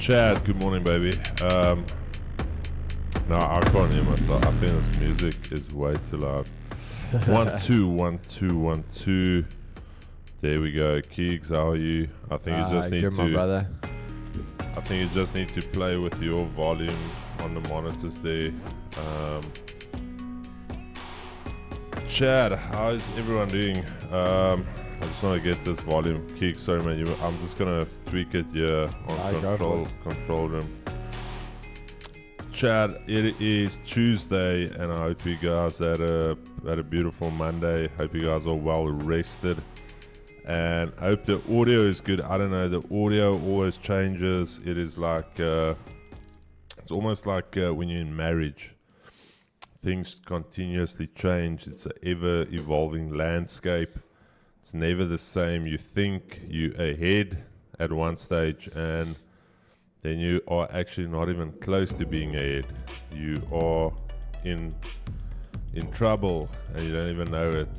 Chad, good morning, baby. No, I can't hear myself. I think this music is way too loud. 1 2 1 2 1 2. There we go. Keegs, how are you? I think you just need good, my brother. I think you just need to play with your volume on the monitors there. Chad, how is everyone doing? I just want to get this volume. Keeg, sorry man, I'm just gonna tweak it here on control room. Chad, it is Tuesday, and I hope you guys had a beautiful Monday. Hope you guys are well rested, and I hope the audio is good. I don't know, the audio always changes. It is like it's almost like when you're in marriage. Things continuously change. It's an ever-evolving landscape. It's never the same. You think you're ahead at one stage, and then you are actually not even close to being ahead. You are in trouble, and you don't even know it.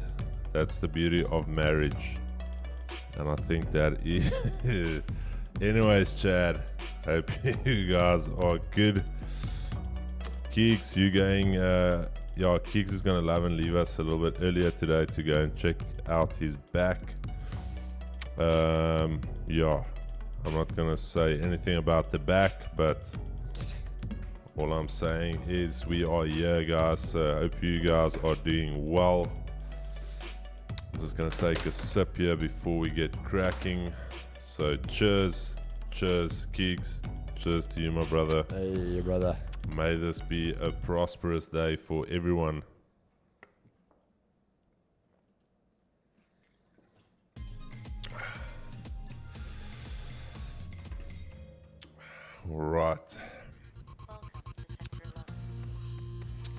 That's the beauty of marriage, and I think that is. Anyways, Chad, hope you guys are good. Keeks, you going? Keeks is gonna love and leave us a little bit earlier today to go and check out his back. I'm not gonna say anything about the back, but all I'm saying is we are here, guys. Hope you guys are doing well. I'm just gonna take a sip here before we get cracking. So cheers, Keeks. Cheers to you, my brother. Hey, brother. May this be a prosperous day for everyone. All right.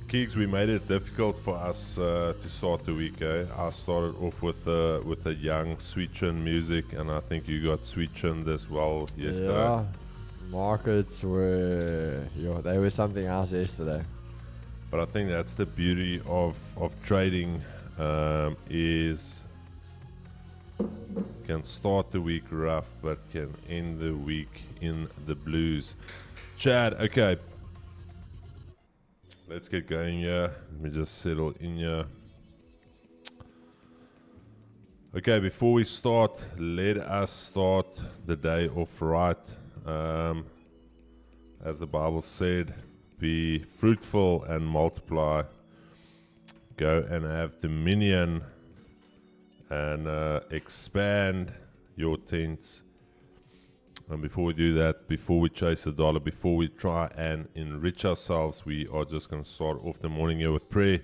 Keeks, we made it difficult for us to start the week. I started off with the young sweet chin music, and I think you got sweet chinned as well yesterday. Yeah. Markets were, they were something else yesterday. But I think that's the beauty of trading, is can start the week rough, but can end the week in the blues. Chad, okay, let's get going here. Let me just settle in here. Okay, before we start, let us start the day off right. As the Bible said, be fruitful and multiply. Go and have dominion and expand your tents. And before we do that, before we chase the dollar, before we try and enrich ourselves, we are just going to start off the morning here with prayer,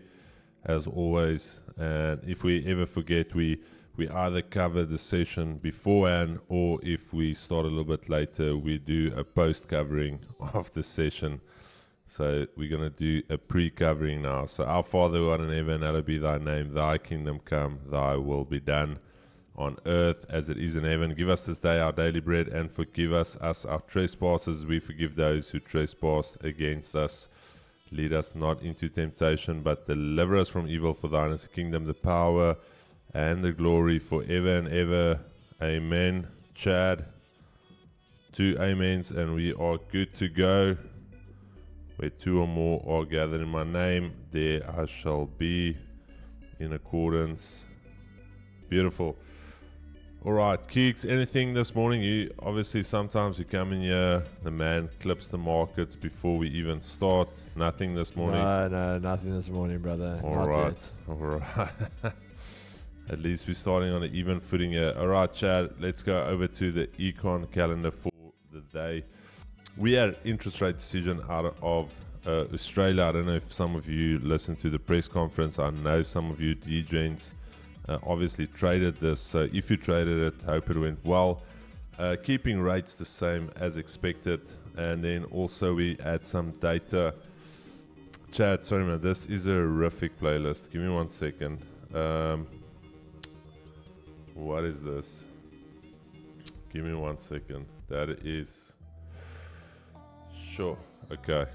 as always. And if we ever forget, we either cover the session beforehand, or if we start a little bit later, we do a post covering of the session. So we're going to do a pre-covering now. So our Father who art in heaven, hallowed be thy name. Thy kingdom come, thy will be done on earth as it is in heaven. Give us this day our daily bread, and forgive us our trespasses. We forgive those who trespass against us. Lead us not into temptation, but deliver us from evil. For thine is the kingdom, the power, and the glory forever and ever. Amen. Chad, 2 amens, and we are good to go. Where 2 or more are gathered in my name, there I shall be, in accordance. Beautiful. All right, Keeks, anything this morning? You obviously, sometimes you come in here, the man clips the markets before we even start. Nothing this morning? No, nothing this morning, brother. All right. At least we're starting on an even footing here. All right, Chad, let's go over to the econ calendar for the day. We had an interest rate decision out of Australia. I don't know if some of you listened to the press conference. I know some of you DJs obviously traded this. So if you traded it, hope it went well. Keeping rates the same as expected. And then also we add some data. Chad, sorry man, this is a horrific playlist. Give me 1 second. What is this? Give me 1 second. That is... Sure. Okay.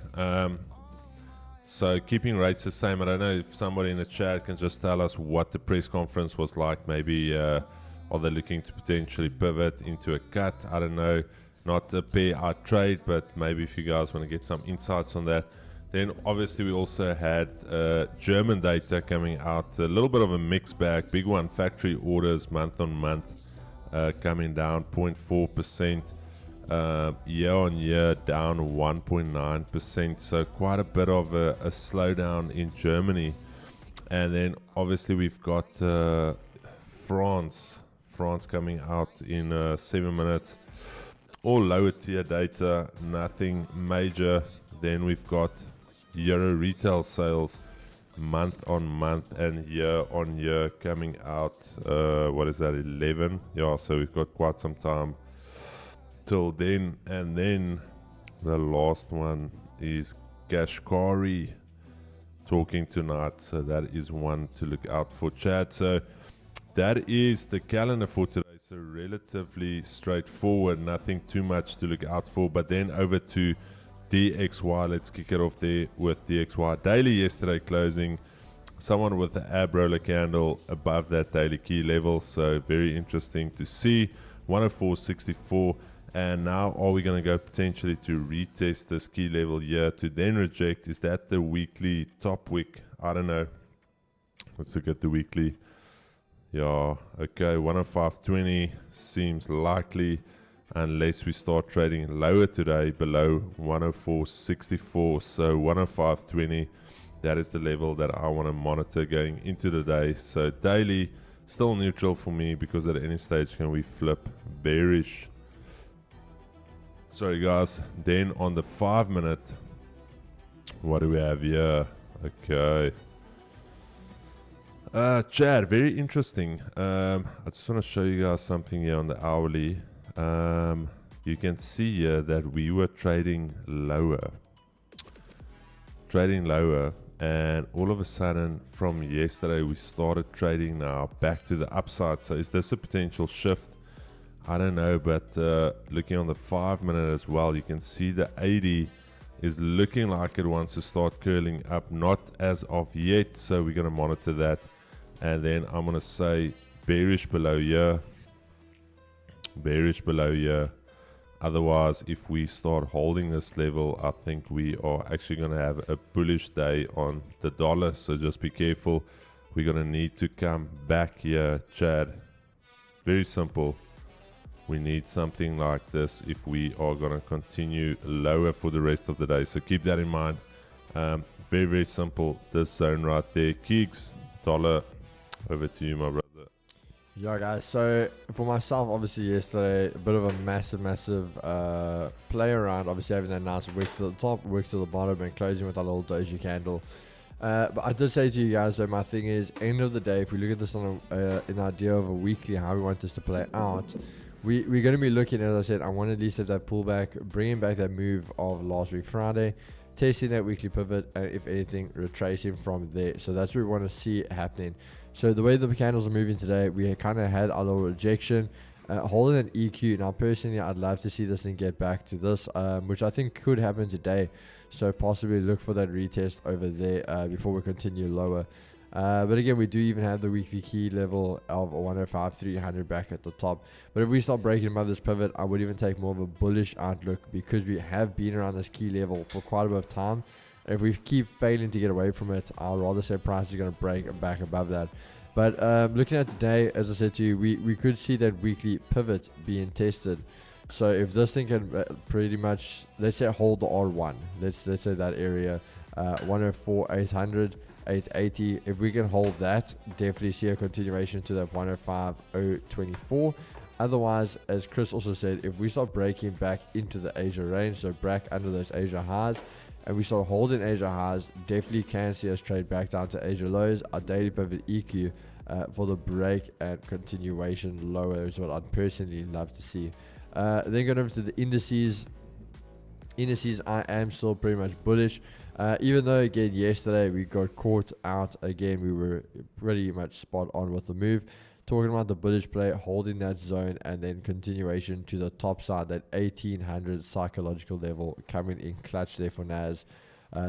So keeping rates the same. I don't know if somebody in the chat can just tell us what the press conference was like. Maybe are they looking to potentially pivot into a cut? I don't know. not a pair I trade, but maybe if you guys want to get some insights on that. Then obviously we also had German data coming out, a little bit of a mixed bag. Big one, factory orders month on month coming down 0.4%. Year on year down 1.9%, so quite a bit of a slowdown in Germany. And then obviously we've got France coming out in 7 minutes. All lower tier data, nothing major. Then we've got Euro retail sales month on month and year on year coming out. What is that, 11? Yeah, so we've got quite some time till then. And then the last one is Qashqai talking tonight, so that is one to look out for, Chad. So that is the calendar for today. So relatively straightforward, nothing too much to look out for. But then over to DXY, let's kick it off there with DXY. Daily yesterday closing, someone with the ab roller candle above that daily key level, so very interesting to see. 104.64. And now are we going to go potentially to retest this key level here to then reject? Is that the weekly top wick? I don't know. Let's look at the weekly. Yeah, okay, 105.20 seems likely unless we start trading lower today below 104.64. So 105.20, that is the level that I want to monitor going into the day. So daily, still neutral for me because at any stage can we flip bearish. Sorry guys, then on the 5 minute, what do we have here? Okay. Chad, very interesting. I just want to show you guys something here on the hourly. You can see here that we were trading lower, and all of a sudden from yesterday we started trading now back to the upside. So is this a potential shift? I don't know, but looking on the 5 minute as well, you can see the 80 is looking like it wants to start curling up, not as of yet, so we're going to monitor that. And then I'm going to say bearish below here. Otherwise, if we start holding this level, I think we are actually going to have a bullish day on the dollar. So just be careful. We're going to need to come back here, Chad. Very simple. We need something like this if we are going to continue lower for the rest of the day. So keep that in mind. Very, very simple. This zone right there. Keeks, dollar. Over to you, my brother. Yeah, guys. So for myself, obviously yesterday, a bit of a massive play around. Obviously having that nice wick to the top, wick to the bottom, and closing with a little doji candle. But I did say to you guys, so my thing is, end of the day, if we look at this on an idea of a weekly, how we want this to play out, we're going to be looking, as I said, I want to at least have that pullback, bringing back that move of last week Friday, testing that weekly pivot, and if anything, retracing from there. So that's what we want to see happening. So the way the candles are moving today, we kind of had a little rejection, holding an EQ. Now personally, I'd love to see this thing get back to this, which I think could happen today. So possibly look for that retest over there before we continue lower. But again, we do even have the weekly key level of 105.300 back at the top. But if we start breaking above this pivot, I would even take more of a bullish outlook because we have been around this key level for quite a bit of time. If we keep failing to get away from it, I'll rather say price is going to break back above that. But looking at today, as I said to you, we could see that weekly pivot being tested. So if this thing can pretty much, let's say, hold the R1, let's say that area, 104.800, 880. If we can hold that, definitely see a continuation to that 105.024. Otherwise, as Chris also said, if we start breaking back into the Asia range, so back under those Asia highs, and we start holding Asia highs, definitely can see us trade back down to Asia lows. Our daily pivot EQ for the break and continuation lower is what I'd personally love to see. Then going over to the indices. Indices, I am still pretty much bullish. Even though, again, yesterday we got caught out. Again, we were pretty much spot on with the move. Talking about the bullish play, holding that zone, and then continuation to the top side, that 1800 psychological level coming in clutch there for NAS.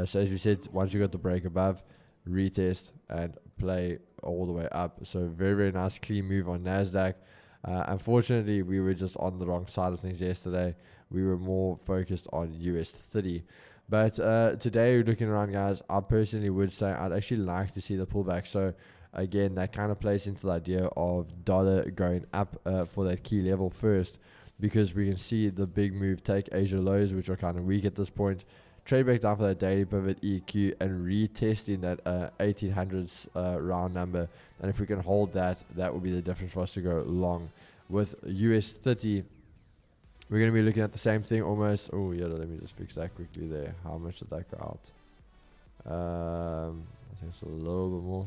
So as we said, once you got the break above, retest and play all the way up. So very, very nice clean move on NASDAQ. Unfortunately, we were just on the wrong side of things yesterday. We were more focused on US30. But today, looking around, guys, I personally would say I'd actually like to see the pullback. So again, that kind of plays into the idea of dollar going up for that key level first, because we can see the big move take Asia lows, which are kind of weak at this point, trade back down for that daily pivot EQ and retesting that 1800s round number. And if we can hold that, that will be the difference for us to go long. With US30, we're going to be looking at the same thing almost. Oh, yeah, let me just fix that quickly there. How much did that go out? I think it's a little bit more.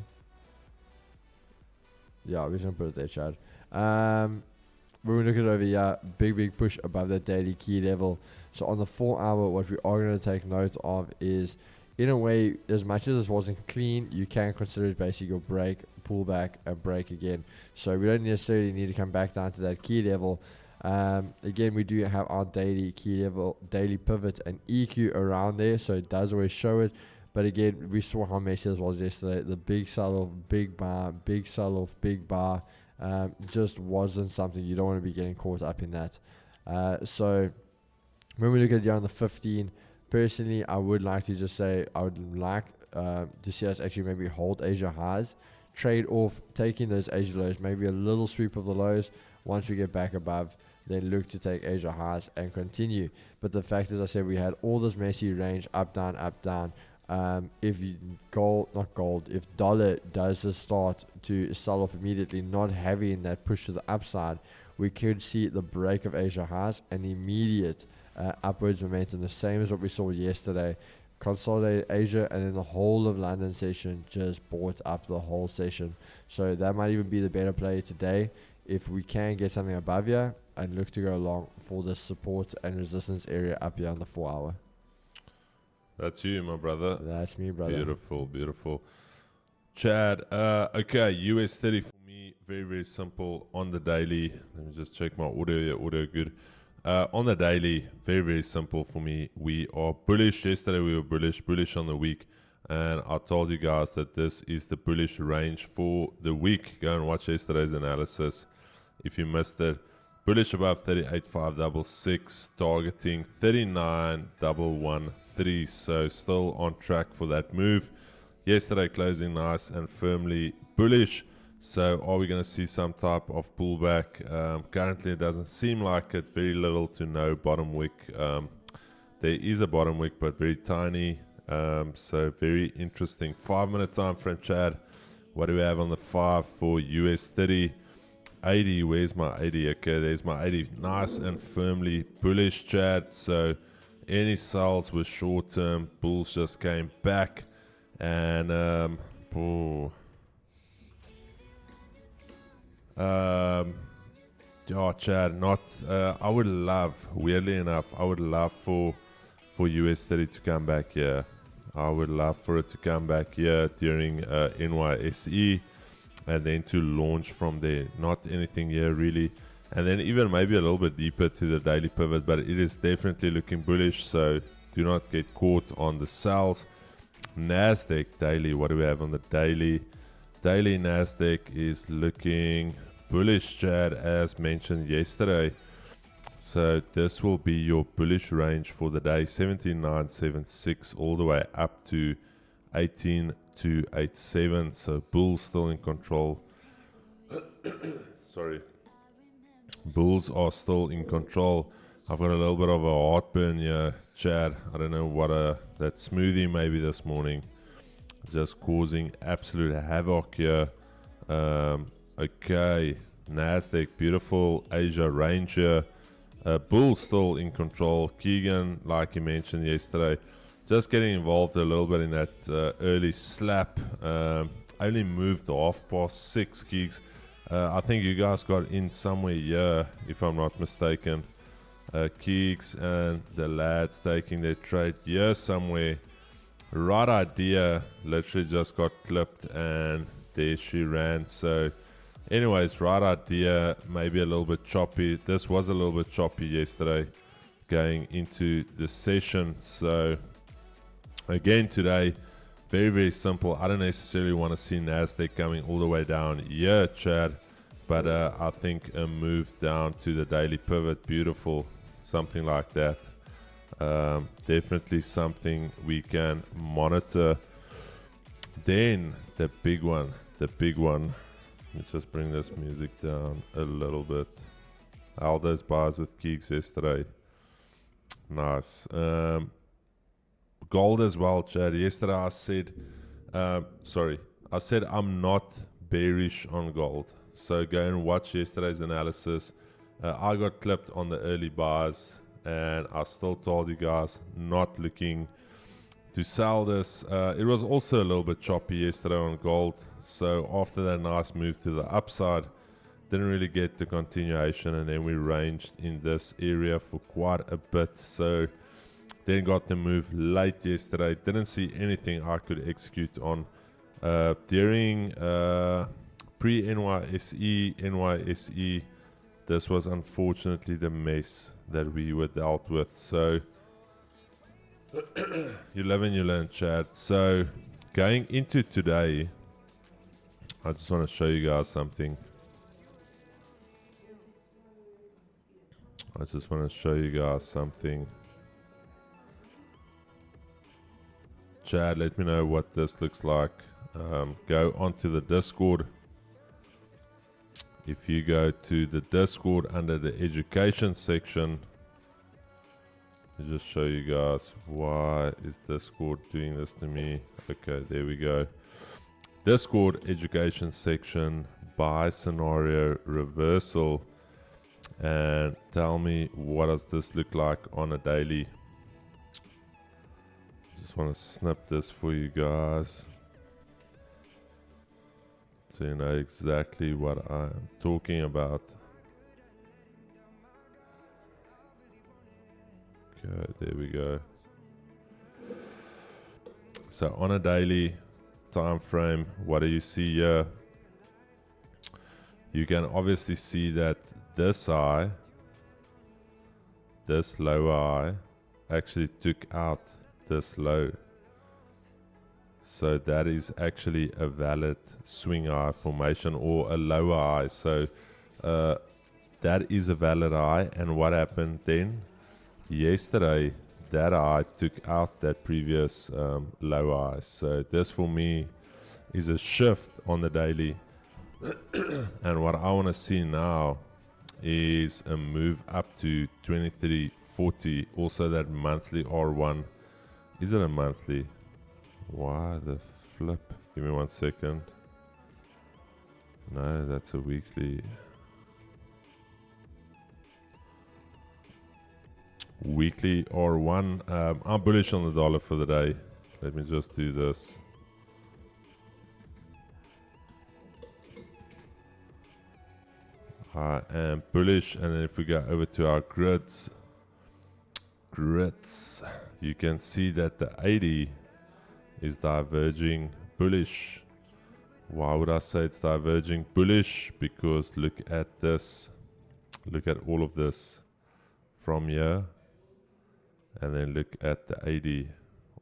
Yeah, we're just going to put it there, Chad. When we look at it over here, big push above that daily key level. So on the 4 hour, what we are going to take note of is, in a way, as much as this wasn't clean, you can consider it basically your break, pull back, and break again. So we don't necessarily need to come back down to that key level. Again, we do have our daily key level, daily pivot, and EQ around there, so it does always show it. But again, we saw how messy this was yesterday. The big sell off, big bar, big sell off, big bar. Just wasn't something you don't want to be getting caught up in that. So when we look at it on the 15, personally, I would like to just say I would like to see us actually maybe hold Asia highs, trade off, taking those Asia lows, maybe a little sweep of the lows. Once we get back above, then look to take Asia highs and continue. But the fact is, I said we had all this messy range, up, down, up, down. If if dollar does start to sell off immediately, not having that push to the upside, we could see the break of Asia highs and immediate upwards momentum, the same as what we saw yesterday. Consolidate Asia, and then the whole of London session just bought up the whole session. So that might even be the better play today if we can get something above here and look to go long for the support and resistance area up here on the 4 hour. That's you, my brother. That's me, brother. Beautiful. Chad, okay, US30 for me, very simple on the daily. Let me just check my audio. Yeah, audio good. On the daily, very simple for me. We are bullish. Yesterday we were bullish on the week. And I told you guys that this is the bullish range for the week. Go and watch yesterday's analysis if you missed it. Bullish above 38,566, targeting 39,113. So still on track for that move. Yesterday closing nice and firmly bullish. So are we going to see some type of pullback? Currently it doesn't seem like it. Very little to no bottom wick. There is a bottom wick, but very tiny. So very interesting. 5 minute time frame, Chad. What do we have on the 5 for US30? 80, where's my 80? Okay, there's my 80. Nice and firmly bullish, Chad. So any sells were short term. Bulls just came back. And Chad, not I would love, weirdly enough, I would love for US30 to come back here. I would love for it to come back here during NYSE, and then to launch from there. Not anything here really, and then even maybe a little bit deeper to the daily pivot, but it is definitely looking bullish, so do not get caught on the sells. NASDAQ daily, what do we have on the daily? Daily NASDAQ is looking bullish, Chad, as mentioned yesterday. So this will be your bullish range for the day, 17,976 all the way up to 18,287. So bulls still in control. Sorry. Bulls are still in control. I've got a little bit of a heartburn here, Chad. I don't know what that smoothie maybe this morning, just causing absolute havoc here. Okay, NASDAQ, beautiful Asia range here. Bulls still in control. Keegan, like he mentioned yesterday, just getting involved a little bit in that early slap. Only moved the half past 6 gigs. I think you guys got in somewhere here, if I'm not mistaken. Keeks and the lads taking their trade here somewhere. Right idea, literally just got clipped and there she ran. So anyways, right idea, maybe a little bit choppy. This was a little bit choppy yesterday going into the session. So again today, very simple. I don't necessarily want to see NASDAQ coming all the way down here, Chad. But I think a move down to the daily pivot, beautiful, something like that. Definitely something we can monitor. Then the big one. Let me just bring this music down a little bit. Held those bars with Keeks yesterday. Nice. Gold as well, Chad. Yesterday I said, I said I'm not bearish on gold. So go and watch yesterday's analysis. I got clipped on the early bars, and I still told you guys not looking to sell this. It was also a little bit choppy yesterday on gold. So after that nice move to the upside, didn't really get the continuation, and then we ranged in this area for quite a bit. So then got the move late yesterday. Didn't see anything I could execute on. During pre-NYSE, this was unfortunately the mess that we were dealt with. So you live and you learn, Chad. So going into today, I just want to show you guys something. Chad, let me know what this looks like. Go onto the Discord. If you go to the Discord under the education section, I'll just show you guys why is Discord doing this to me. Okay, there we go. Discord education section, buy scenario reversal, and tell me what does this look like on a daily. Just want to snip this for you guys so you know exactly what I'm talking about. Okay, there we go. So on a daily time frame, what do you see here? You can obviously see that this high, this lower high, actually took out this low. So that is actually a valid swing high formation or a lower high. So that is a valid high. And what happened then? Yesterday, that high took out that previous lower high. So this for me is a shift on the daily. And what I want to see now is a move up to 2340. Also that monthly R1. Is it a monthly? Why the flip? Give me 1 second. No, that's a weekly. Weekly R1. I'm bullish on the dollar for the day. Let me just do this. I am bullish, and then if we go over to our grids, you can see that the 80 is diverging bullish. Why would I say it's diverging bullish? Because look at this. Look at all of this from here. And then look at the 80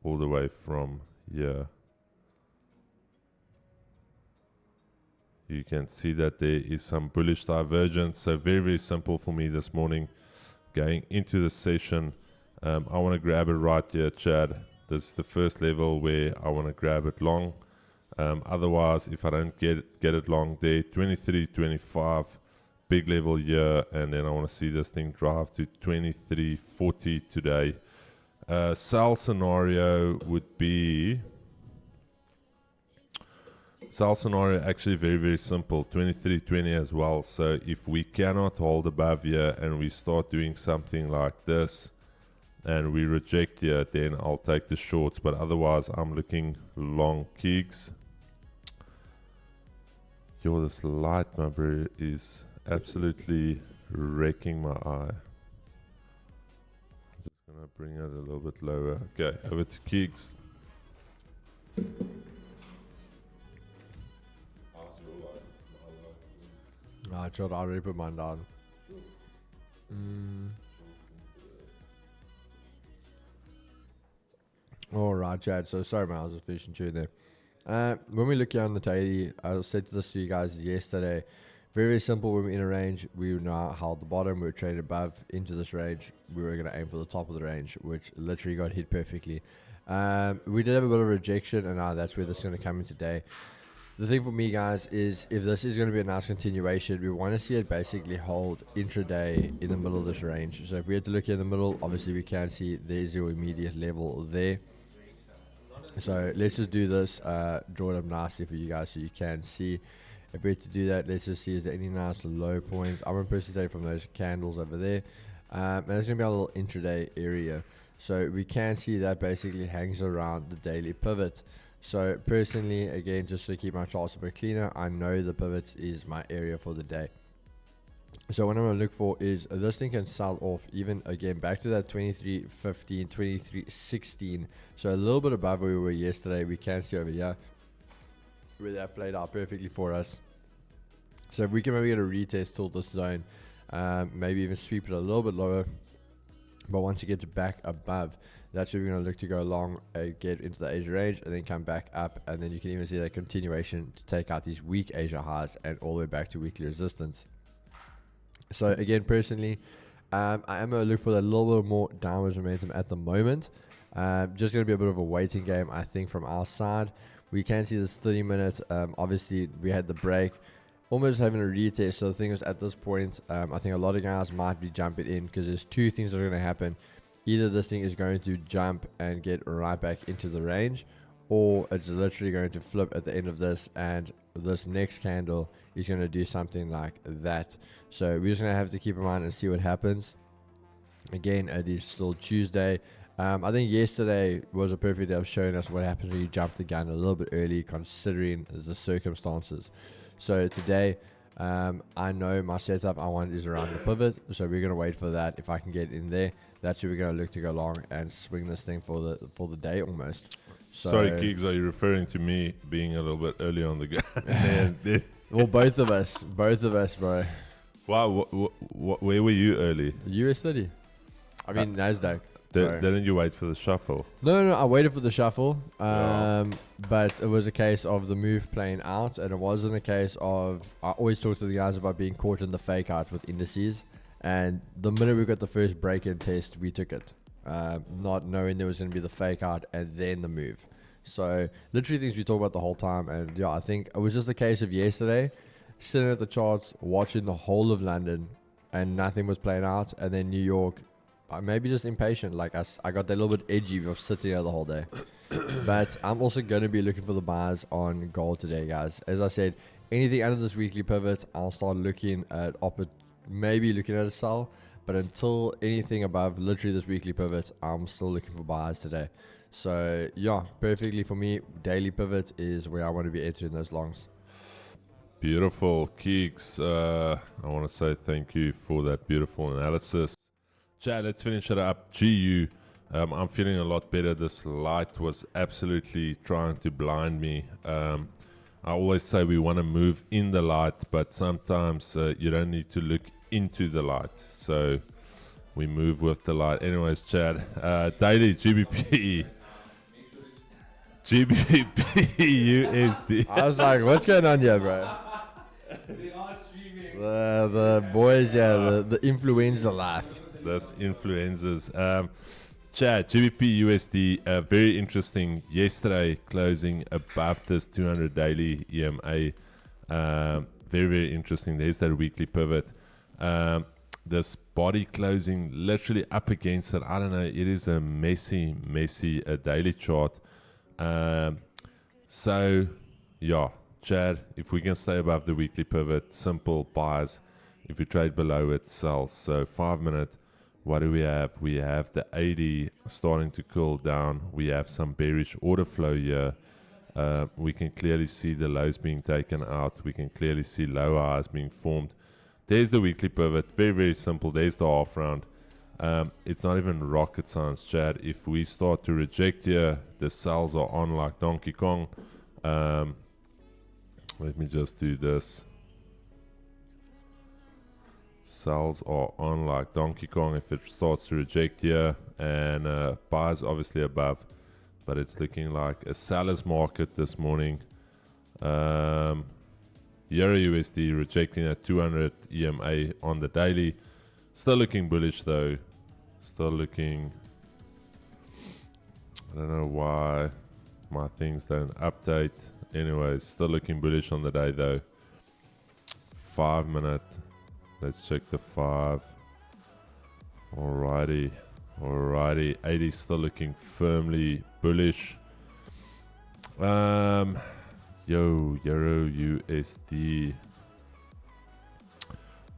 all the way from here. You can see that there is some bullish divergence. So very, very simple for me this morning. Going into the session, I want to grab it right here, Chad. This is the first level where I want to grab it long. Otherwise, if I don't get it long there, 23.25, big level here, and then I want to see this thing drive to 23.40 today. Sell scenario would be... Sell scenario actually very, very simple, 23.20 as well. So if we cannot hold above here and we start doing something like this, and we reject here, then I'll take the shorts. But otherwise, I'm looking long Keeks. Yo, this light, my bro, is absolutely wrecking my eye. I'm just gonna bring it a little bit lower. Okay, over to Keeks. I tried to already put mine down. Alright, Chad. So sorry, man. I was just finishing tune there. When we look here on the daily, I said this to you guys yesterday. Very, very simple. When we're in a range, we now held the bottom, we were trading above into this range. We were going to aim for the top of the range, which literally got hit perfectly. We did have a bit of rejection, and now that's where this is going to come in today. The thing for me, guys, is if this is going to be a nice continuation, we want to see it basically hold intraday in the middle of this range. So if we had to look in the middle, obviously we can see there's your immediate level there. So let's just do this, draw it up nicely for you guys so you can see. If we had to do that, let's just see, is there any nice low points? I'm going to personally take from those candles over there. And there's going to be a little intraday area. So we can see that basically hangs around the daily pivot. So personally, again, just to keep my charts a bit cleaner, I know the pivot is my area for the day. So what I'm going to look for is this thing can sell off even again back to that 23.15, 23.16. So a little bit above where we were yesterday. We can see over here where that played out perfectly for us. So if we can maybe get a retest till this zone, maybe even sweep it a little bit lower. But once it gets back above, that's where we're going to look to go long, get into the Asia range, and then come back up. And then you can even see that continuation to take out these weak Asia highs and all the way back to weekly resistance. So again, personally, I am going to look for that little bit more downwards momentum at the moment. Just going to be a bit of a waiting game, I think, from our side. We can see this 30 minutes. Obviously, we had the break. Almost having a retest. So the thing is, at this point, I think a lot of guys might be jumping in because there's two things that are going to happen. Either this thing is going to jump and get right back into the range, or it's literally going to flip at the end of this, and this next candle is going to do something like that. So we're just going to have to keep in mind and see what happens. Again, it is still Tuesday. I think yesterday was a perfect day of showing us what happens when you jump the gun a little bit early, considering the circumstances. So today, I know my setup I want is around the pivot, so we're going to wait for that. If I can get in there, that's where we're going to look to go long and swing this thing for the day almost. So sorry, Gigs, are you referring to me being a little bit early on the gun? Well, both of us, bro. Wow, where were you early? US30. I mean NASDAQ. Didn't you wait for the shuffle? No, I waited for the shuffle. Yeah. But it was a case of the move playing out, and it wasn't a case of, I always talk to the guys about being caught in the fake out with indices, and the minute we got the first break-in test, we took it, not knowing there was going to be the fake out and then the move. So literally things we talk about the whole time, and yeah, I think it was just a case of yesterday, sitting at the charts, watching the whole of London, and nothing was playing out, and then New York, maybe just impatient like us. I got that little bit edgy of sitting there the whole day. But I'm also going to be looking for the buys on gold today, guys. As I said, anything under this weekly pivot, I'll start looking at maybe looking at a sell. But until anything above literally this weekly pivot, I'm still looking for buys today. So yeah, perfectly for me, daily pivot is where I want to be entering those longs. Beautiful, Keeks. I want to say thank you for that beautiful analysis. Chad, let's finish it up. GU, I'm feeling a lot better. This light was absolutely trying to blind me. I always say we want to move in the light, but sometimes you don't need to look into the light. So we move with the light. Anyways, Chad, daily GBP. USD. I was like, what's going on here, bro? They are streaming. The boys, the influenza life. This influences. Chad, GBP USD, very interesting. Yesterday closing above this 200 daily EMA. Very, very interesting. There's that weekly pivot. This body closing literally up against it. I don't know. It is a messy daily chart. So, yeah, Chad, if we can stay above the weekly pivot, simple buys. If you trade below it, sells. So 5 minute. What do we have? We have the 80 starting to cool down. We have some bearish order flow here. We can clearly see the lows being taken out. We can clearly see low highs being formed. There's the weekly pivot. Very, very simple. There's the half round. It's not even rocket science, Chad. If we start to reject here, the sells are on like Donkey Kong. Let me just do this. Sells are on like Donkey Kong if it starts to reject here, and buys obviously above, but it's looking like a seller's market this morning. Yeah, Euro USD rejecting that 200 EMA on the daily. Still looking bullish though. Still looking. I don't know why my things don't update. Anyways, still looking bullish on the day though. 5 minute. Let's check the 5. Alrighty. 80 still looking firmly bullish. Euro USD.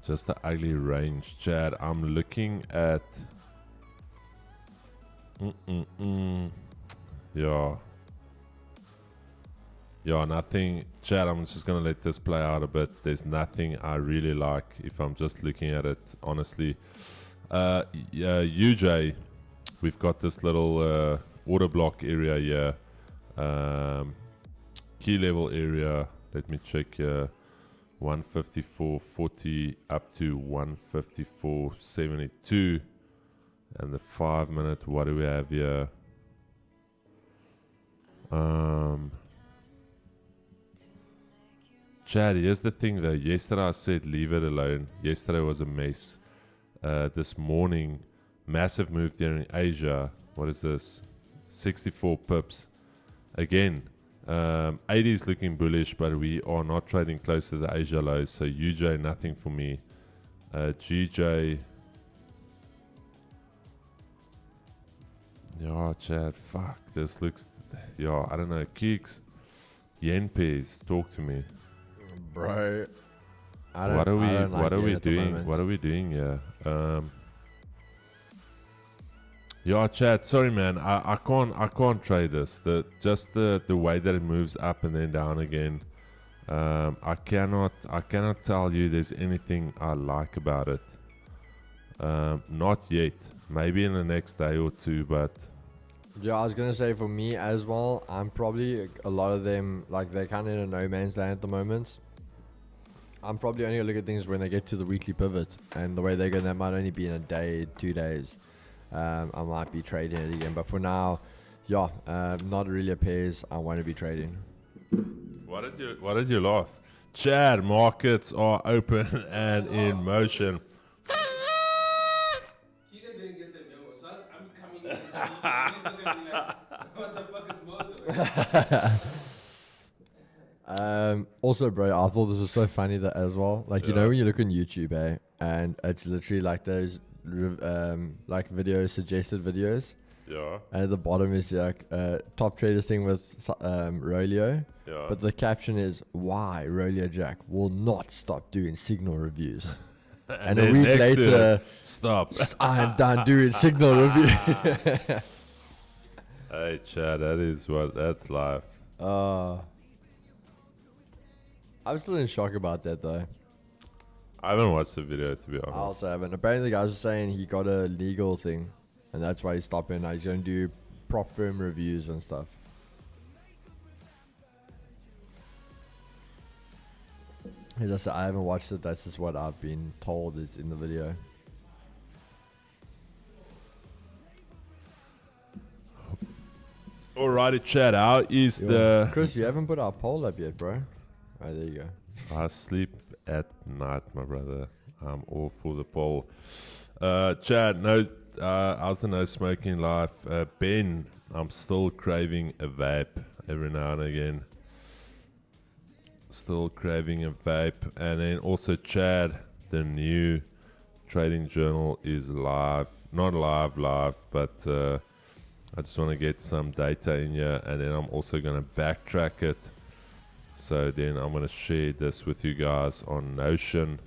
Just the ugly range, Chad. I'm looking at. Yeah, nothing. Chad, I'm just gonna let this play out a bit. There's nothing I really like if I'm just looking at it, honestly. UJ, we've got this little order block area here. Key level area. Let me check here. 154.40 up to 154.72. And the 5 minute, what do we have here? Chad, here's the thing though. Yesterday I said leave it alone. Yesterday was a mess. This morning, massive move there in Asia. What is this? 64 pips. Again, 80 is looking bullish, but we are not trading close to the Asia lows. So UJ, nothing for me. GJ. Yeah, Chad, fuck. This looks. Yeah, I don't know. Keeks. Yen pairs. Talk to me. Bro. What are we doing? What are we doing here? Yeah, Chad. Sorry, man. I can't trade this. The way that it moves up and then down again. I cannot tell you there's anything I like about it. Not yet. Maybe in the next day or two, but. Yeah, I was gonna say for me as well. I'm probably a lot of them like they're kind of in a no man's land at the moment. I'm probably only gonna look at things when they get to the weekly pivot, and the way they're going, that might only be in a day, 2 days. I might be trading it again, but for now, yeah, not really a pairs I want to be trading. What did you laugh? Chad, markets are open and in motion. He didn't get the memo, so I'm coming in. He's gonna be like, what the fuck is Moto? Also, bro, I thought this was so funny that as well. Like, you know, when you look on YouTube, and it's literally like those like videos, suggested videos. Yeah. And at the bottom is like top traders thing with Rolio. Yeah. But the caption is why Rolio Jack will not stop doing signal reviews. and a week later, stop. I'm done doing signal review. Hey, Chad, that's life. I'm still in shock about that though. I haven't watched the video, to be honest. I also haven't. Apparently, the guys are saying he got a legal thing, and that's why he's stopping. He's going to do prop firm reviews and stuff. As I said, I haven't watched it. That's just what I've been told is in the video. Alrighty, Chad. How is the... Chris, you haven't put our poll up yet, bro. Right, there you go. I sleep at night, my brother. I'm all for the poll. Chad, no, how's the no smoking life? Ben, I'm still craving a vape every now and again. Still craving a vape. And then also, Chad, the new trading journal is live. Not live, but I just want to get some data in here. And then I'm also going to backtrack it. So then I'm going to share this with you guys on Notion.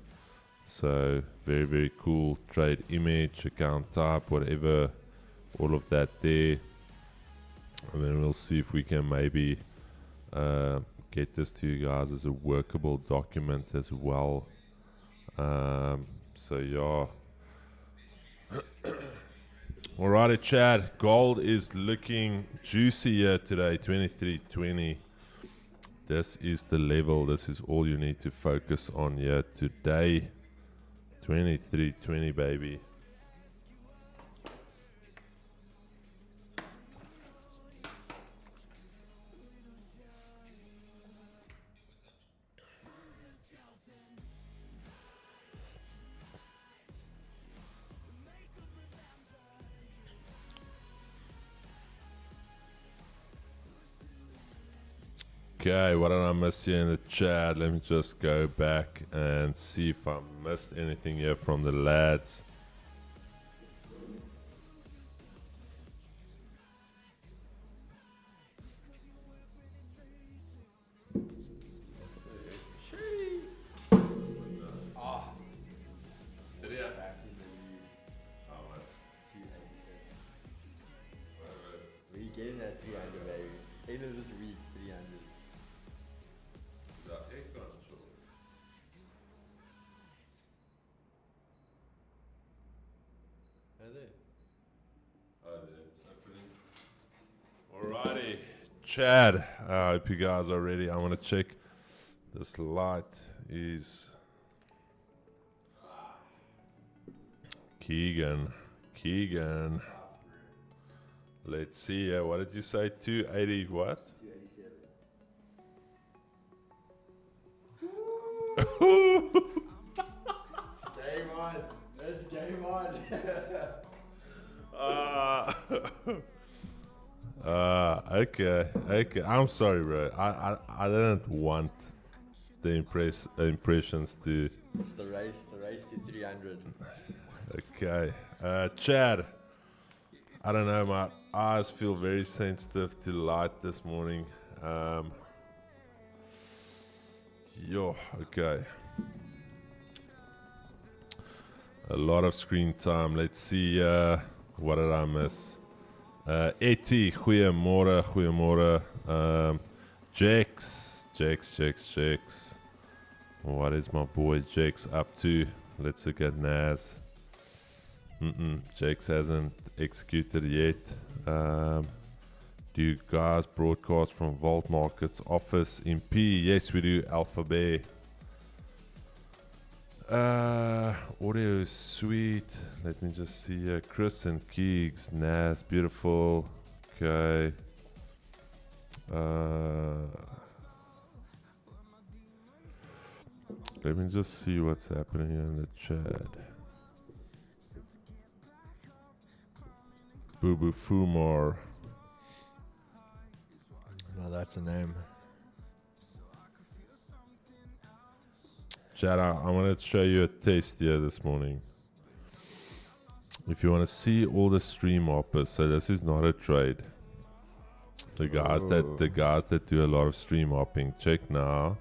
So very, very cool. Trade image, account type, whatever. All of that there. And then we'll see if we can maybe get this to you guys as a workable document as well. So yeah. Alrighty, Chad. Gold is looking juicy here today, 23.20. This is the level. This is all you need to focus on here today. 23.20, baby. Okay, what did I miss here in the chat? Let me just go back and see if I missed anything here from the lads. We getting that 300, baby. End of this week, 300. Alrighty, Chad. I hope you guys are ready. I want to check this light is Keegan. Let's see. What did you say? 280 what? 287. Game on. It's game on. Okay. I'm sorry, bro. I didn't want the impressions to. It's the race to 300. Okay, Chad. I don't know. My eyes feel very sensitive to light this morning. Okay. A lot of screen time. Let's see. What did I miss? Etty, goeiemorgen. Jax. What is my boy Jax up to? Let's look at Nas. Jax hasn't executed yet. Do you guys broadcast from Vault Markets office in P? Yes, we do. Alphabet. Audio is sweet. Let me just see here. Chris and Keegs. Nas, beautiful. Okay. Let me just see what's happening in the chat. Boo Boo Fumar. No, that's a name. Chat, I wanted to show you a test here this morning. If you want to see all the stream hoppers, so this is not a trade. The guys that do a lot of stream hopping, check now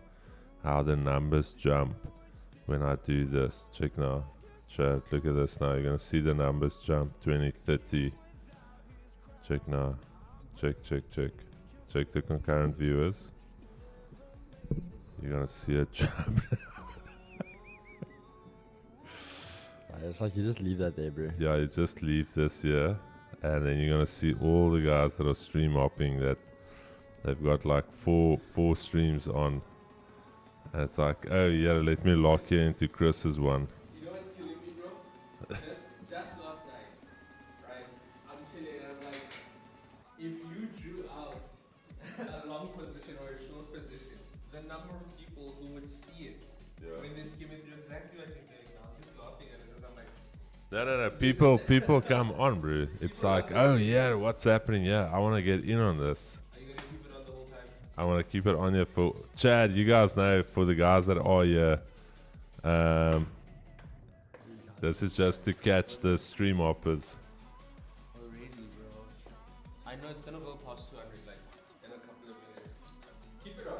how the numbers jump when I do this. Check now. Chat, look at this now. You're gonna see the numbers jump 20, 30. Check now. Check. Check the concurrent viewers. You're gonna see a jump. It's like you just leave that there, bro. Yeah, you just leave this here, and then you're gonna see all the guys that are stream hopping that they've got like four streams on, and it's like, oh yeah, let me lock you into Chris's one. You know what's killing me, bro? Just last night, right? I'm chilling and I'm like, if you drew out a long position or a short position, the number of people who would see it when they skim it through exactly what you're doing now, just laughing at it, and I'm like, No. People come on, bro. It's like, oh yeah, what's happening? Yeah, I want to get in on this. are you gonna keep it on the whole time? I want to keep it on here for Chad. You guys know, for the guys that are here, this is just to catch the stream hoppers. Oh really, bro? I know it's gonna go past 200 like in a couple of minutes. Keep it on.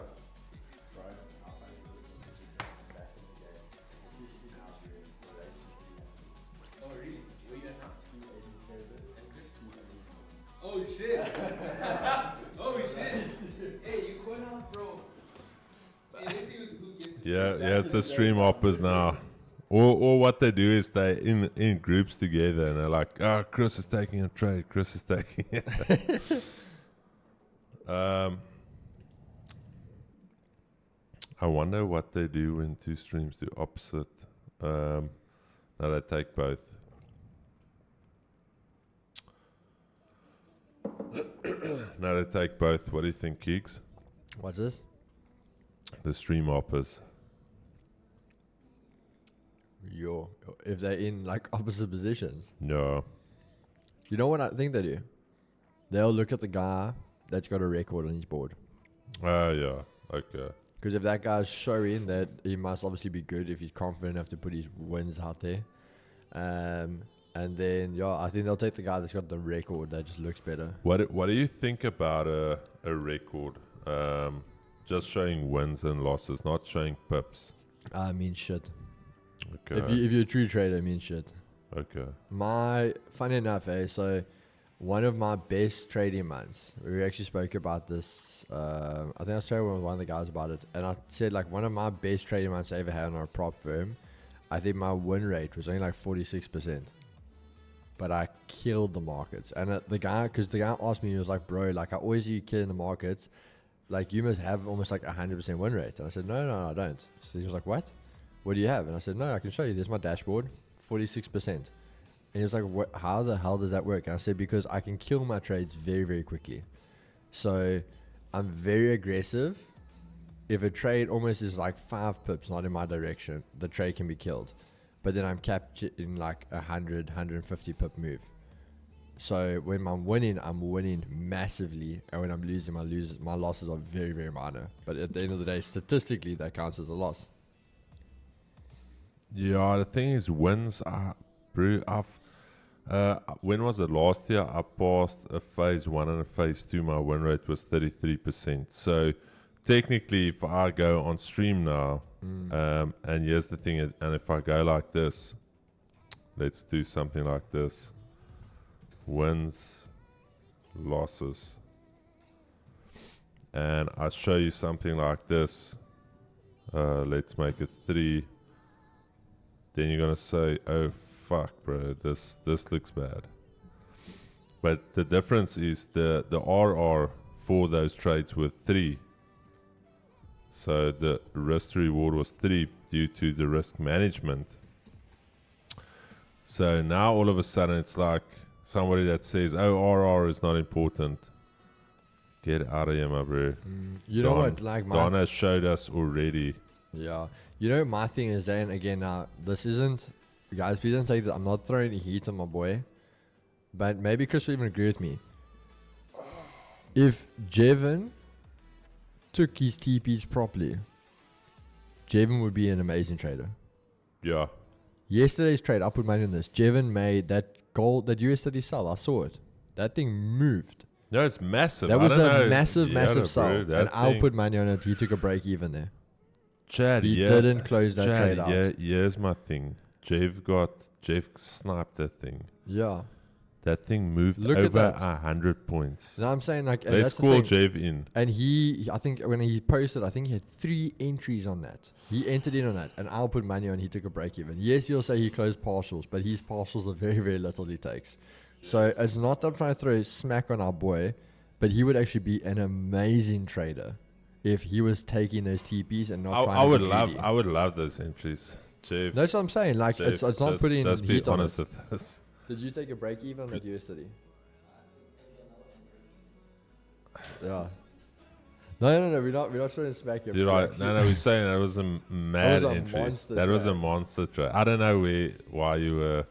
Oh really? Where you at now? 287. Oh shit! Oh shit! Hey, you caught out, bro. Hey, let's see who gets it. Yeah, it's the stream hoppers now. Or what they do is they in groups together and they're like, oh, Chris is taking a trade. Chris is taking it. I wonder what they do when two streams do opposite. Now they take both. Now they take both. What do you think, Keeks? What's this? The stream hoppers. Yo, if they're in like opposite positions. Yeah. You know what I think they do? They'll look at the guy that's got a record on his board. Yeah. Okay. Because if that guy's showing that, he must obviously be good if he's confident enough to put his wins out there. And then, yeah, I think they'll take the guy that's got the record that just looks better. What do you think about a record? Just showing wins and losses, not showing pips. I mean shit. Okay. If you're a true trader, I mean shit. Okay. Funny enough, so one of my best trading months, we actually spoke about this, I think I was trading with one of the guys about it, and I said like one of my best trading months I ever had on a prop firm, I think my win rate was only like 46%. But I killed the markets. And the guy asked me, he was like, bro, like I always see you killing the markets, like you must have almost like 100% win rate. And I said, no, I don't. So he was like, what do you have? And I said, no, I can show you, there's my dashboard, 46%. And he was like, how the hell does that work? And I said, because I can kill my trades very, very quickly. So I'm very aggressive. If a trade almost is like 5 pips not in my direction, the trade can be killed. But then I'm capped in like 150 pip move. So when I'm winning massively. And when I'm losing, my losses are very, very minor. But at the end of the day, statistically, that counts as a loss. Yeah, the thing is, wins are when was it? Last year, I passed a phase 1 and a phase 2. My win rate was 33%. So technically, if I go on stream now, and here's the thing, and if I go like this, let's do something like this. Wins, losses. And I show you something like this. Let's make it 3. Then you're going to say, oh, fuck, bro, this looks bad. But the difference is the RR for those trades were 3. So the risk to reward was 3 due to the risk management. So now all of a sudden it's like somebody that says, oh, RR is not important. Get out of here, my bro. You know what? Like Don has showed us already. Yeah. You know, my thing is then, again, this isn't, guys, please don't take this. I'm not throwing any heat on my boy. But maybe Chris will even agree with me. If Jevon took his TPs properly, Jevon would be an amazing trader. Yeah. Yesterday's trade, I put money on this. Jevon made that US30 sell. I saw it. That thing moved. No, it's massive. That was a massive massive sell. And I'll put money on it. He took a break even there. Chad, he didn't close that trade out. Yeah, here's my thing. Jeff sniped that thing. Yeah. That thing moved over 100 points. No, I'm saying like, let's call Jeff in. And I think when he posted, I think he had 3 entries on that. He entered in on that, and I'll put money on. He took a break even. Yes, he'll say he closed partials, but his partials are very, very little he takes. So it's not that I'm trying to throw smack on our boy, but he would actually be an amazing trader if he was taking those TPs and not trying to be greedy. I would love those entries, Jeff. That's what I'm saying. Like, Jeff, it's not putting just be heat on honest it. with us. Did you take a break even on that US30? Yeah. No. We're not trying to smack you. Dude, we're saying that was a mad entry. That was a monster trade. I don't know why you were.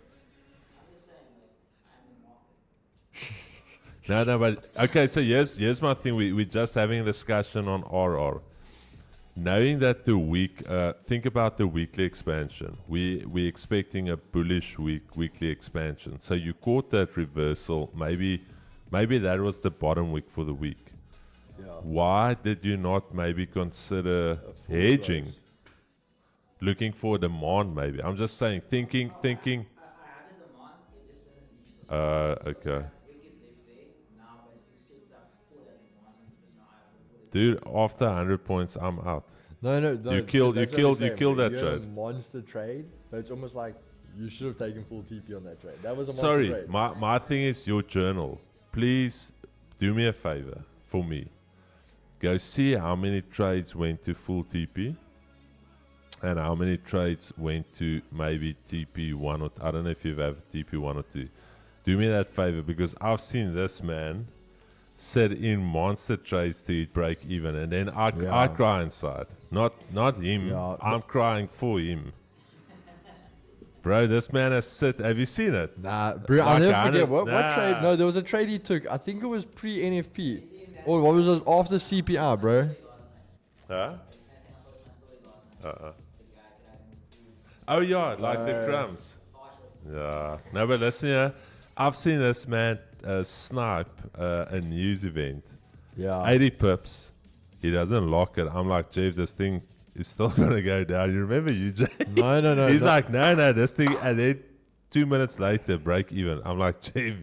No, but okay. So here's my thing. We're just having a discussion on RR. Knowing that the think about the weekly expansion. We're expecting a bullish weekly expansion. So you caught that reversal. Maybe that was the bottom wick for the week. Yeah. Why did you not maybe consider hedging? Close. Looking for demand, maybe. I'm just saying, thinking. I had the demand. It just didn't reach the Okay. Dude, Dude, after 100 points, I'm out. No. You killed that You had a trade. monster trade, but it's almost like you should have taken full TP on that trade. That was a monster Sorry, trade. my thing is your journal. Please do me a favor for me. Go see how many trades went to full TP and how many trades went to maybe TP 1 or I don't know if you've ever TP 1 or 2. Do me that favor because I've seen this man set in monster trades to hit break even, and then I cry inside. Not him. Yeah. I'm crying for him. Bro, this man has sit. Have you seen it? Nah, bro, I'll never forget what trade. No, there was a trade he took. I think it was pre-NFP. Oh, what was it after CPR, bro? Huh? Oh yeah, like the crumbs. Yeah. No, but listen here. I've seen this man snipe a news event. Yeah. 80 pips. He doesn't lock it. I'm like, Jeff, this thing is still gonna go down. You remember UJ? No. He's no. like, no, this thing, and then 2 minutes later, break even. I'm like, Jeff,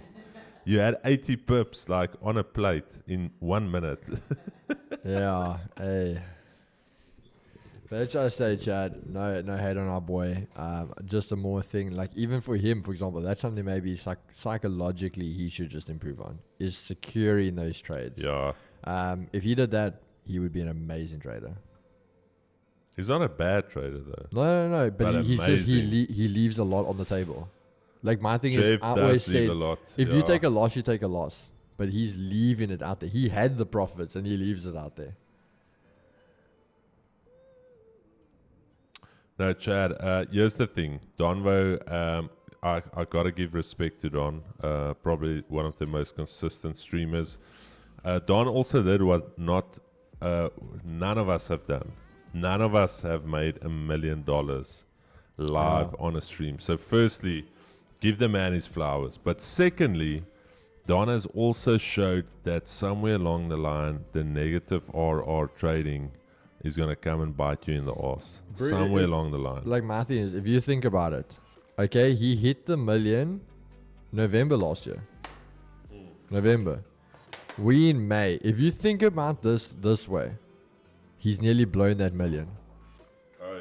you had 80 pips like on a plate in 1 minute. Yeah. Hey. That's what I say, Chad. No hate on our boy. Just a more thing, like even for him, for example, that's something maybe psychologically he should just improve on, is securing those trades. Yeah. If he did that, he would be an amazing trader. He's not a bad trader though. No. But But he's just, amazing. he leaves a lot on the table. Like my thing is, Jeff I always does leave say, a lot. if you yeah. take a loss, you take a loss. But he's leaving it out there. He had the profits and he leaves it out there. No, Chad, here's the thing. Donvo, I got to give respect to Don. Probably one of the most consistent streamers. Don also did what none of us have done. None of us have made $1 million live on a stream. So firstly, give the man his flowers. But secondly, Don has also showed that somewhere along the line, the negative RR trading is going to come and bite you in the ass. Bro, Somewhere along the line. Like my thing is, if you think about it, okay, he hit the million November last year. November. We in May. If you think about this way, he's nearly blown that million. Oh,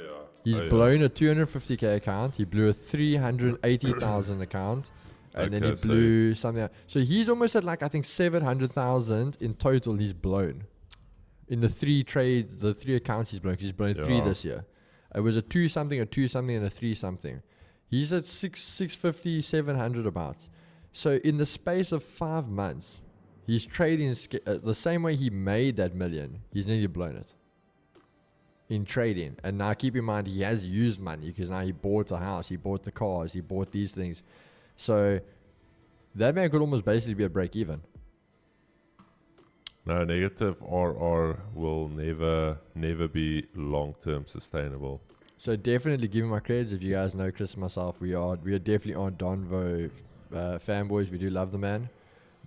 yeah. He's blown a 250k account. He blew a 380,000 account. And then he Okay, so- blew something. So he's almost at like, I think 700,000 in total he's blown. In the 3 trades, the 3 accounts he's blown. 'Cause he's blown 3 Yeah. this year. It was a 2 something, a 2 something, and a 3 something. He's at 650, 700 about. So in the space of 5 months, he's trading the same way he made that million. He's nearly blown it in trading. And now keep in mind, he has used money because now he bought a house, he bought the cars, he bought these things. So that man could almost basically be a break even. No, negative RR will never be long-term sustainable. So definitely give him my credits. If you guys know Chris and myself, we are definitely on Donvo fanboys. We do love the man,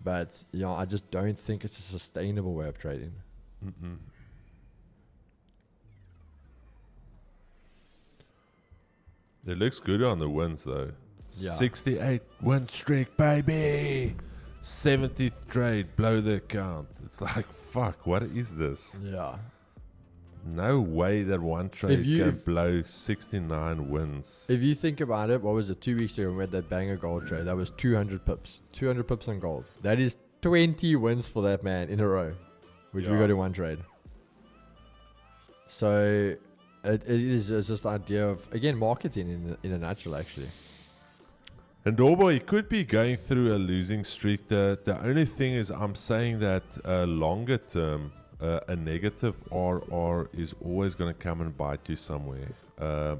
but I just don't think it's a sustainable way of trading. Mm-mm. It looks good on the wins though. Yeah. 68 win streak, baby. 70th trade, blow the account. It's like, fuck, what is this? Yeah. No way that one trade you- can if- blow 69 wins. If you think about it, what was it, 2 weeks ago when we had that banger gold trade? That was 200 pips. 200 pips on gold. That is 20 wins for that man in a row, which we Yeah. got in one trade. So it is just the idea of, again, marketing in a nutshell, actually. And Dorbo, he could be going through a losing streak. The only thing is, I'm saying that longer term, a negative RR is always going to come and bite you somewhere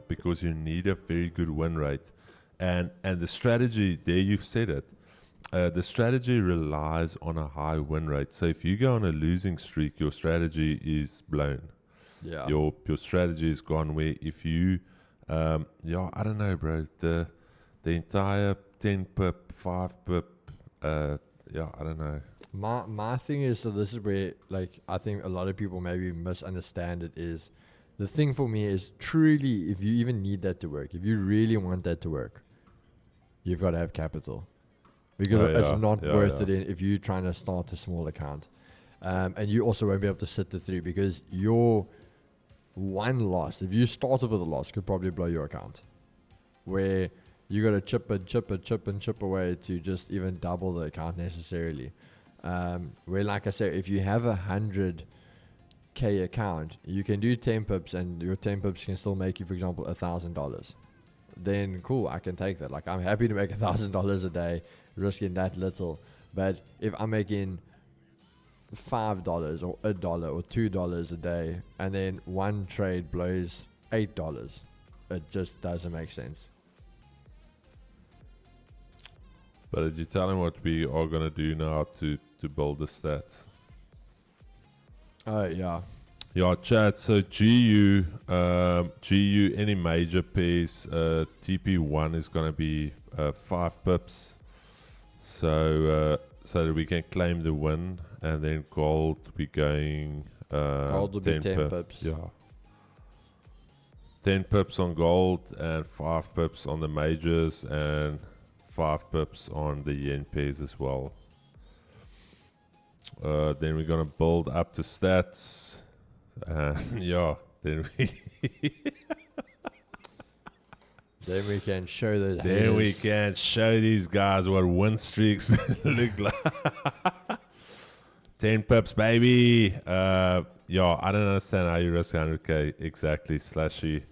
because you need a very good win rate. And the strategy, there you've said it, the strategy relies on a high win rate. So if you go on a losing streak, your strategy is blown. Yeah. Your strategy is gone where if you, I don't know, bro, the entire 10 pip, 5 pip, I don't know. My thing is, so this is where, like, I think a lot of people maybe misunderstand it, is the thing for me is truly, if you even need that to work, if you really want that to work, you've got to have capital. Because it's not worth it if you're trying to start a small account. And you also won't be able to sit the through because your one loss, if you start off with a loss, could probably blow your account. Where you got to chip away to just even double the account necessarily. Where, like I said, if you have 100k account, you can do 10 pips and your 10 pips can still make you, for example, $1,000. Then cool, I can take that. Like, I'm happy to make $1,000 a day, risking that little. But if I'm making $5 or $1 or $2 a day, and then one trade blows $8, it just doesn't make sense. But did you tell him what we are going to do now to build the stats? Oh, yeah. Yeah, chat. So GU, any major pairs, TP1 is going to be 5 pips. So that we can claim the win. And then gold, we're going Gold will be 10 pips. Yeah. 10 pips on gold and 5 pips on the majors and 5 pips on the yen pairs as well. Then we're going to build up the stats. And yeah, then we Then we can show those then we haters. can show these guys what win streaks look like. 10 pips, baby. Yeah, I don't understand how you risk 100k exactly. Slashy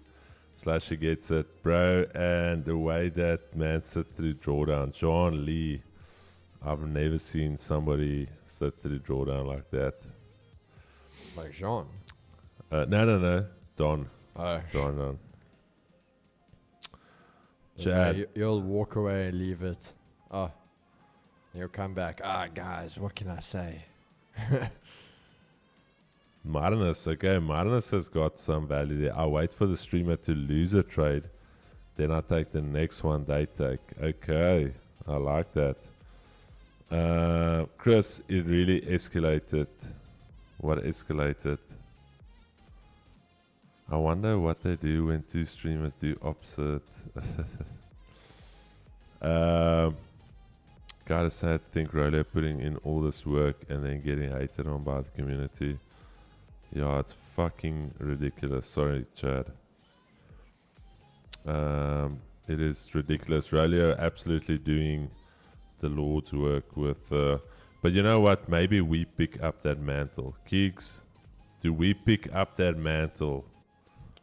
gets it, bro. And the way that man sits through drawdown, John Lee. I've never seen somebody sit through drawdown like that. Like Jean. No. Don. Oh. Don. Yeah, Chad. you'll walk away and leave it. Oh. You'll come back. Guys, what can I say? Martinus, okay, Martinus has got some value there. I wait for the streamer to lose a trade, then I take the next one they take. Okay, I like that. Chris, it really escalated. What escalated? I wonder what they do when two streamers do opposite. Gotta sad to think Rolio putting in all this work and then getting hated on by the community. Yeah, it's fucking ridiculous. Sorry, Chad. It is ridiculous. Rolio absolutely doing the Lord's work with... but you know what? Maybe we pick up that mantle. Keeks, do we pick up that mantle?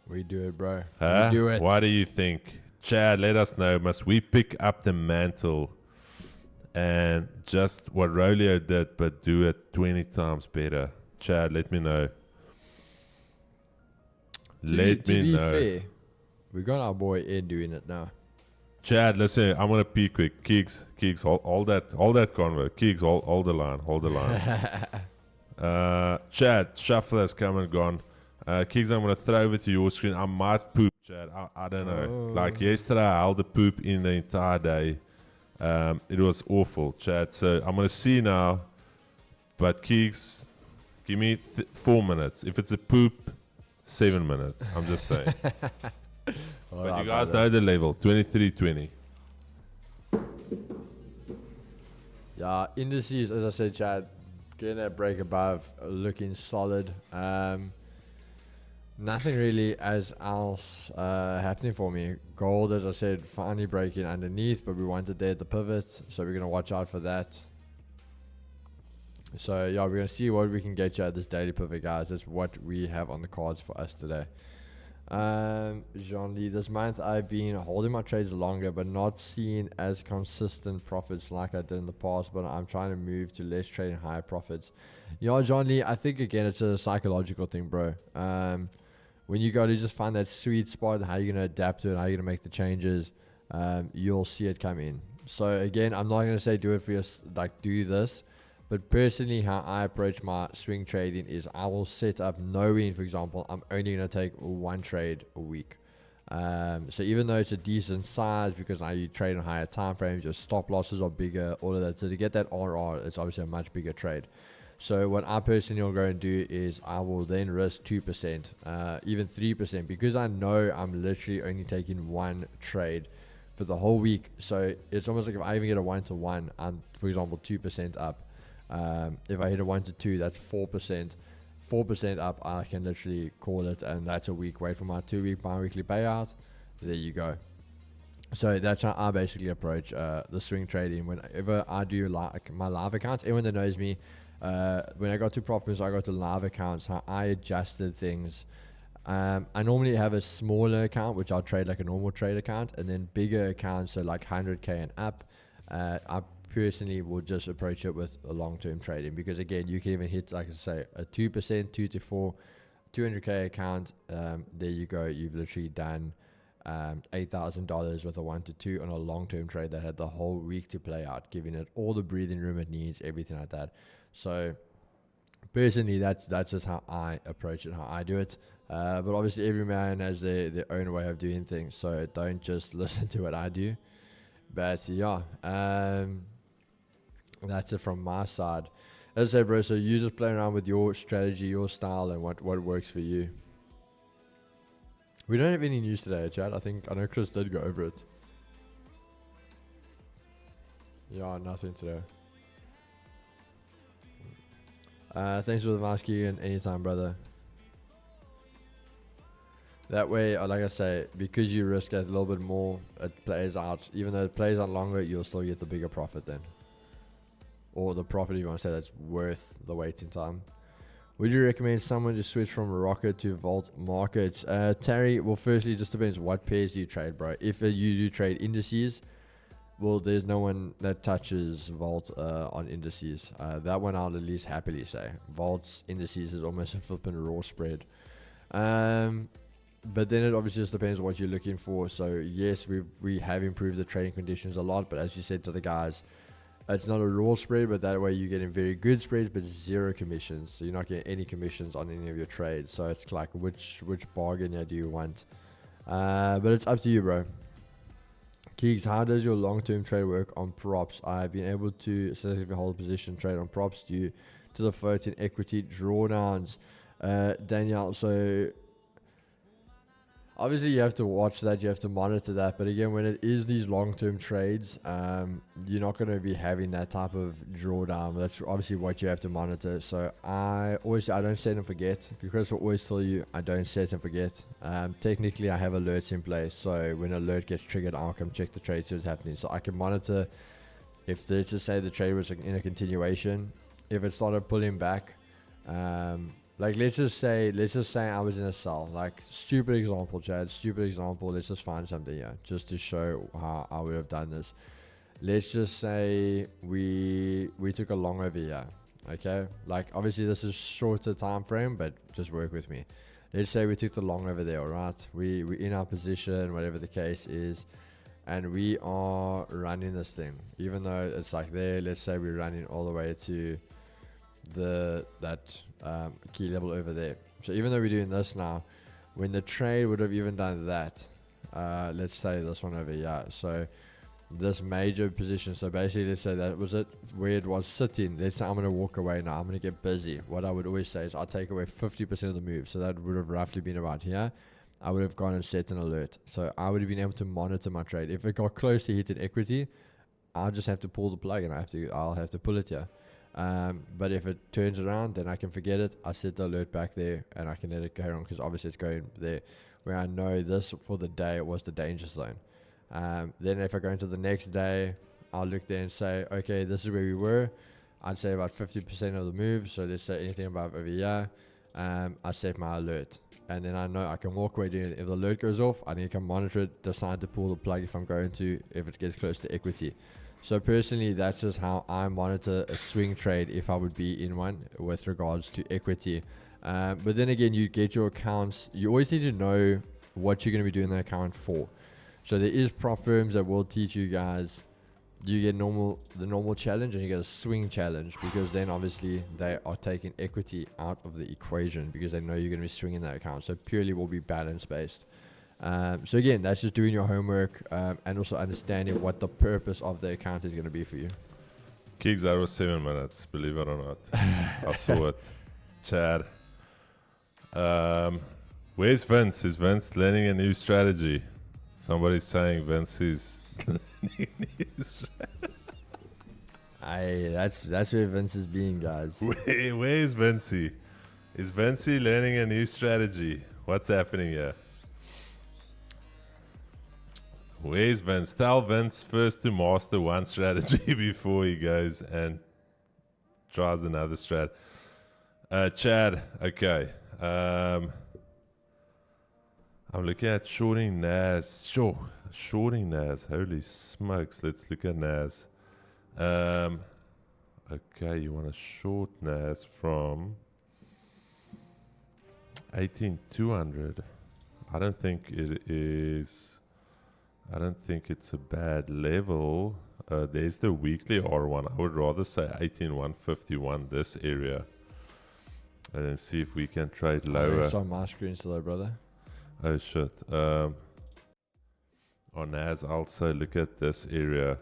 We do it, bro. Huh? We do it. What do you think? Chad, let us know. Must we pick up the mantle and just what Rolio did, but do it 20 times better? Chad, let me know. Let me know. Fair, we got our boy Ed doing it now. Chad, listen, I'm gonna pee quick. Keeks, hold that convo. Keeks, hold the line. Chad, shuffle has come and gone. Keeks, I'm gonna throw over to your screen. I might poop, Chad. I don't know. Oh. Like yesterday, I held the poop in the entire day. It was awful, Chad. So I'm gonna see now. But Keeks, give me 4 minutes. If it's a poop, 7 minutes. I'm just saying. But you guys know the level, 23-20. Yeah, indices, as I said, Chad, getting that break above, looking solid. Nothing really else happening for me. Gold, as I said, finally breaking underneath, but we wanted there at the pivot, so we're going to watch out for that. So, yeah, we're going to see what we can get you at this daily pivot, guys. That's what we have on the cards for us today. Jean-Lee, this month I've been holding my trades longer but not seeing as consistent profits like I did in the past, but I'm trying to move to less trading, higher profits. Jean-Lee, I think again it's a psychological thing, bro. When you go to just find that sweet spot, how you're going to adapt to it, how you're going to make the changes, you'll see it come in. So again, I'm not going to say do it for your, like do this. But personally, how I approach my swing trading is I will set up knowing, for example, I'm only going to take one trade a week. So even though it's a decent size, because now you trade on higher time frames, your stop losses are bigger, all of that. So to get that RR, it's obviously a much bigger trade. So what I personally will go and do is I will then risk 2%, even 3%, because I know I'm literally only taking one trade for the whole week. So it's almost like if I even get a 1-to-1, I'm, for example, 2% up. If I hit a 1-to-2, that's 4%. 4% up, I can literally call it, and that's a week. Wait for my 2-week bi-weekly payout. There you go. So that's how I basically approach the swing trading. Whenever I do like my live accounts, everyone that knows me, when I go to profits, I go to live accounts. How I adjusted things. I normally have a smaller account, which I'll trade like a normal trade account, and then bigger accounts, so like 100k and up. I personally will just approach it with a long-term trading, because again, you can even hit, like I say, a 2%, 2 to 4, 200k account. There you go. You've literally done $8,000 with a 1-to-2 on a long-term trade that had the whole week to play out, giving it all the breathing room it needs, everything like that. So Personally, that's just how I approach it, how I do it. But obviously, every man has their own way of doing things. So don't just listen to what I do. But yeah, that's it from my side. As I said, bro, so you just play around with your strategy, your style, and what works for you. We don't have any news today, Chad. I know Chris did go over it. Yeah, nothing today. Thanks for the mask and anytime, brother. That way, like I say, because you risk it a little bit more, it plays out. Even though it plays out longer, you'll still get the bigger profit then. Or the profit, if you want to say, that's worth the waiting time. Would you recommend someone to switch from Rocket to Vault markets? Terry, well, firstly, it just depends what pairs you trade, bro. If you do trade indices, well, there's no one that touches Vault on indices. That one I'll at least happily say. Vault's indices is almost a flipping raw spread. But then it obviously just depends on what you're looking for. So yes, we have improved the trading conditions a lot, but as you said to the guys, it's not a raw spread, but that way you're getting very good spreads, but zero commissions. So you're not getting any commissions on any of your trades. So it's like which bargain do you want? But it's up to you, bro. Keegs, how does your long-term trade work on props? I've been able to selectively hold a position trade on props due to the floating equity drawdowns. Danielle, so obviously you have to watch that, you have to monitor that, but again, when it is these long-term trades, you're not going to be having that type of drawdown. That's obviously what you have to monitor. So I don't set and forget, because I always tell you I don't set and forget. Technically I have alerts in place, so when an alert gets triggered, I'll come check the trade, see what's happening, so I can monitor if let's just say the trade was in a continuation. If it started pulling back, like let's just say I was in a sell. Like, stupid example, Chad. Stupid example. Let's just find something here just to show how I would have done this. Let's just say we took a long over here. Okay, like obviously this is shorter time frame, but just work with me. Let's say we took the long over there. All right, we in our position, whatever the case is, and we are running this thing. Even though it's like there, let's say we're running all the way to that key level over there. So even though we're doing this now, when the trade would have even done that, let's say this one over here, so this major position, so basically let's say that was it where it was sitting. Let's say I'm going to walk away now, I'm going to get busy. What I would always say is I'll take away 50% of the move, so that would have roughly been about here. I would have gone and set an alert, so I would have been able to monitor my trade. If it got close to hitting equity, I'll just have to pull the plug, and I'll have to pull it here. But if it turns around, then I can forget it. I set the alert back there and I can let it go on, because obviously it's going there where I know this for the day was the danger zone. Then if I go into the next day, I'll look there and say, okay, this is where we were. I'd say about 50% of the move, so let's say anything above over here, I set my alert, and then I know I can walk away doing it. If the alert goes off, I need to come monitor it, decide to pull the plug if it gets close to equity. So personally, that's just how I monitor a swing trade if I would be in one with regards to equity. But then again, you get your accounts. You always need to know what you're going to be doing the account for. So there is prop firms that will teach you guys. You get the normal challenge and you get a swing challenge, because then obviously they are taking equity out of the equation because they know you're going to be swinging that account. So purely will be balance based. So again, that's just doing your homework and also understanding what the purpose of the account is going to be for you. Kicks, that was 7 minutes, believe it or not. I saw it. Chad. Where's Vince? Is Vince learning a new strategy? Somebody's saying Vince is learning a new strategy. That's where Vince is being, guys. Where is Vincey? Is Vincey learning a new strategy? What's happening here? Where's Vince? Tell Vince first to master one strategy before he goes and tries another strat. Chad, okay. I'm looking at shorting NAS. Sure, shorting NAS. Holy smokes, let's look at NAS. Okay, you want to short NAS from 18,200. I don't think it's a bad level. There's the weekly R1. I would rather say 18,151, this area. and then see if we can trade Oh, lower. it's on my screen still, brother. Oh shit. On NAS, also look at this area.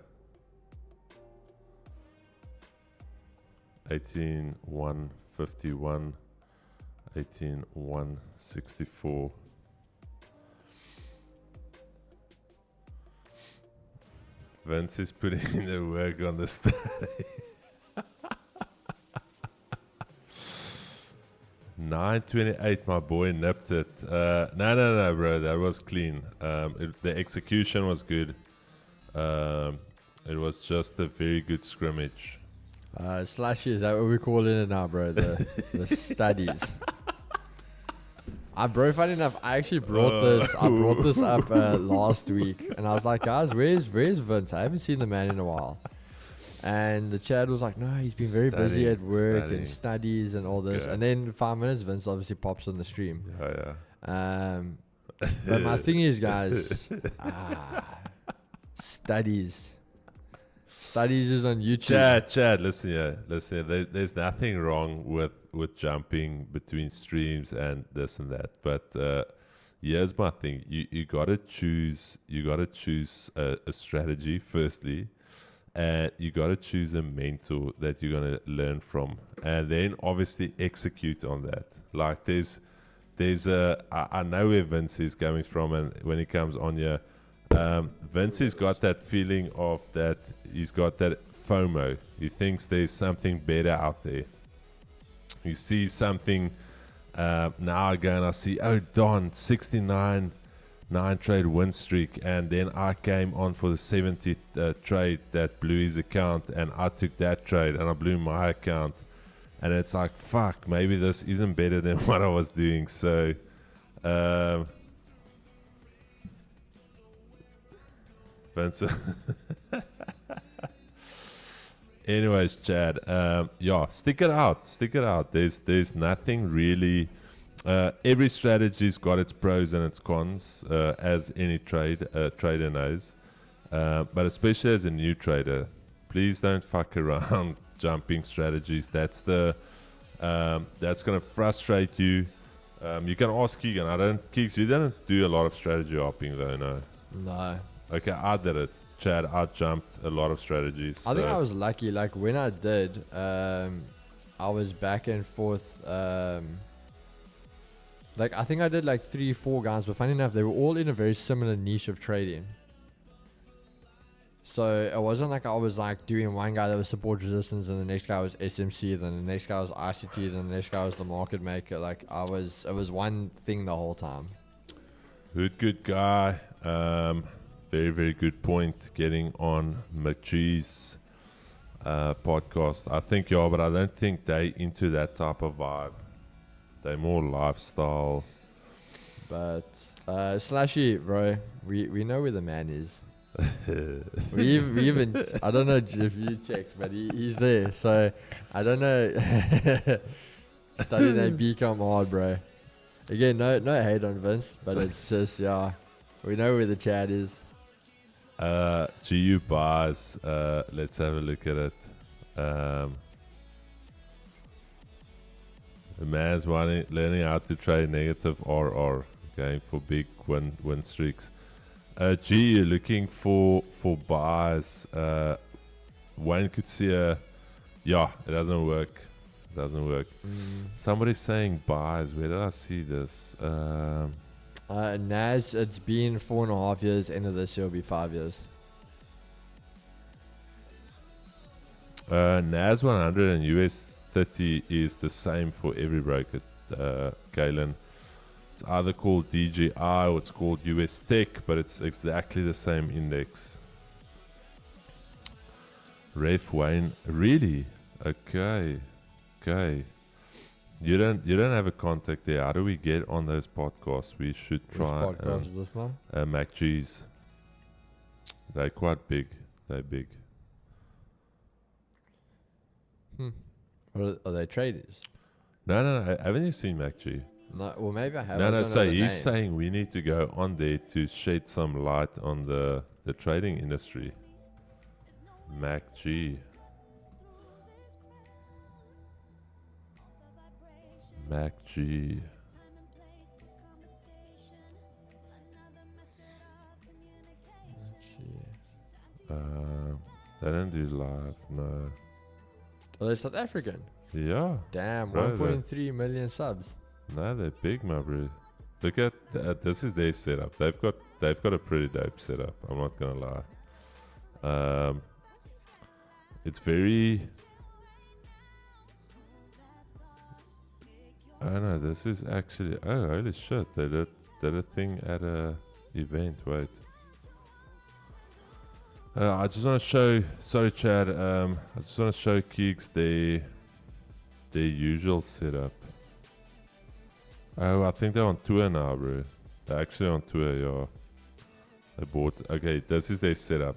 18,151, 18,164. Vince is putting in the work on the study. 928, my boy nipped it. No, bro, that was clean. The execution was good. It was just a very good scrimmage. Slashy, is that what we call it now, bro? The studies. Bro, funny enough, I actually brought this. I brought this up last week, and I was like, guys, where's Vince? I haven't seen the man in a while. And the chat was like, no, he's been very busy at work and studies and all this. Okay. And then 5 minutes, Vince obviously pops on the stream. Yeah. But my thing is, guys, studies. Studies is on YouTube. Chad, listen here. There's nothing wrong with jumping between streams and this and that. But here's my thing. You gotta choose a strategy firstly. And you got to choose a mentor that you're going to learn from, and then obviously execute on that. Like I know where Vince is coming from, and when he comes on here, Vince has got that feeling of that he's got that FOMO. He thinks there's something better out there. You see something now again, I see, oh, Don, 69 9-trade win streak, and then I came on for the 70th trade that blew his account, and I took that trade and I blew my account, and it's like, fuck, maybe this isn't better than what I was doing. So Vince. Anyways, Chad, yeah, stick it out. There's nothing really. Every strategy's got its pros and its cons, as any trader knows. But especially as a new trader, please don't fuck around jumping strategies. That's gonna frustrate you. You can ask Keegan. Keegs, you didn't do a lot of strategy hopping though, no? No. Okay, I did it. Chad, I jumped a lot of strategies. I think I was lucky. Like when I did, I was back and forth. Like I think I did like 3-4 guys, but funny enough, they were all in a very similar niche of trading. So it wasn't like I was like doing one guy that was support resistance, and the next guy was SMC, then the next guy was ICT, then the next guy was the market maker. Like it was one thing the whole time. Good guy. Very, very good point. Getting on McGee's podcast. I think, yeah, but I don't think they into that type of vibe. They're more lifestyle. But Slashy, bro, we know where the man is. we even I don't know if you checked, but he's there. So I don't know. Studying that become hard, bro. Again, no hate on Vince, but it's just, yeah, we know where the chat is. GU bars. Let's have a look at it. The man's learning how to trade negative RR, going for big win streaks. You're looking for buys. One could see yeah, it doesn't work. Somebody's saying buys. Where did I see this? NAS, it's been 4.5 years. End of this year will be 5 years. NAS 100 and US30 is the same for every broker, Galen. It's either called DJI or it's called US Tech, but it's exactly the same index. Ref Wayne, really? Okay. You don't have a contact there. How do we get on those podcasts? We should try. Which podcast is this now? MacG's. They're quite big. They're big. Are they traders? No. Haven't you seen MacG? No. Well, maybe I have. No. So he's saying we need to go on there to shed some light on the trading industry. MacG. Mac G. They don't do live, no. Oh, they're South African. Yeah. Damn, Bro, 1.3 million subs. No, they're big, my bro. Look at this is their setup. They've got a pretty dope setup. I'm not gonna lie. It's very. Oh no, this is actually. Oh holy shit! They did a thing at a event. Wait. I just want to show. Sorry, Chad. I just want to show Keeks their usual setup. Oh, I think they're on tour now, bro. They're actually on tour, yeah. They bought. Okay, this is their setup.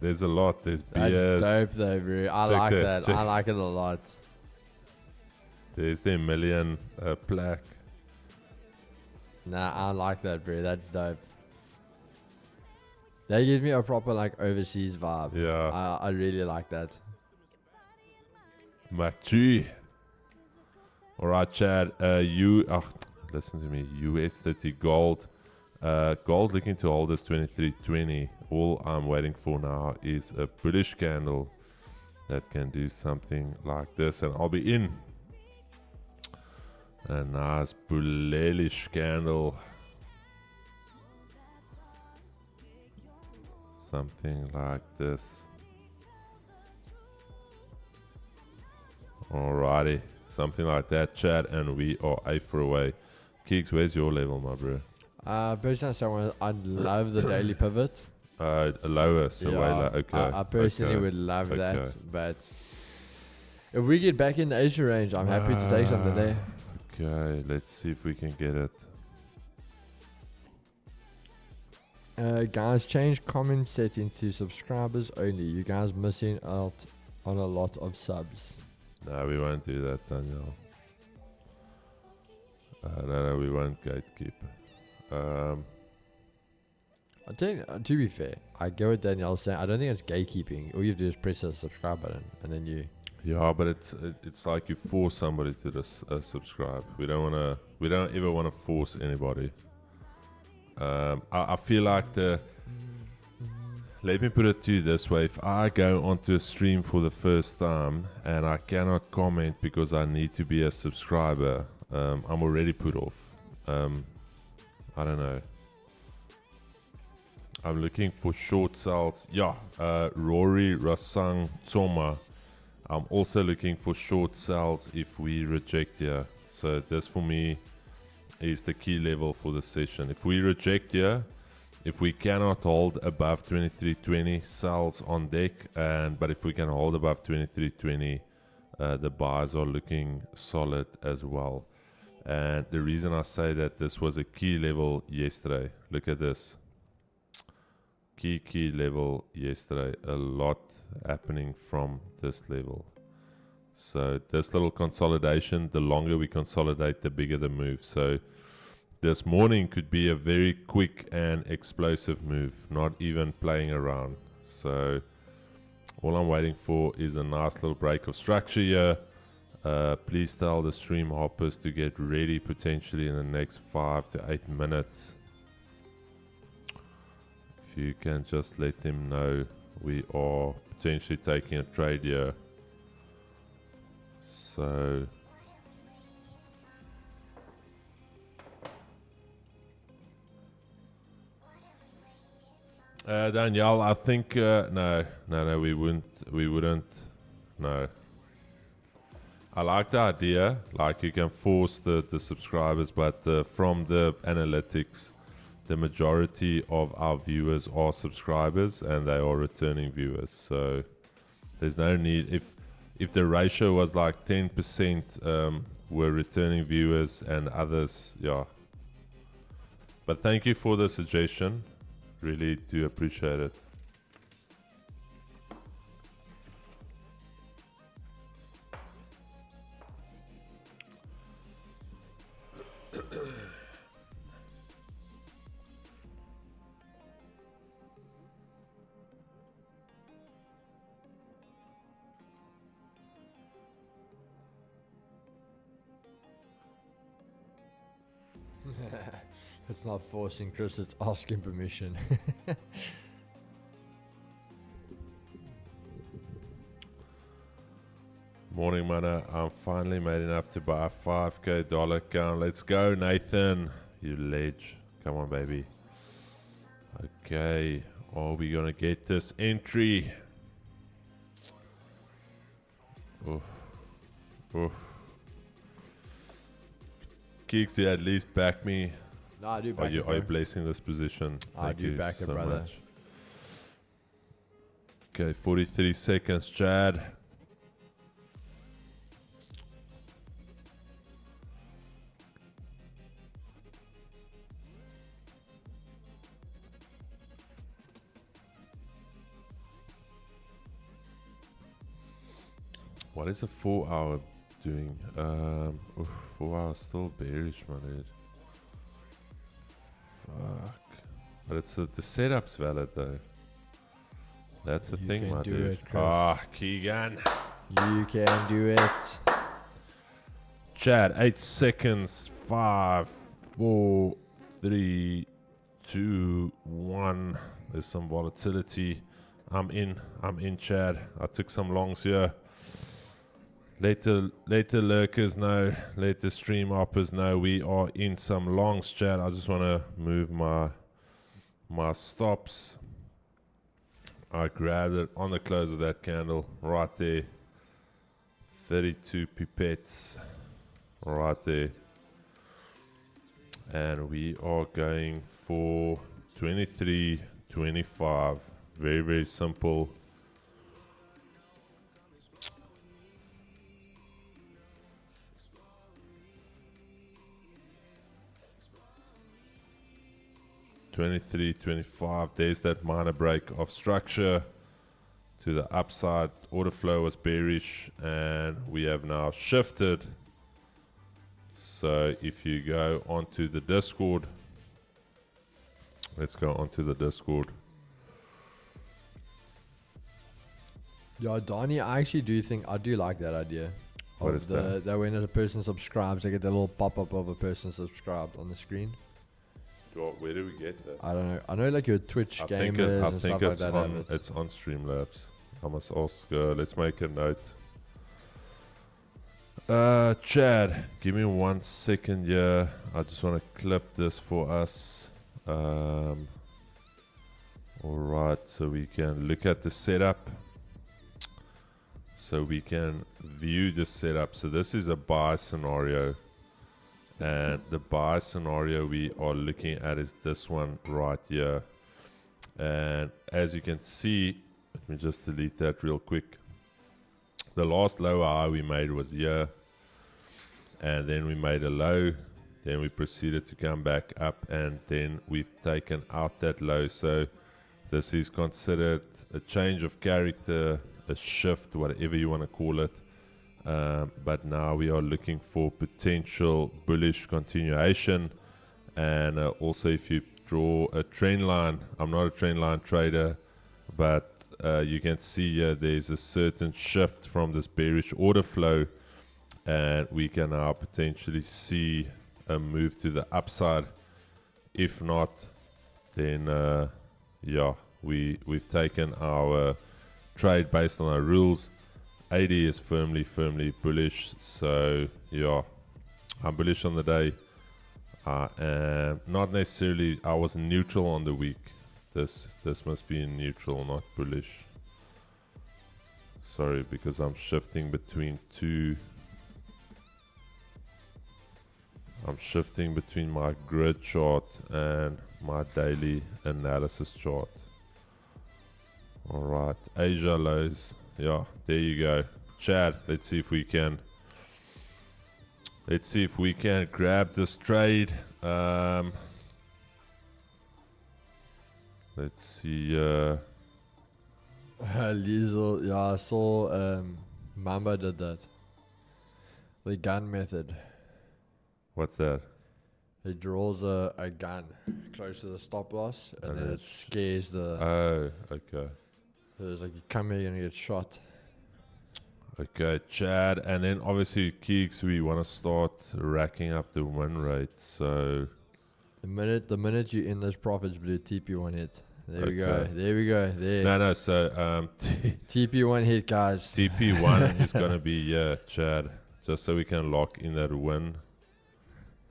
There's a lot. There's beers. That's dope, though, bro. I Check like that, that. I like it a lot. There's their million plaque. Nah, I like that, bro. That's dope. That gives me a proper like overseas vibe. Yeah. I really like that. Machi. Alright, Chad. Listen to me. US30 gold. Gold looking to hold this 23.20. All I'm waiting for now is a bullish candle that can do something like this, and I'll be in. A nice bullish candle. Something like this. Alrighty. Something like that, Chad, and we are A for away. Keeks, where's your level, my bro? Personally, I love the daily pivot. Lower, so way low. Okay. I personally would love that, but if we get back in the Asia range, I'm happy to take something there. Okay, let's see if we can get it. Guys, change comment setting to subscribers only. You guys missing out on a lot of subs. No, we won't do that, Daniel. No, we won't gatekeep. I tell you, to be fair, I get what Danielle's saying. I don't think it's gatekeeping. All you have to do is press the subscribe button, and then you. Yeah, but it's like you force somebody to subscribe. We don't ever wanna force anybody. I feel like let me put it to you this way: if I go onto a stream for the first time and I cannot comment because I need to be a subscriber, I'm already put off. I don't know. I'm looking for short sales. Yeah, Rory Rasang Tsoma. I'm also looking for short sales if we reject here. So this for me is the key level for the session. If we reject here, if we cannot hold above 23.20, sales on deck. But if we can hold above 23.20, the buys are looking solid as well. And the reason I say that this was a key level yesterday. Look at this. Key level yesterday. A lot happening from this level. So this little consolidation, the longer we consolidate, the bigger the move. So this morning could be a very quick and explosive move, not even playing around. So all I'm waiting for is a nice little break of structure here. Please tell the stream hoppers to get ready potentially in the next 5 to 8 minutes. If you can just let them know we are potentially taking a trade here. So Danielle, I think no, we wouldn't. No. I like the idea, like you can force the subscribers, but from the analytics, the majority of our viewers are subscribers and they are returning viewers. So there's no need. If the ratio was like 10% were returning viewers and others, yeah. But thank you for the suggestion. Really do appreciate it. It's not forcing Chris, it's asking permission. Morning, mana. I'm finally made enough to buy a 5k dollar account. Let's go, Nathan. You ledge. Come on, baby. Okay. Are we going to get this entry? Oof. Oof. Keeks, do you at least back me? No, I do Are back you, it, are you bro. placing this position? I Thank do you back it, so brother. much. Okay, 43 seconds, Chad. What is a 4 hour doing? 4 hours still bearish, my dude. Fuck. But it's the setup's valid though. That's the You thing, can my do dude. it, Chris. Keegan. You can do it. Chad, 8 seconds. 5, 4, 3, 2, 1. There's some volatility. I'm in, Chad. I took some longs here. Let the lurkers know. Let the stream hoppers know we are in some longs, Chad. I just want to move my stops. I grabbed it on the close of that candle right there. 32 pipettes right there. And we are going for 23.25. Very, very simple. $23.25. There's that minor break of structure to the upside. Order flow was bearish and we have now shifted. So if you go onto the Discord, let's go onto the Discord. Yeah, Donnie, I actually do think I do like that idea. What Of is that? That when a person subscribes, they get the little pop-up of a person subscribed on the screen. Where do we get that? I don't know. I know like your Twitch I gamers think, and stuff like that have it. it's on Streamlabs. I must ask. Let's make a note. Chad, give me 1 second here. I just want to clip this for us. All right, so we can look at the setup. So we can view the setup. So this is a buy scenario. And the buy scenario we are looking at is this one right here. And as you can see, let me just delete that real quick. The last lower high we made was here. And then we made a low. Then we proceeded to come back up. And then we've taken out that low. So this is considered a change of character, a shift, whatever you want to call it. But now we are looking for potential bullish continuation. And also if you draw a trend line, I'm not a trend line trader, but you can see here there's a certain shift from this bearish order flow, and we can now potentially see a move to the upside. If not, then yeah, we've taken our trade based on our rules. 80 is firmly bullish, so yeah, I'm bullish on the day. Not necessarily, I was neutral on the week. This must be in neutral, not bullish. Sorry, because I'm shifting between two. I'm shifting between my grid chart and my daily analysis chart. Alright, Asia lows. Yeah, there you go. Chad, let's see if we can grab this trade. Let's see. Liesel, yeah, I saw Mamba did that. The gun method. What's that? It draws a gun close to the stop loss and then it scares the. Oh, okay. So it's like you come here, you're gonna get shot. Okay, Chad, and then obviously Keeks, we want to start racking up the win rate. So The minute you in those profits, blue TP1 hit. There we go. Okay. There we go. There. No. So TP1 hit, guys. TP1 is gonna be Chad, just so we can lock in that win.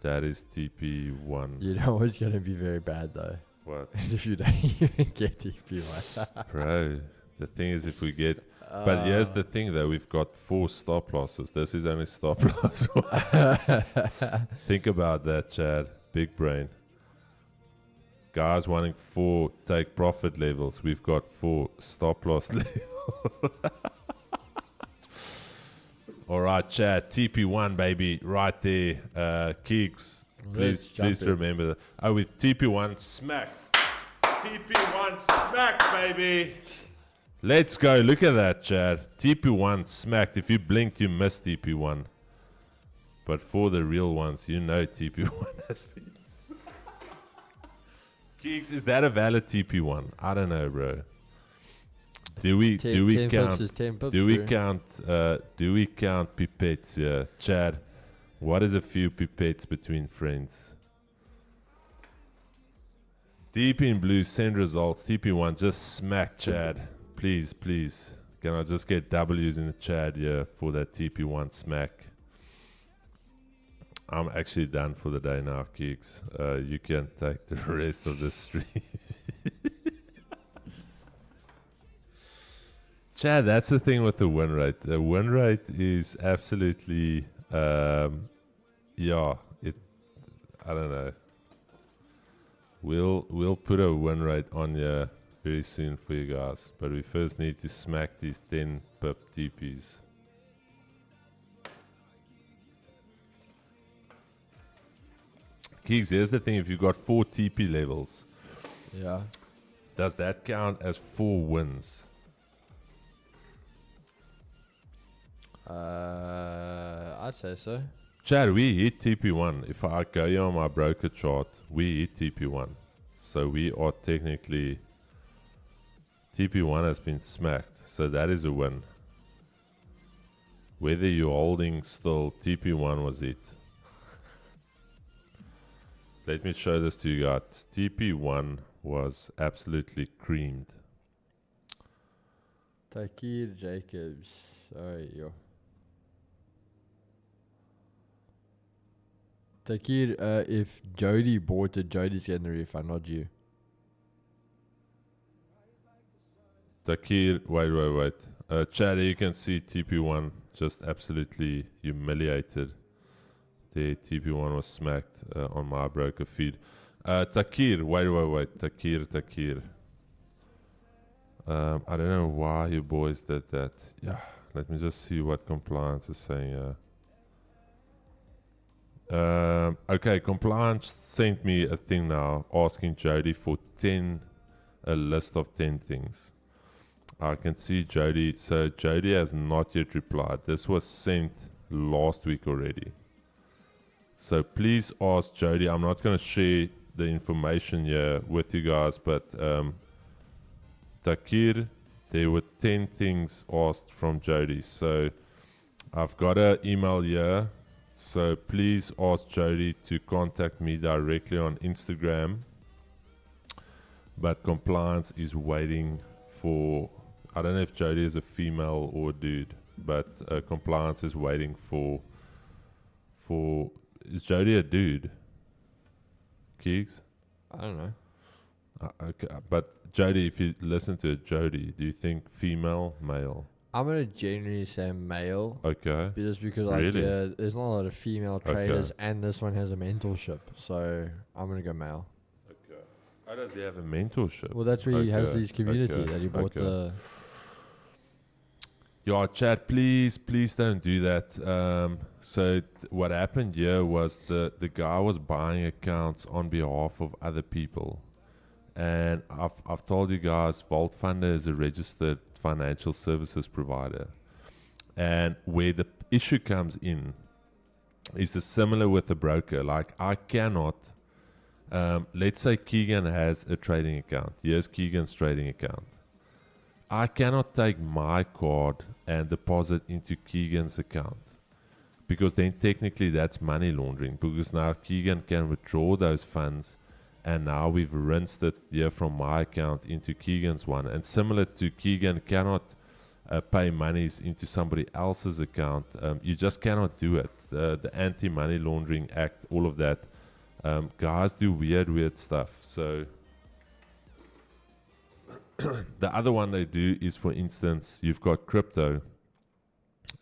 That is TP1. You know what's gonna be very bad though? What, Is if you don't even get TP1. bro? The thing is, if we get, but here's the thing though, we've got 4 stop losses. This is only stop loss. Think about that, Chad. Big brain. Guys wanting 4 take profit levels. We've got 4 stop loss levels. All right, Chad. TP1, baby, right there. Keeks, Let's jump please in. remember that. Oh, with TP1 smack. TP1 smack, baby. Let's go. Look at that, Chad. TP1 smacked. If you blinked, you missed TP1. But for the real ones, you know TP1 has been smacked. Keeks, is that a valid TP1? I don't know, bro. Do we count? Do we count pipettes here, Chad? What is a few pipettes between friends? Deep in blue, send results. TP1, just smack Chad. Please. Can I just get W's in the chat here for that TP1 smack? I'm actually done for the day now, Keeks. You can take the rest of the stream. Chad, that's the thing with the win rate. The win rate is absolutely, I don't know. We'll put a win rate on here very soon for you guys, but we first need to smack these 10 pip TPs. Keeks, here's the thing: if you've got 4 TP levels, Yeah. does that count as 4 wins? I'd say so. Chad, we hit TP1. If I go here on my broker chart, we hit TP1. So we are technically, TP1 has been smacked. So that is a win. Whether you're holding still, TP1 was it. Let me show this to you guys. TP1 was absolutely creamed. Takir Jacobs. Sorry, yo. Takir, if Jody bought it, Jody's getting the refund, not you. Takir, wait. Chad, you can see TP1 just absolutely humiliated. The TP1 was smacked on my broker feed. Takir, wait. Takir. I don't know why you boys did that. Yeah, let me just see what compliance is saying here. Okay, compliance sent me a thing now asking Jody for a list of 10 things. I can see Jody, so Jody has not yet replied. This was sent last week already. So please ask Jody. I'm not going to share the information here with you guys, but Takir, there were 10 things asked from Jody. So I've got an email here. So please ask Jody to contact me directly on Instagram. But compliance is waiting for, I don't know if Jody is a female or a dude, but compliance is waiting for, is Jody a dude? Keeks? I don't know. Okay, but Jody, if you listen to it, Jody, do you think female, male? I'm going to generally say male. Okay. Just because Really? there's not a lot of female traders, and this one has a mentorship. So I'm going to go male. Okay. How does he have a mentorship? Well, that's where he has his community okay, that he bought the... Yeah, chat, please don't do that. So what happened here was the guy was buying accounts on behalf of other people. And I've told you guys, Vault Funder is a registered financial services provider. And where the issue comes in is similar with the broker. Like I cannot, let's say Keegan has a trading account. Here's Keegan's trading account. I cannot take my card and deposit into Keegan's account because then technically that's money laundering, because now Keegan can withdraw those funds, and now we've rinsed it here from my account into Keegan's one. And similar to Keegan cannot pay monies into somebody else's account, you just cannot do it. The Anti-Money Laundering Act, all of that, guys do weird stuff. So the other one they do is, for instance, you've got crypto,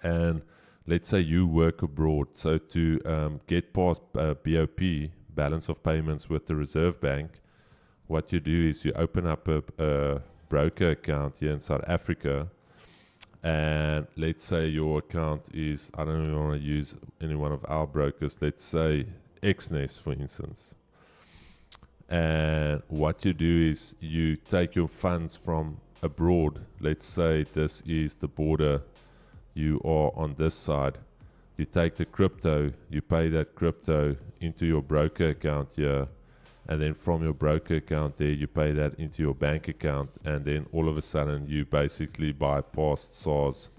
and let's say you work abroad. So to get past BOP, balance of payments, with the Reserve Bank, what you do is you open up a broker account here in South Africa, and let's say your account is, I don't even want to use any one of our brokers, let's say XNES, for instance. And what you do is you take your funds from abroad. Let's say this is the border, you are on this side. You take the crypto, you pay that crypto into your broker account here, and then from your broker account there, you pay that into your bank account, and then all of a sudden you basically bypassed SARS.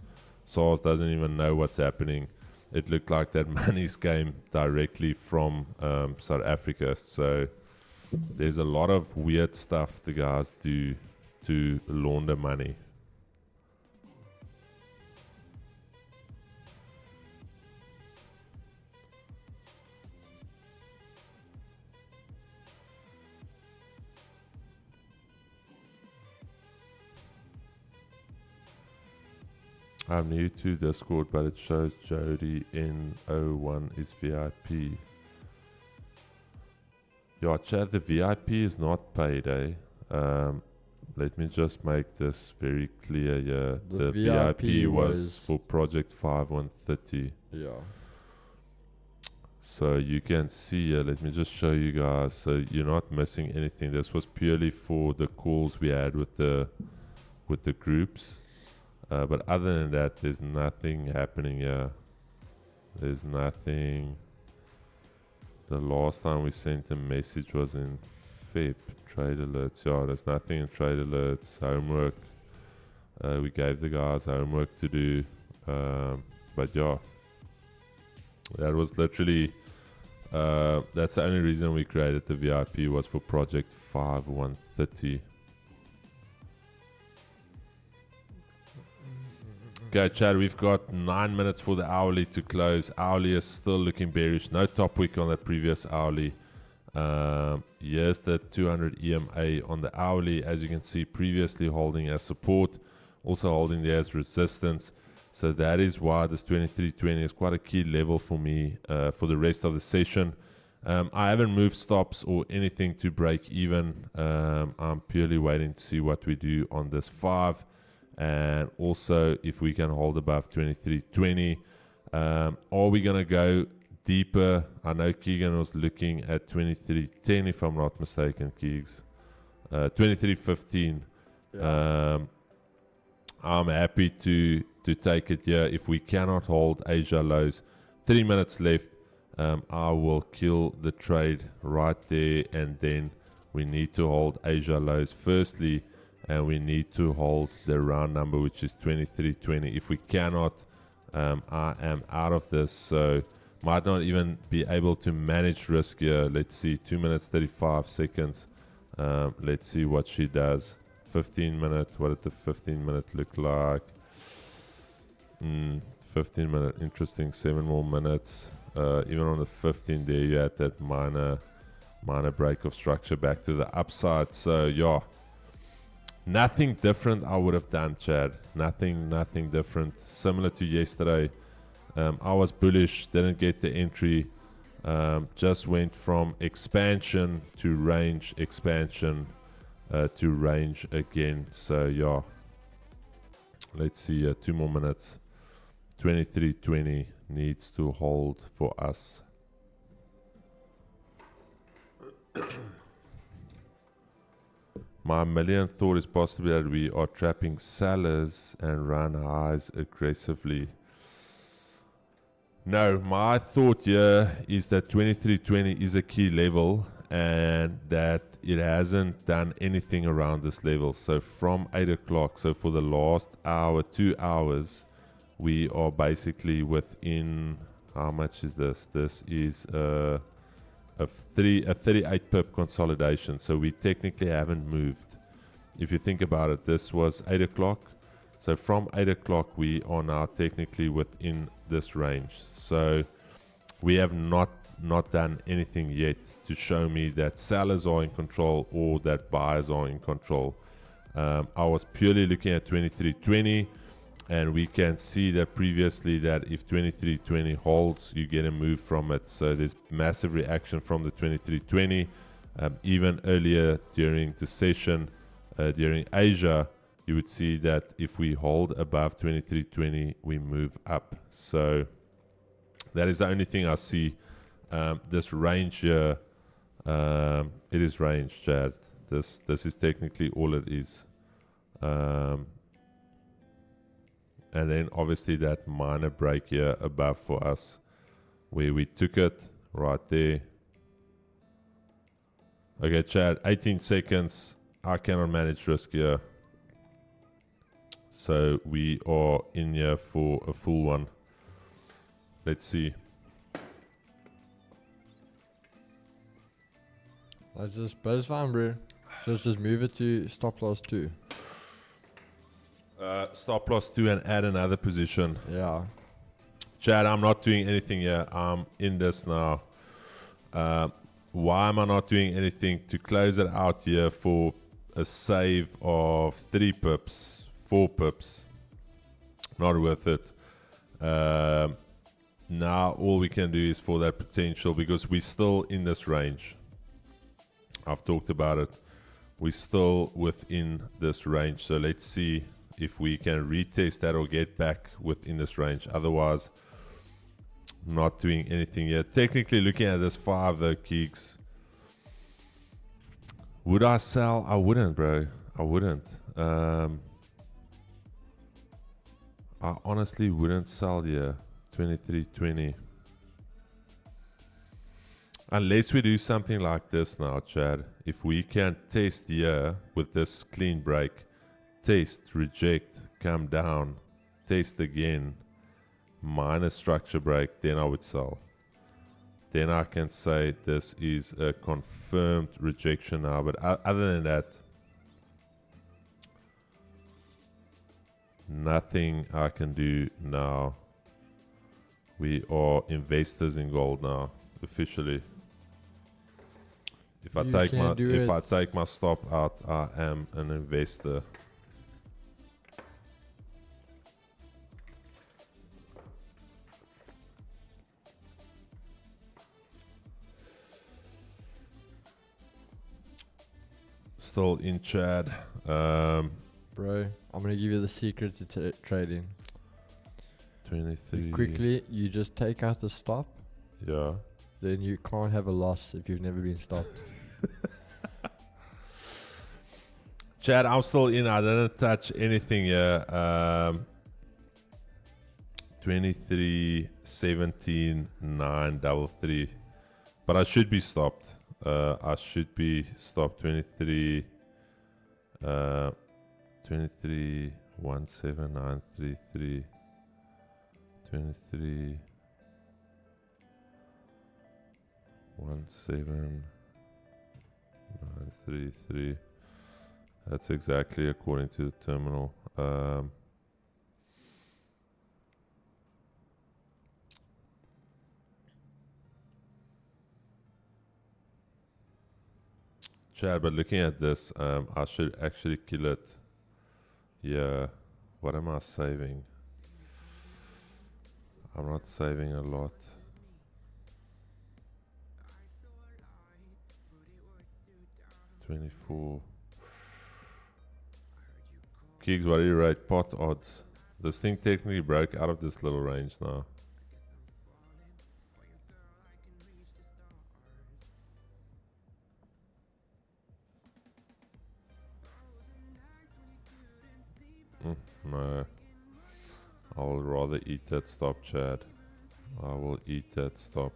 SARS doesn't even know what's happening. It looked like that monies came directly from South Africa. So there's a lot of weird stuff the guys do to launder money. I'm new to Discord, but it shows Jody N01 is VIP. Yeah, Chad, the VIP is not paid, eh? Let me just make this very clear here. The VIP was for Project 5130. Yeah. So you can see here, let me just show you guys, so you're not missing anything. This was purely for the calls we had with the groups. But other than that, there's nothing happening here. There's nothing. The last time we sent a message was in Feb. Trade alerts. Yeah, there's nothing in trade alerts. Homework. We gave the guys homework to do. But yeah, that was literally. That's the only reason we created the VIP, was for Project 5130. Okay, Chad, we've got 9 minutes for the hourly to close. Hourly is still looking bearish. No top wick on the previous hourly. Here's the 200 EMA on the hourly. As you can see, previously holding as support, also holding there as resistance. So that is why this 2320 is quite a key level for me for the rest of the session. I haven't moved stops or anything to break even. I'm purely waiting to see what we do on this 5. And also if we can hold above 2320. Are we going to go deeper? I know Keegan was looking at 2310, if I'm not mistaken, Keegs. 2315. Yeah. I'm happy to take it here. If we cannot hold Asia lows, 3 minutes left, I will kill the trade right there. And then we need to hold Asia lows firstly, and we need to hold the round number, which is 2320. If we cannot, I am out of this. So might not even be able to manage risk here. Let's see, 2 minutes 35 seconds. Let's see what she does. 15 minutes. What did the 15 minute look like? 15 minute, interesting. 7 more minutes. Even on the 15 there, you had that minor break of structure back to the upside. So yeah. Nothing different I would have done, Chad. Nothing different. Similar to yesterday. I was bullish, didn't get the entry. Just went from expansion to range, expansion to range again. So yeah. Let's see, 2 more minutes. 2320 needs to hold for us. My million thought is possibly that we are trapping sellers and run highs aggressively. No, my thought here is that 2320 is a key level and that it hasn't done anything around this level. So from 8 o'clock, so for the last hour, 2 hours, we are basically within How much is this? This is a 38 pip consolidation. So we technically haven't moved. If you think about it, this was 8 o'clock. So from 8 o'clock, we are now technically within this range. So we have not done anything yet to show me that sellers are in control or that buyers are in control. I was purely looking at 23.20, and we can see that previously that if 23.20 holds, you get a move from it. So there's massive reaction from the 23.20. Even earlier during the session, during Asia, you would see that if we hold above 23.20, we move up. So that is the only thing I see. This range here, it is range, Chad. This is technically all it is. And then obviously that minor break here above for us, where we took it right there. Okay, Chad, 18 seconds. I cannot manage risk here. So we are in here for a full one. Let's see. But it's fine, bro. Just move it to stop loss 2. Stop loss 2 and add another position. Yeah. Chad, I'm not doing anything here. I'm in this now. Why am I not doing anything? To close it out here for a save of 3 pips, 4 pips. Not worth it. Now all we can do is for that potential, because we're still in this range. I've talked about it. We're still within this range. So let's see if we can retest that or get back within this range. Otherwise, not doing anything yet. Technically looking at this 5 though, Keeks. Would I sell? I wouldn't, bro. I wouldn't. I honestly wouldn't sell here. 23.20. Unless we do something like this now, Chad. If we can test here with this clean break, test, reject, come down, test again, minus structure break, then I would sell. Then I can say this is a confirmed rejection now. But other than that, nothing I can do now. We are investors in gold now, officially. If I take my stop out, I am an investor. Still in Chad. Bro, I'm gonna give you the secret to trading. 23. Quickly, you just take out the stop. Yeah. Then you can't have a loss if you've never been stopped. Chad, I'm still in. I didn't touch anything here. 23, 17, 9, 3. But I should be stopped. I should be stopped. 23, 23, 1, 7, 9, 3, 3. 23, 1, 7, 9, 3, 3. That's exactly according to the terminal. Chad, but looking at this, I should actually kill it. Yeah. What am I saving? I'm not saving a lot. $24. Keeks, what do you rate pot odds? This thing technically broke out of this little range now. No. I will rather eat that stop, Chad. I will eat that stop.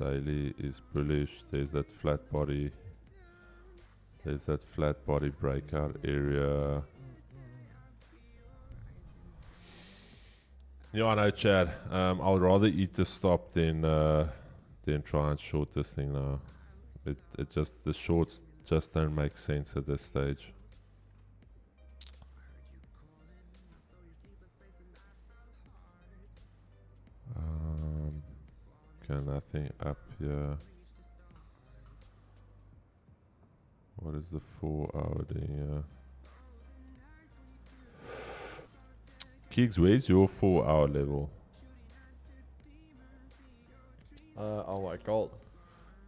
Daily is bullish. There's that flat body. There's that flat body breakout area. Yeah, I know, Chad. I'll rather eat the stop than try and short this thing now. It just, the shorts just don't make sense at this stage. Okay, nothing up here. What is the 4 hour doing here? Kiggs, where's your 4 hour level? Oh my god.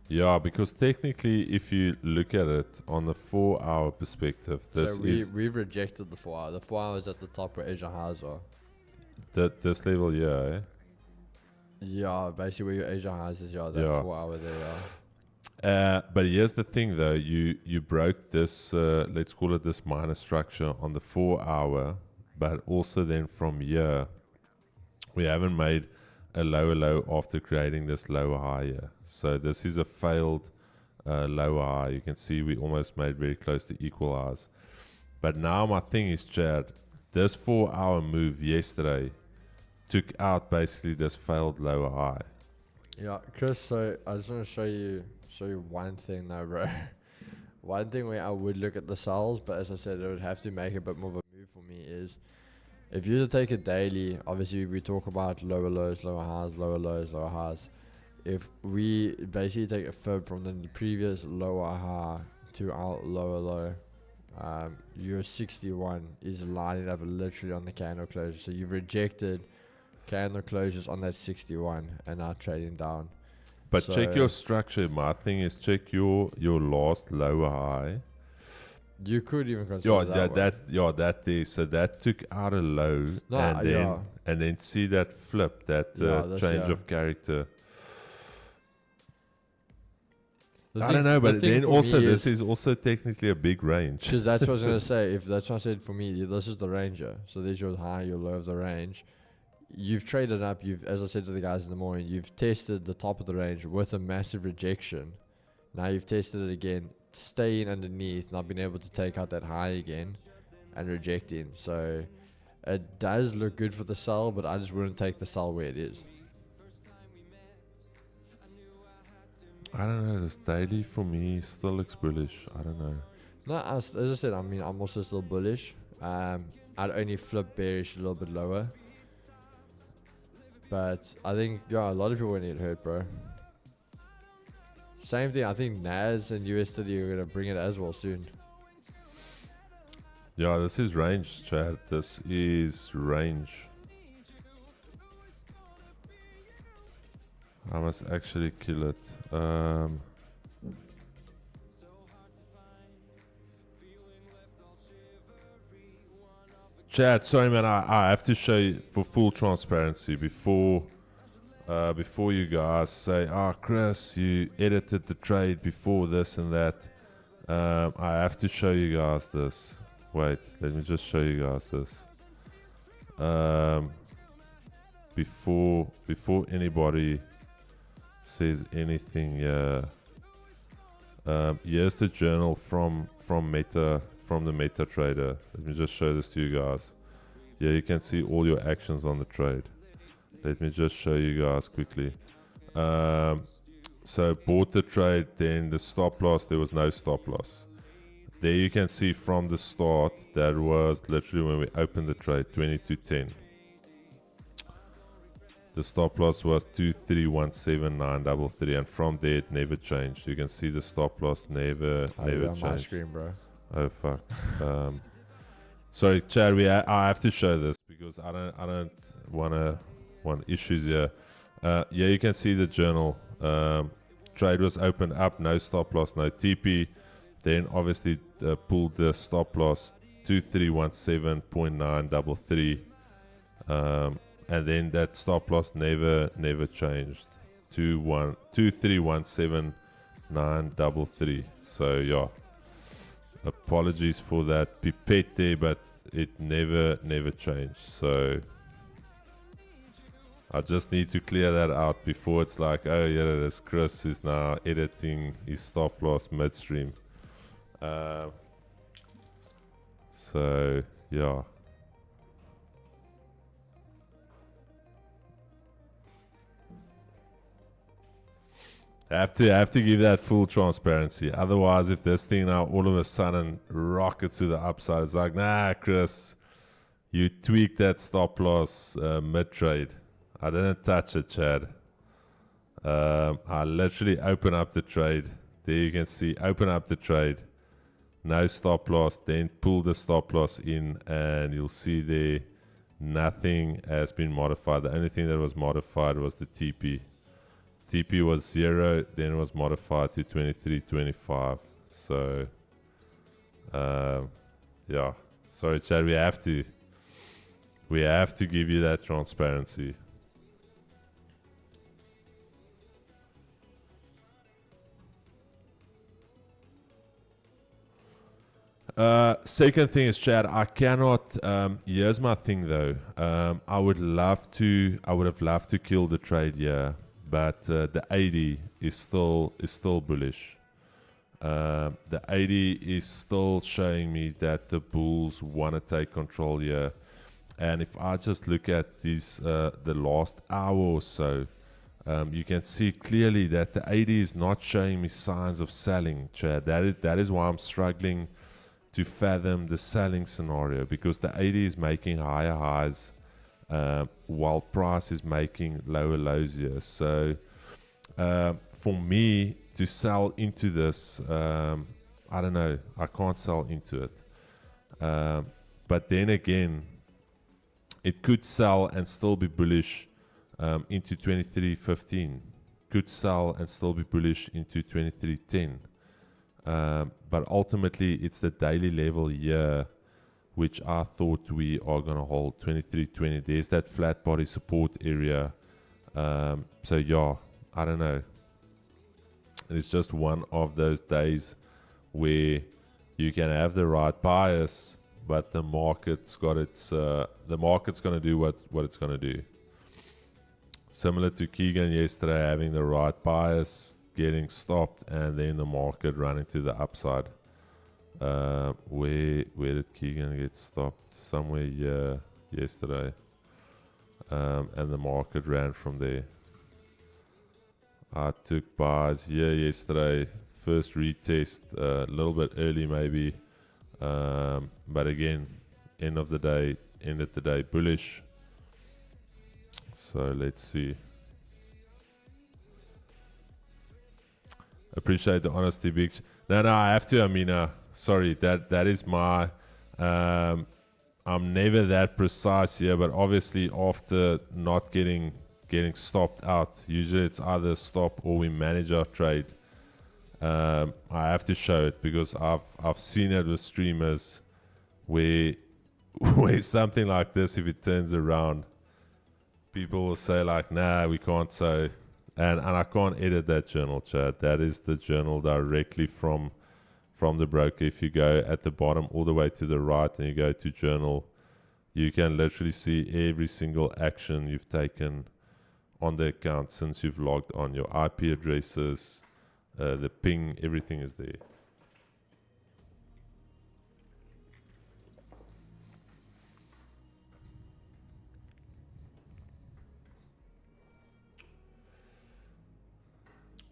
Yeah, because technically, if you look at it on the 4 hour perspective, this So is we rejected the 4 hour. The 4 hours at the top where Asian highs are. this level here, eh? Yeah, basically where your Asian highs is, that Yeah. 4 hour there, yeah. But here's the thing, though. You broke this, let's call it this minor structure on the 4 hour, but also then from here, we haven't made a lower low after creating this lower high here. So this is a failed lower high. You can see we almost made very close to equal highs. But now my thing is, Chad, this 4 hour move yesterday took out basically this failed lower high. Yeah, Chris, so I just want to show you one thing though, bro. One thing where I would look at the sells, but as I said, it would have to make a bit more of a move for me is, if you were to take it daily, obviously we talk about lower lows, lower highs, lower lows, lower highs. If we basically take a fib from the previous lower high to our lower low, US61 is lining up literally on the candle closure. So you've rejected candle closures on that 61 and now trading down. But So check your structure. My thing is, check your last lower high. you could even consider that there. So that took out a low, and then see that flip, that change of character. I don't know, but then also this is also technically a big range. Because that's what I was going to say. If that's what I said for me, this is the ranger. So there's your high, your low of the range. You've traded up. As I said to the guys in the morning, you've tested the top of the range with a massive rejection. Now you've tested it again, staying underneath, not being able to take out that high again, and rejecting. So it does look good for the sell, but I just wouldn't take the sell where it is. I don't know. This daily for me still looks bullish. I don't know. No, as I said, I mean, I'm also still bullish. I'd only flip bearish a little bit lower. But I think, a lot of people need hurt, bro. Same thing, I think NAS and US30 are going to bring it as well soon. Yeah, this is range, Chad. This is range. I must actually kill it. Chad, sorry man, I have to show you for full transparency before you guys say, Chris, you edited the trade before this and that. I have to show you guys this. Wait, let me just show you guys this. Before anybody says anything, here's the journal from Meta, from the MetaTrader. Let me just show this to you guys. Yeah, you can see all your actions on the trade. Let me just show you guys quickly. So bought the trade, then the stop loss, there was no stop loss. There you can see from the start, that was literally when we opened the trade, 22.10. The stop loss was 2317,933, and from there it never changed. You can see the stop loss never changed. My screen, bro. Oh fuck. Sorry, Chad. I have to show this because I don't want issues here. You can see the journal. Trade was opened up, no stop loss, no TP. Then obviously pulled the stop loss 2317.933. And then that stop loss never changed. 2317.933. So yeah. Apologies for that pipette there, but it never changed. So I just need to clear that out before it's like, oh yeah, this Chris is now editing his stop loss midstream. So yeah. Have to give that full transparency. Otherwise, if this thing now all of a sudden rockets to the upside, it's like, nah, Chris, you tweaked that stop loss mid trade. I didn't touch it, Chad. I literally open up the trade. There you can see, open up the trade. No stop loss, then pull the stop loss in, and you'll see there nothing has been modified. The only thing that was modified was the TP. TP was 0, then it was modified to 23.25. So, yeah. Sorry, Chad, we have to give you that transparency. Second thing is, Chad, I cannot. Here's my thing though. I would have loved to kill the trade here, but the 80 is still bullish. The 80 is still showing me that the bulls want to take control here. And if I just look at this, the last hour or so, you can see clearly that the 80 is not showing me signs of selling, Chad. That is why I'm struggling to fathom the selling scenario, because the 80 is making higher highs while price is making lower lows here. So for me to sell into this, I don't know, I can't sell into it. But then again, it could sell and still be bullish into 23.15. Could sell and still be bullish into 23.10. But ultimately, it's the daily level here, which I thought we are going to hold 23.20. There's that flat body support area. So yeah, I don't know. It's just one of those days where you can have the right bias, but the market's got its. The market's going to do what it's going to do. Similar to Keegan yesterday, having the right bias, getting stopped, and then the market running to the upside. Where did Keegan get stopped? Somewhere here yesterday, and the market ran from there. I took buys here yesterday, first retest, a little bit early maybe, but again, ended the day bullish. So let's see. Appreciate the honesty, Big. No, I have to, Amina. Sorry, that is my. I'm never that precise here, but obviously after not getting stopped out, usually it's either stop or we manage our trade. I have to show it because I've seen it with streamers where something like this, if it turns around, people will say like, nah, we can't say. And I can't edit that journal, Chad. That is the journal directly from the broker. If you go at the bottom all the way to the right and you go to journal, you can literally see every single action you've taken on the account since you've logged on. Your IP addresses, the ping, everything is there.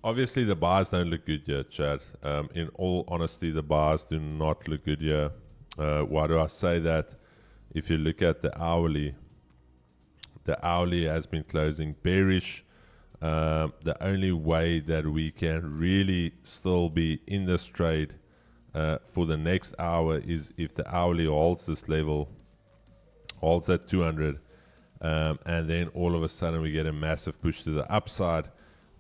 Obviously, the bars don't look good here, Chad. In all honesty, the bars do not look good here. Why do I say that? If you look at the hourly has been closing bearish. The only way that we can really still be in this trade for the next hour is if the hourly holds this level, holds at 200, and then all of a sudden we get a massive push to the upside.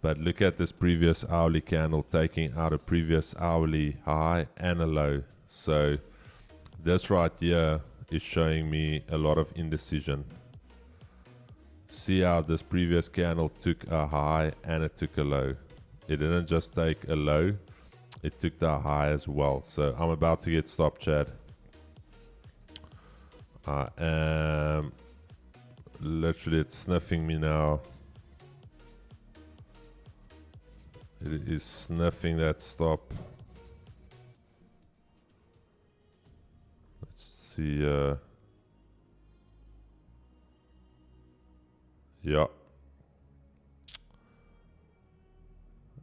But look at this previous hourly candle taking out a previous hourly high and a low. So this right here is showing me a lot of indecision. See how this previous candle took a high and it took a low. It didn't just take a low, it took the high as well. So I'm about to get stopped, Chad. I am literally, it's sniffing me now. It is sniffing that stop. Let's see. Yeah.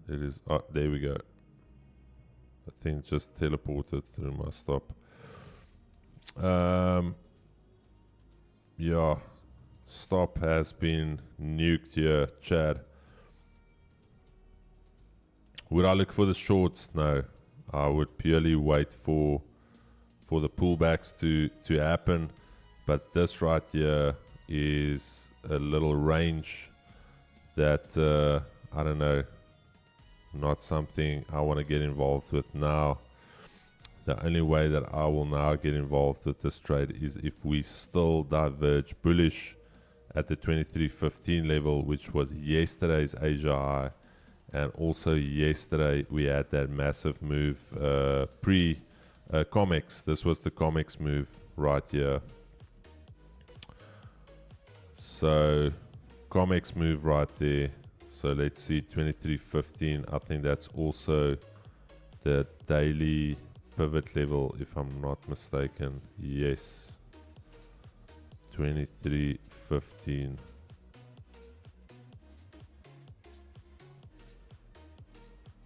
It is. Oh, there we go. I think just teleported through my stop. Yeah, stop has been nuked here, Chad. Would I look for the shorts? No, I would purely wait for the pullbacks to happen. But this right here is a little range that I don't know, not something I want to get involved with now. The only way that I will now get involved with this trade is if we still diverge bullish at the 23.15 level, which was yesterday's Asia high. And also yesterday we had that massive move pre-COMEX. This was the COMEX move right here. So COMEX move right there. So let's see 23.15. I think that's also the daily pivot level, if I'm not mistaken. Yes, 23.15.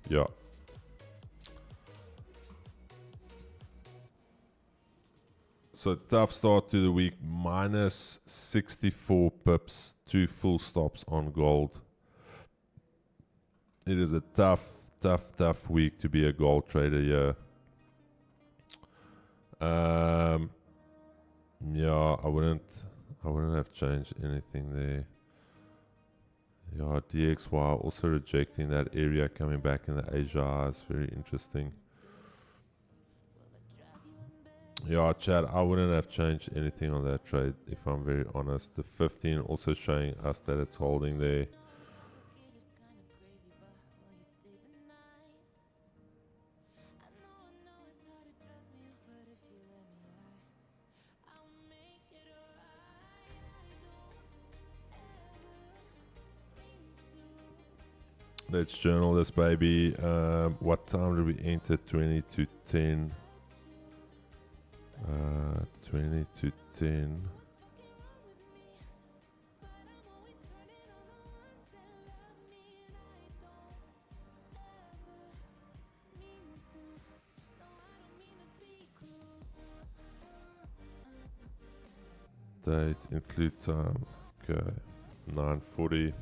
Yeah. So tough start to the week. Minus 64 pips, 2 full stops on gold. It is a tough week to be a gold trader here. Yeah, I wouldn't have changed anything there. Yeah, DXY also rejecting that area, coming back in the Asia highs. Very interesting. Yeah, Chad, I wouldn't have changed anything on that trade if I'm very honest. The 15 also showing us that it's holding there. Let's journal this baby. What time did we enter? 20 to 10. 20 to 10. Date, include time. Okay, 9:40.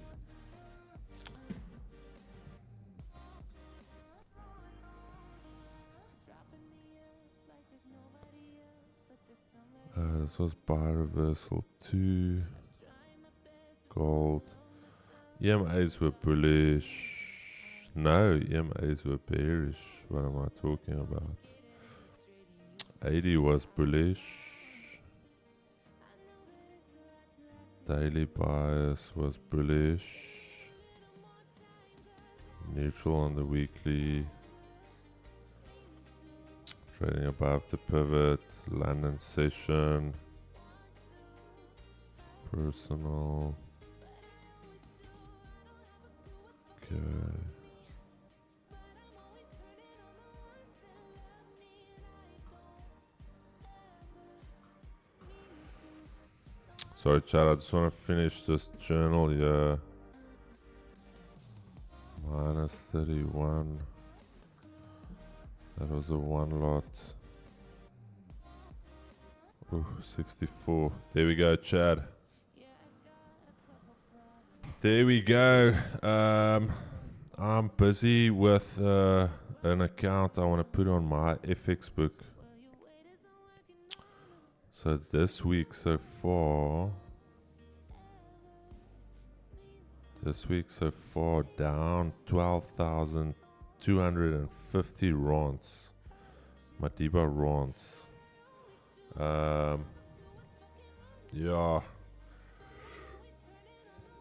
This was buy reversal 2. Gold. EMAs were bullish. No, EMAs were bearish. What am I talking about? 80 was bullish. Daily bias was bullish. Neutral on the weekly. Trading above the pivot. London session. Personal. Okay. Sorry, Chad, I just want to finish this journal here. Minus 31. That was a one lot. Ooh, 64. There we go, Chad. There we go. I'm busy with an account I want to put on my FX book. So this week so far, down 12,250 rands. Madiba rands. Yeah.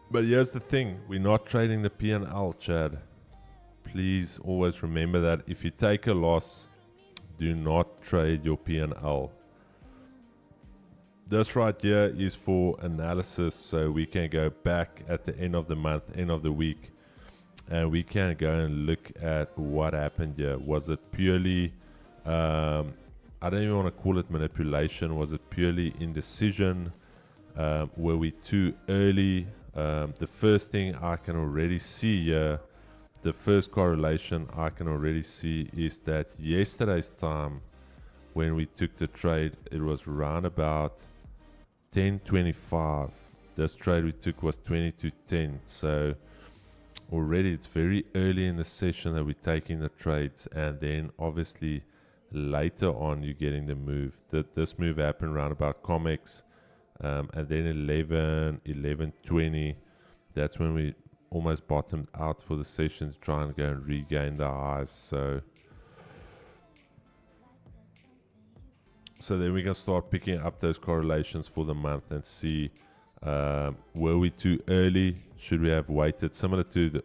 But here's the thing, we're not trading the P&L, Chad. Please always remember that if you take a loss, do not trade your P&L. This right here is for analysis, so we can go back at the end of the month, end of the week, and we can go and look at what happened here. Was it purely, I don't even want to call it manipulation, was it purely indecision? Were we too early? The first thing I can already see here, the first correlation I can already see is that yesterday's time when we took the trade, it was around about 10:25. This trade we took was 22:10. So already it's very early in the session that we're taking the trades, and then obviously later on you're getting the move. This move happened around about COMEX, and then 11:20. That's when we almost bottomed out for the session to try and go and regain the highs. So then we can start picking up those correlations for the month and see, were we too early? Should we have waited? Similar to the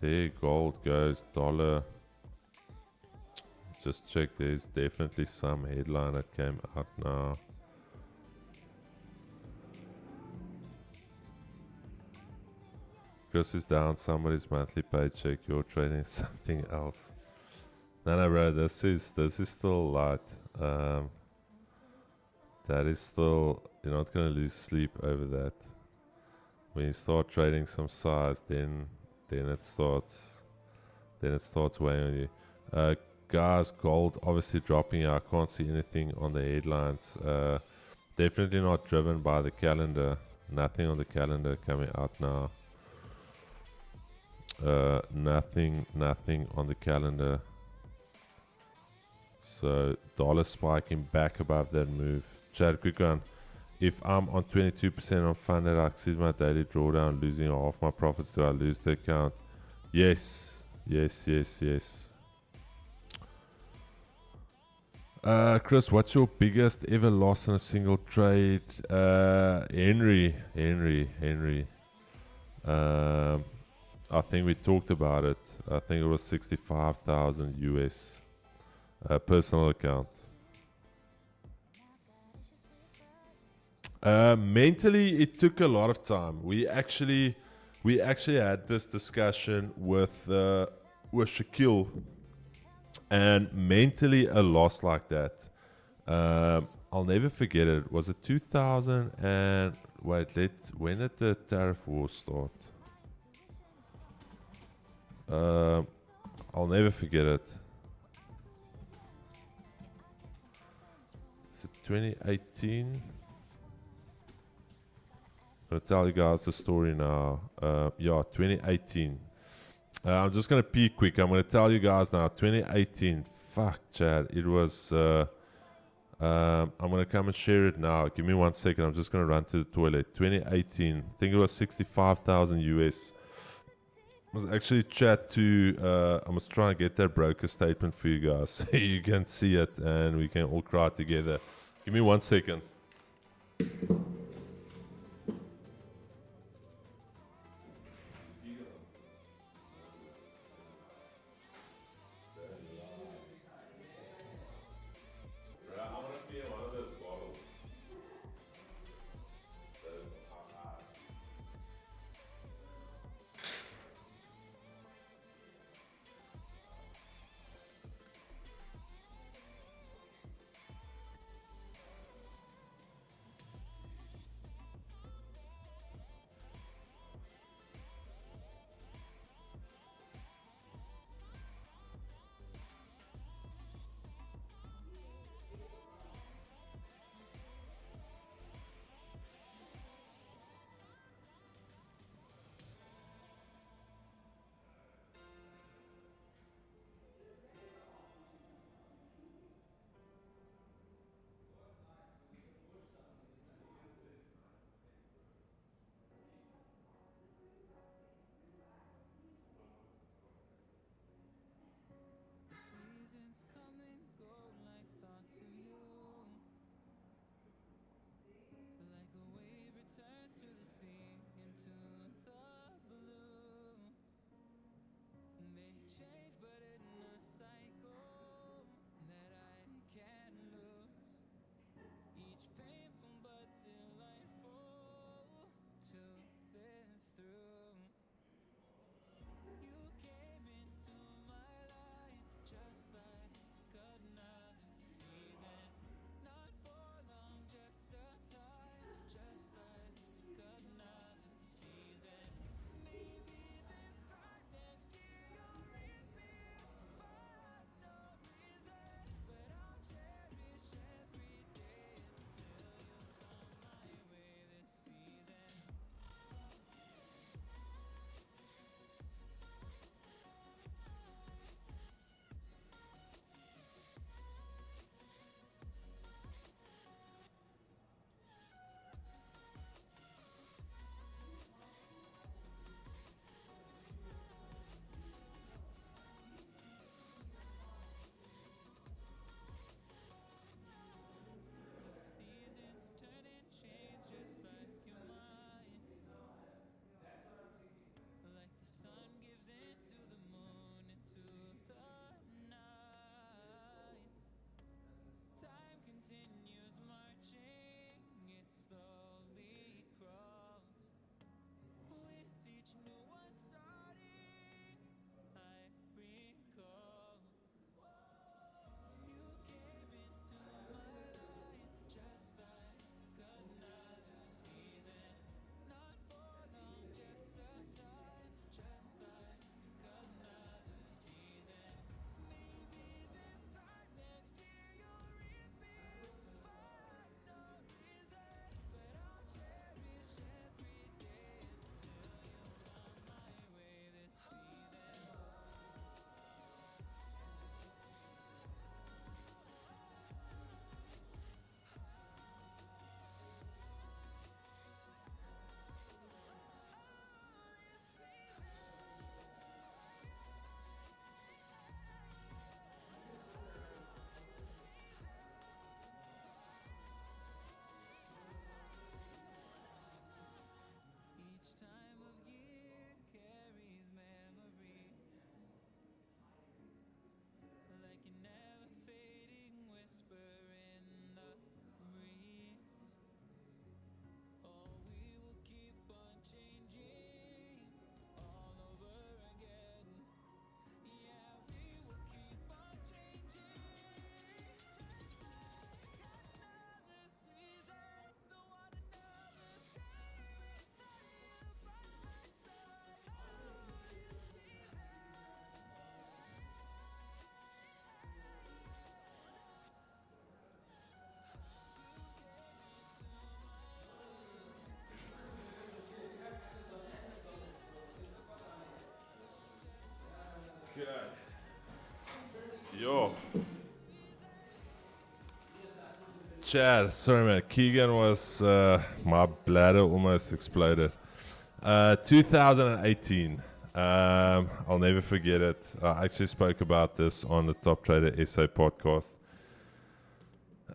there gold goes, dollar. Just check, there's definitely some headline that came out now. Chris is down somebody's monthly paycheck. You're trading something else. No, bro. This is still light. That is still. You're not gonna lose sleep over that. When you start trading some size, then it starts weighing on you. Guys, gold obviously dropping. I can't see anything on the headlines. Definitely not driven by the calendar. Nothing on the calendar coming out now. Nothing on the calendar. So dollar spiking back above that move. Chad, quick one. If I'm on 22% unfunded, I exceed my daily drawdown, losing half my profits. Do I lose the account? Yes. Chris, what's your biggest ever loss in a single trade? Henry. I think we talked about it. I think it was 65,000 US. Personal account. Mentally, it took a lot of time. We actually had this discussion with Shaquille, and mentally a loss like that. I'll never forget it. Was it 2000 and when did the tariff war start? I'll never forget it. Is it 2018? I'm gonna tell you guys the story now. 2018. I'm just gonna peek quick. I'm gonna tell you guys now. 2018. Fuck, Chad. It was. I'm gonna come and share it now. Give me 1 second. I'm just gonna run to the toilet. 2018. I think it was 65,000 US. I was actually chat to. I must try and get that broker statement for you guys so you can see it and we can all cry together. Give me 1 second. Yo. Chad, sorry man, Keegan was, my bladder almost exploded. 2018, I'll never forget it. I actually spoke about this on the Top Trader SA podcast.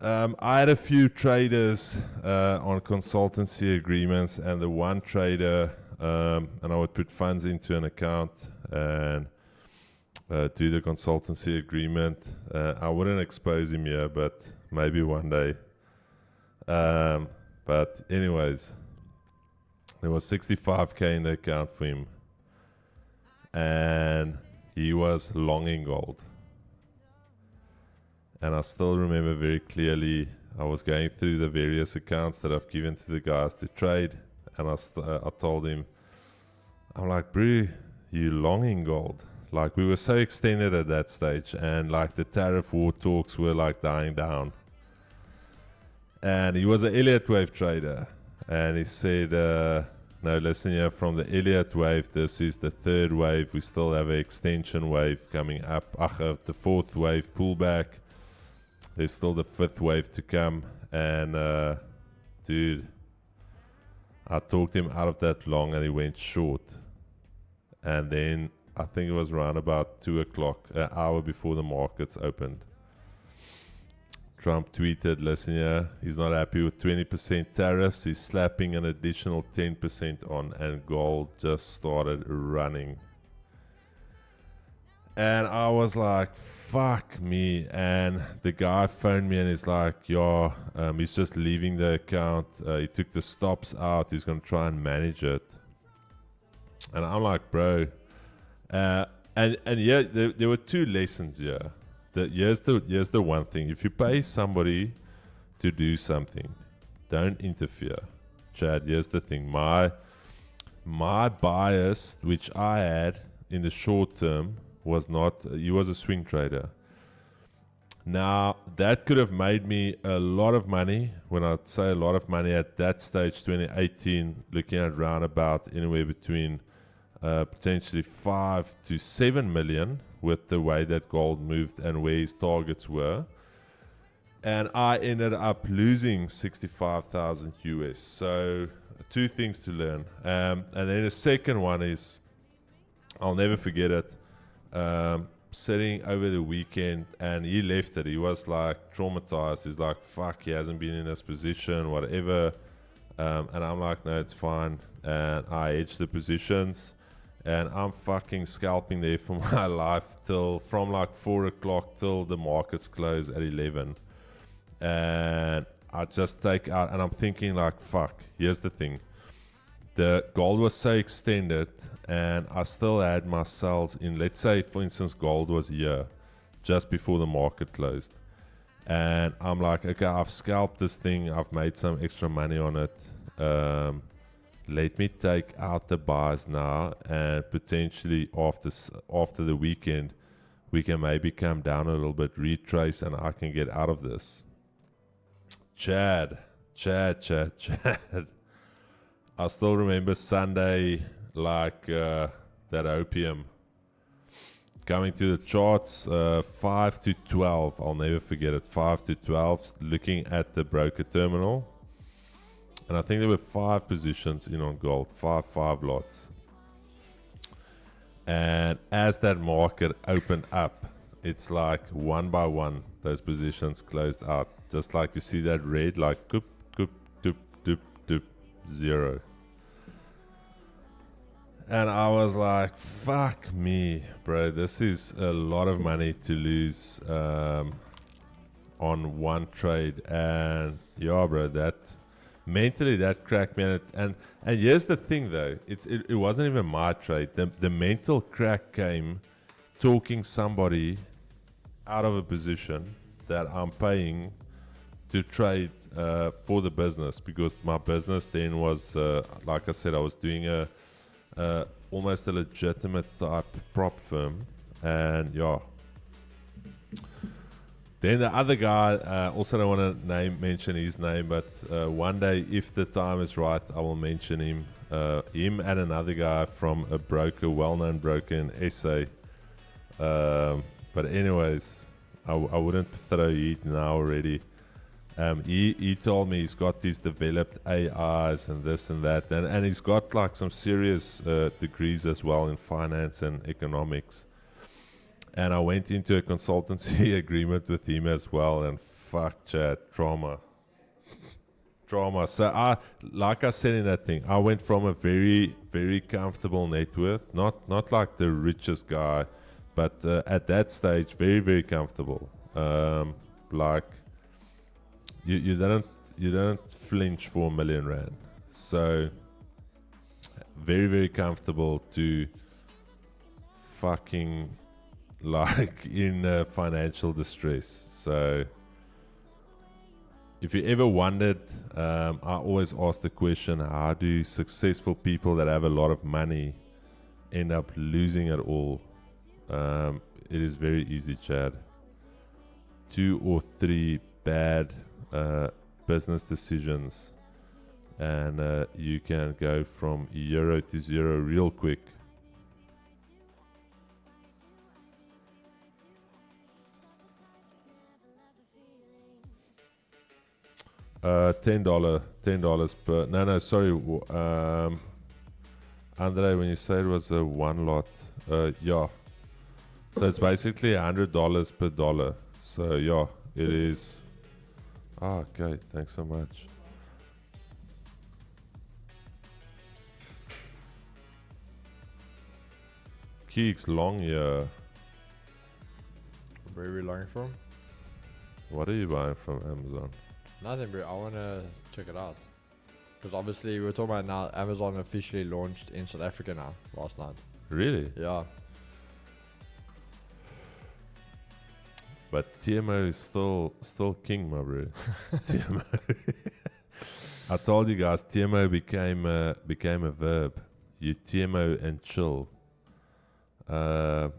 I had a few traders on consultancy agreements, and the one trader, and I would put funds into an account and do the consultancy agreement. I wouldn't expose him here, but maybe one day. But anyways, there was 65k in the account for him, and he was longing gold. And I still remember very clearly, I was going through the various accounts that I've given to the guys to trade, and I told him, I'm like, bro, you longing gold. Like, we were so extended at that stage, and like the tariff war talks were like dying down. And he was an Elliott wave trader, and he said, no, listen here, from the Elliott wave, this is the third wave. We still have an extension wave coming up. The fourth wave pullback. There's still the fifth wave to come. And dude, I talked him out of that long, and he went short. And then I think it was around about 2 o'clock, an hour before the markets opened, Trump tweeted, listen here, he's not happy with 20% tariffs. He's slapping an additional 10% on, and gold just started running. And I was like, fuck me. And the guy phoned me and he's like, yeah, he's just leaving the account. He took the stops out. He's going to try and manage it. And I'm like, bro. And yeah, there were two lessons here. Here's the one thing. If you pay somebody to do something, don't interfere. Chad, here's the thing. My bias, which I had in the short term, was not, he was a swing trader. Now, that could have made me a lot of money. When I'd say a lot of money at that stage, 2018, looking at roundabout anywhere between potentially 5 to 7 million with the way that gold moved and where his targets were. And I ended up losing 65,000 US. So two things to learn. And then the second one is, I'll never forget it, sitting over the weekend, and he left it. He was like traumatized. He's like, fuck, he hasn't been in this position, whatever. And I'm like, no, it's fine. And I hedged the positions. And I'm fucking scalping there for my life from like 4 o'clock till the markets close at 11. And I just take out, and I'm thinking like, fuck, here's the thing. The gold was so extended, and I still had my sells in, let's say, for instance, gold was here just before the market closed. And I'm like, okay, I've scalped this thing. I've made some extra money on it. Let me take out the buys now, and potentially after the weekend, we can maybe come down a little bit, retrace, and I can get out of this. Chad. I still remember Sunday, like that opium. Coming to the charts, 5 to 12, I'll never forget it, 5 to 12, looking at the broker terminal. And I think there were 5 positions in on gold, five lots. And as that market opened up, it's like one by one, those positions closed out. Just like you see that red, like doop, doop, doop, doop, doop, 0. And I was like, fuck me, bro. This is a lot of money to lose on one trade. And yeah, bro, mentally that cracked me. And here's the thing though, it wasn't even my trade. The mental crack came talking somebody out of a position that I'm paying to trade for the business, because my business then was, like I said, I was doing almost a legitimate type prop firm. And yeah, then the other guy, also don't want to mention his name, but one day, if the time is right, I will mention him. Him and another guy from a broker, well-known broker in SA. But anyways, I wouldn't throw heat now already. He told me he's got these developed AIs and this and that, and he's got like some serious degrees as well in finance and economics. And I went into a consultancy agreement with him as well, and fuck, chat, drama. So like I said in that thing, I went from a very, very comfortable net worth, not like the richest guy, but at that stage, very, very comfortable. Like you didn't flinch for R1 million. So very, very comfortable to fucking like in financial distress. So if you ever wondered, I always ask the question, how do successful people that have a lot of money end up losing it all? It is very easy, Chad. 2 or 3 bad business decisions, and you can go from 0 to 0 real quick. $10 per. No, sorry. Andre, when you say it was a one lot, yeah. So it's basically $100 per dollar. So yeah, it is. Okay, thanks so much. Keeks long year. Where are we learning from? What are you buying from Amazon? Nothing, bro. I want to check it out. Because obviously, we're talking about now, Amazon officially launched in South Africa now, last night. Really? Yeah. But TMO is still king, my bro. TMO. I told you guys, TMO became a verb. You TMO and chill. How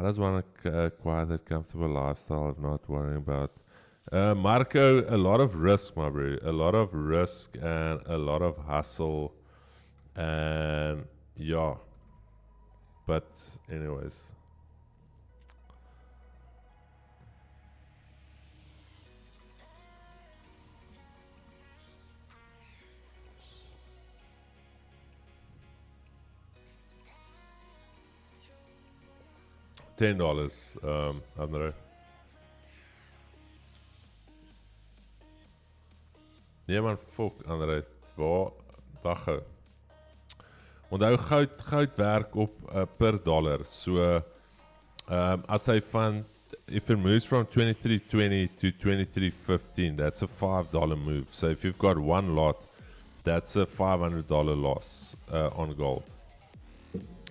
does one acquire that comfortable lifestyle of not worrying about? Marco, a lot of risk, my bro. A lot of risk and a lot of hustle. And yeah. But anyways. $10, Andre. Nee man, fuck, Andre. Wag gou. Onthou goud werk op per dollar. So as hy van if it moves from 23.20 to 23.15, that's a $5 move. So if you've got one lot, that's a $500 loss on gold.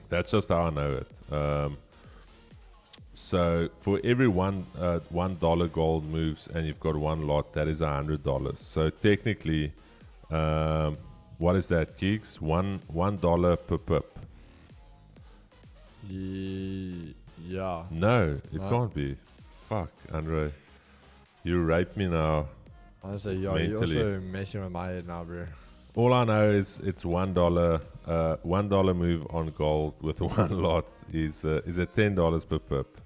That's just how I know it. So for every $1 gold moves and you've got one lot, that is $100. So technically, what is that, Keeks? $1 per pip. Yeah. No, it can't be. Fuck, Andre. You rape me now. Honestly, yeah, mentally. you're also messing with my head now, bro. All I know is it's $1. $1 move on gold with one lot is a $10 per pip.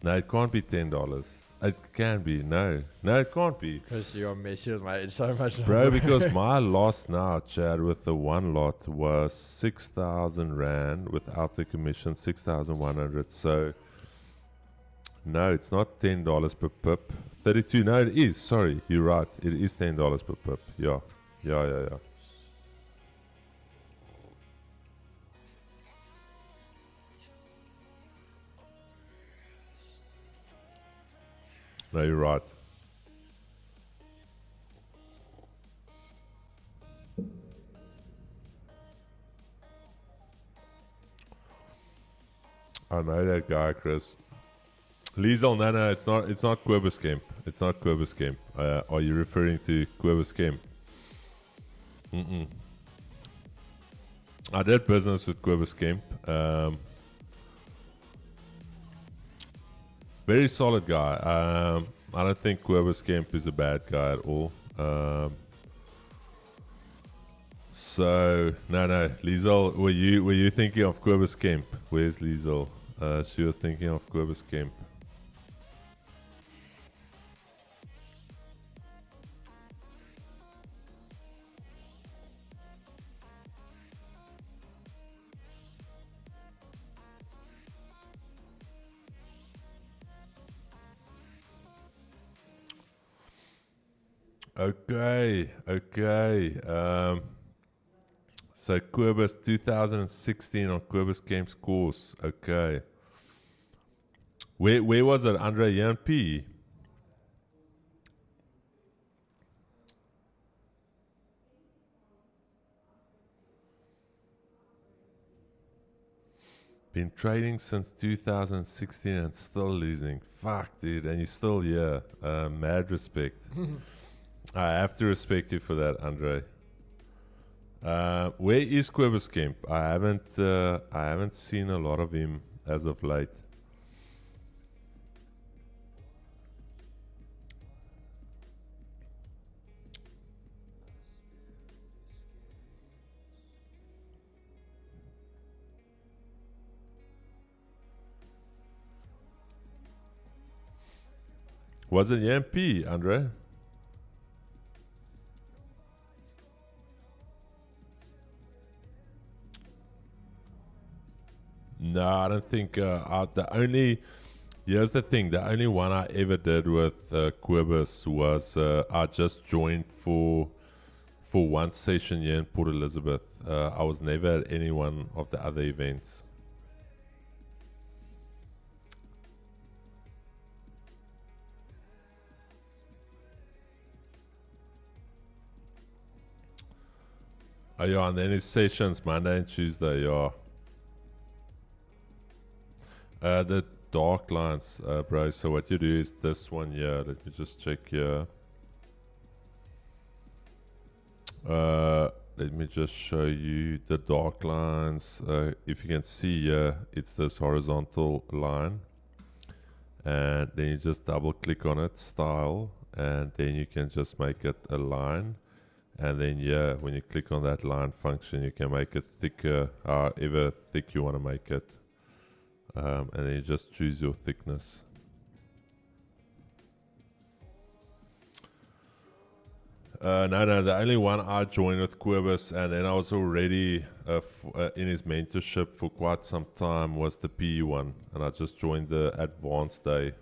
No, it can't be $10. It can be. No, it can't be. Because you're messing with my head so much now, Bro, because my loss now, Chad, with the one lot was 6,000 Rand without the commission, 6,100. So, no, it's not $10 per pip. 32, no, it is. Sorry, you're right. It is $10 per pip. Yeah. No, you're right. I know that guy, Chris. Liesel, no, it's not Quibus Kemp. It's not Quibus Kemp. Are you referring to Quibus Kemp? I did business with Quibus Kemp. Very solid guy. I don't think Quibus Kemp is a bad guy at all. So no, Liesel, were you thinking of Quibus Kemp? Where's Liesel? She was thinking of Quibus Kemp. Okay. So Quibus 2016 on Quibus Games course. Okay. Where was it, Andre? P? Been trading since 2016 and still losing. Fuck, dude. And you're still here. Mad respect. I have to respect you for that, Andre. Where is Quibus Camp? I haven't seen a lot of him as of late. Was it MP, Andre? No, I don't think. Here's the thing. The only one I ever did with Quibus was I just joined for one session here in Port Elizabeth. I was never at any one of the other events. Oh, yeah, and then his sessions Monday and Tuesday, yeah. The dark lines, bro. So what you do is this one here. Let me just check here. Let me just show you the dark lines. If you can see here, it's this horizontal line. And then you just double click on it, style, and then you can just make it a line. And then yeah, when you click on that line function, you can make it thicker, however thick you want to make it. And then you just choose your thickness. No, the only one I joined with Quibus, and then I was already in his mentorship for quite some time, was the PE one, and I just joined the advanced day.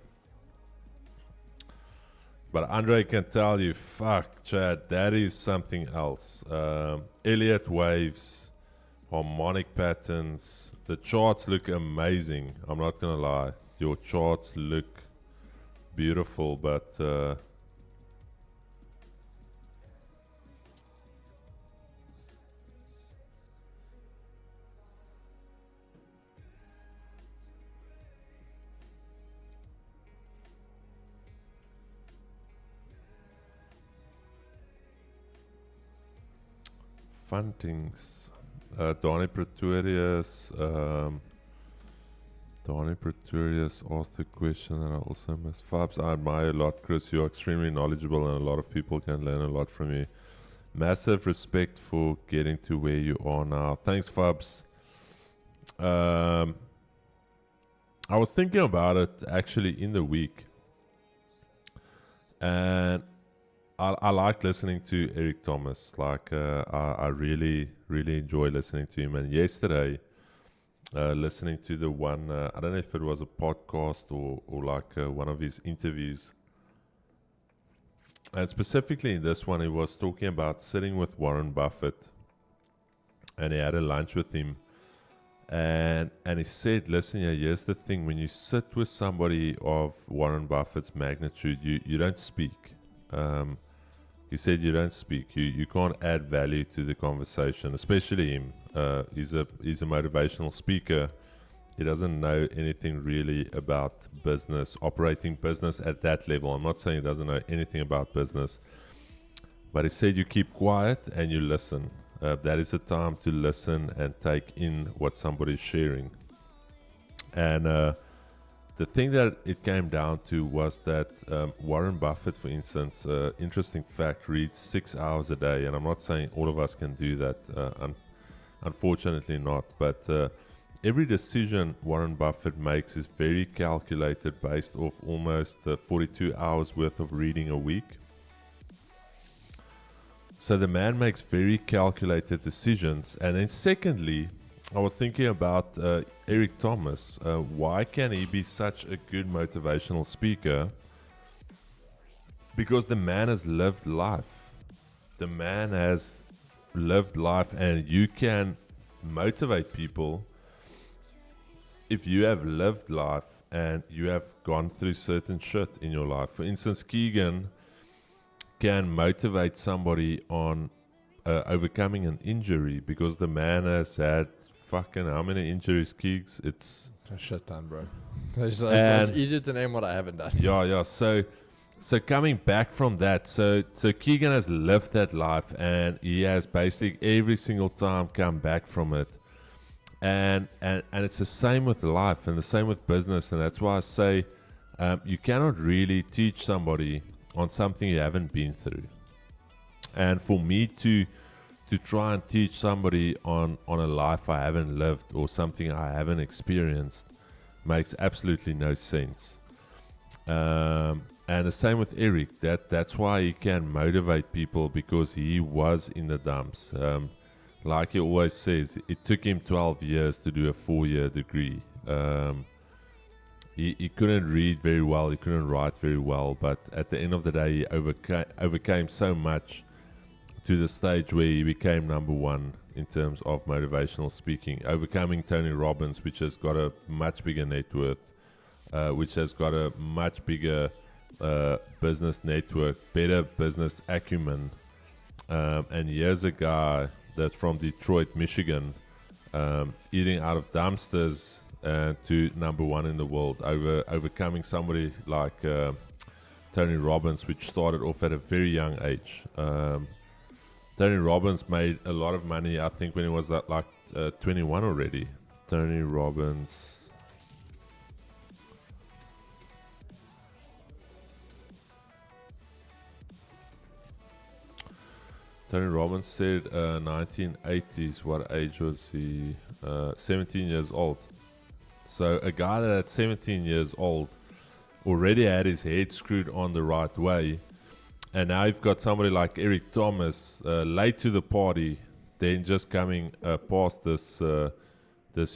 But Andre can tell you, fuck, Chad, that is something else. Elliott waves, harmonic patterns. The charts look amazing. I'm not gonna lie. Your charts look beautiful, but fun things. Donnie Pretorius asked a question that I also missed. Fabs, I admire a lot, Chris. You're extremely knowledgeable and a lot of people can learn a lot from you. Massive respect for getting to where you are now. Thanks, Fabs. I was thinking about it actually in the week, and I like listening to Eric Thomas. Like I really enjoy listening to him. And yesterday, listening to the one, I don't know if it was a podcast or like one of his interviews. And specifically in this one, he was talking about sitting with Warren Buffett, and he had a lunch with him. And he said, listen, here's the thing. When you sit with somebody of Warren Buffett's magnitude, you don't speak. He said you don't speak. You can't add value to the conversation, especially him. He's a motivational speaker. He doesn't know anything really about business, operating business at that level. I'm not saying he doesn't know anything about business, but he said you keep quiet and you listen. That is the time to listen and take in what somebody's sharing. And the thing that it came down to was that Warren Buffett, for instance, interesting fact, reads 6 hours a day. And I'm not saying all of us can do that, unfortunately not. But every decision Warren Buffett makes is very calculated based off almost 42 hours worth of reading a week. So the man makes very calculated decisions. And then secondly, I was thinking about Eric Thomas. Why can he be such a good motivational speaker? Because the man has lived life. The man has lived life, and you can motivate people if you have lived life and you have gone through certain shit in your life. For instance, Keegan can motivate somebody on overcoming an injury because the man has had fucking how many injuries, Keegs? It's A shit ton, bro. And- It's easier to name what I haven't done. yeah. So coming back from that, so Keegan has lived that life, and he has basically every single time come back from it. And it's the same with life and the same with business, and that's why I say you cannot really teach somebody on something you haven't been through. And for me to try and teach somebody on a life I haven't lived or something I haven't experienced makes absolutely no sense. And the same with Eric. That's why he can motivate people, because he was in the dumps. Like he always says, it took him 12 years to do a 4-year degree. He couldn't read very well, he couldn't write very well, but at the end of the day, he overcame so much to the stage where he became number one in terms of motivational speaking, overcoming Tony Robbins, which has got a much bigger net worth, which has got a much bigger business network, better business acumen. And here's a guy that's from Detroit, Michigan, eating out of dumpsters to number one in the world, overcoming somebody like Tony Robbins, which started off at a very young age. Tony Robbins made a lot of money, I think, when he was at like 21 already. Tony Robbins. Tony Robbins said 1980s. What age was he? 17 years old. So a guy that at 17 years old already had his head screwed on the right way. And now you've got somebody like Eric Thomas, late to the party, then just coming past this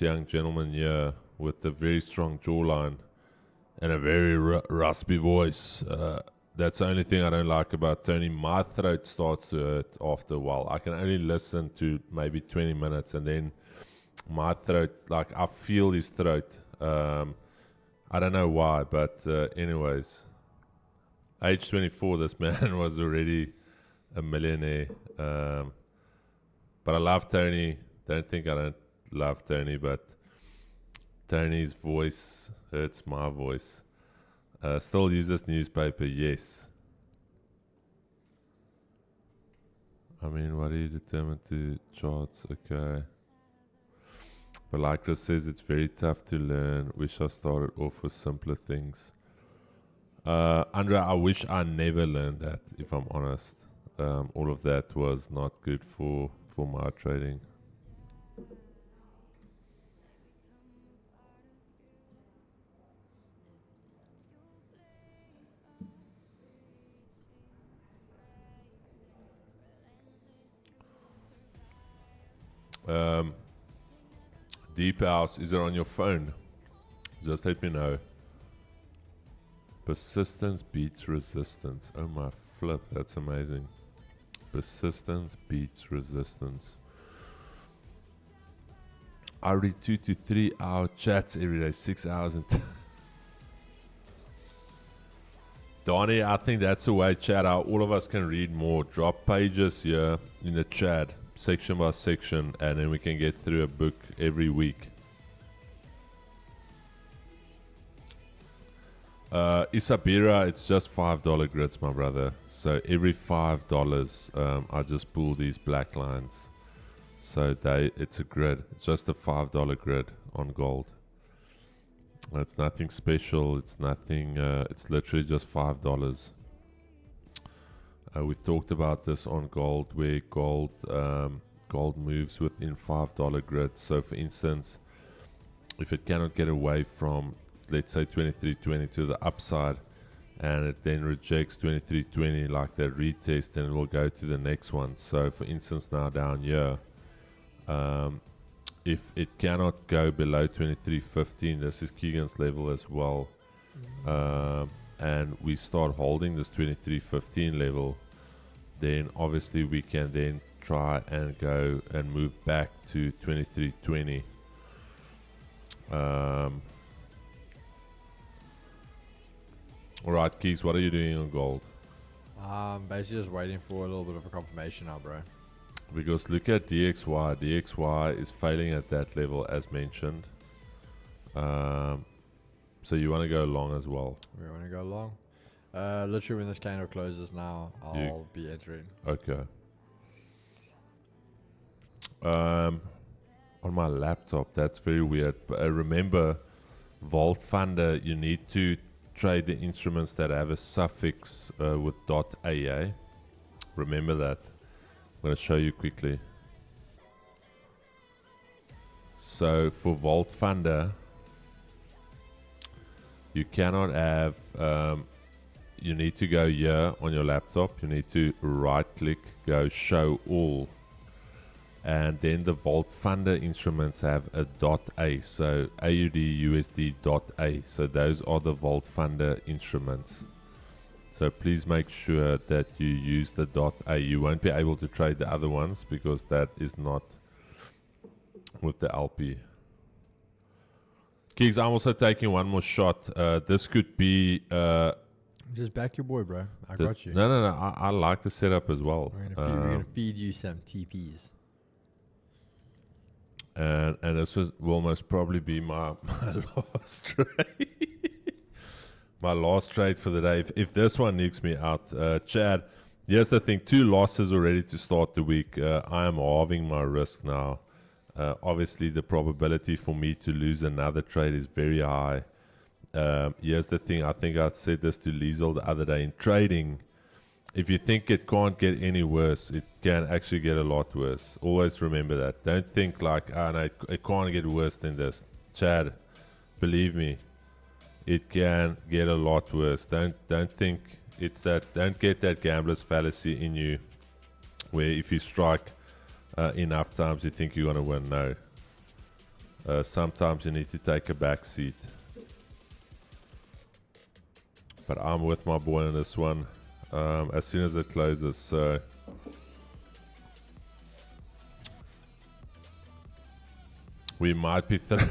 young gentleman here with a very strong jawline and a very raspy voice. That's the only thing I don't like about Tony. My throat starts to hurt after a while. I can only listen to maybe 20 minutes, and then my throat, like I feel his throat. I don't know why, but anyways, age 24, this man was already a millionaire. But I love Tony. Don't think I don't love Tony, but Tony's voice hurts my voice. Still uses newspaper, yes. I mean, what are you determined to charts? Okay. But like Chris says, it's very tough to learn. Wish I started off with simpler things. Andrea, I wish I never learned that, if I'm honest. All of that was not good for my trading. Deep House, is it on your phone? Just let me know. Persistence beats resistance. Oh my flip, that's amazing. Persistence beats resistance. I read 2 to 3 hour chats every day, 6 hours and Donnie, I think that's the way, chat out. All of us can read more. Drop pages here in the chat, section by section, and then we can get through a book every week. Isabira, it's just $5 grids, my brother. So every $5, I just pull these black lines. So it's a grid. It's just a $5 grid on gold. It's nothing special. It's nothing. It's literally just $5. We've talked about this on gold, where gold moves within $5 grids. So, for instance, if it cannot get away from, let's say, 23.20 to the upside, and it then rejects 23.20 like that retest, then it will go to the next one. So, for instance, now down here, if it cannot go below 23.15, this is Keegan's level as well, and we start holding this 23.15 level, then obviously we can then try and go and move back to 23.20. All right, Keeks, what are you doing on gold? Basically just waiting for a little bit of a confirmation now, bro. Because look at DXY. DXY is failing at that level as mentioned. So you want to go long as well. We want to go long. Literally when this candle closes now, I'll be entering. Okay. On my laptop, that's very weird. But remember, Vault Funder, you need to trade the instruments that have a suffix with .aa. Remember that. I'm going to show you quickly. So for Vault Funder, you cannot have, you need to go here on your laptop. You need to right click, go show all. And then the Vault Funder instruments have a .a, so AUD USD .a. So those are the Vault Funder instruments. So please make sure that you use the .a. You won't be able to trade the other ones because that is not with the LP. Keeks, I'm also taking one more shot. This could be... Just back your boy, bro. I got you. No. I like the setup as well. We're gonna feed you some TPs. And this will most probably be my last trade. My last trade for the day. If this one nukes me out, Chad, here's the thing. 2 losses already to start the week. I am halving my risk now. Obviously, the probability for me to lose another trade is very high. Here's the thing. I think I said this to Liesel the other day. In trading, if you think it can't get any worse, it can actually get a lot worse. Always remember that. Don't think like, oh no, it can't get worse than this. Chad, believe me, it can get a lot worse. Don't think it's that. Don't get that gambler's fallacy in you, where if you strike enough times you think you're gonna win. No. Sometimes you need to take a back seat. But I'm with my boy on this one. As soon as it closes, so we might be throwing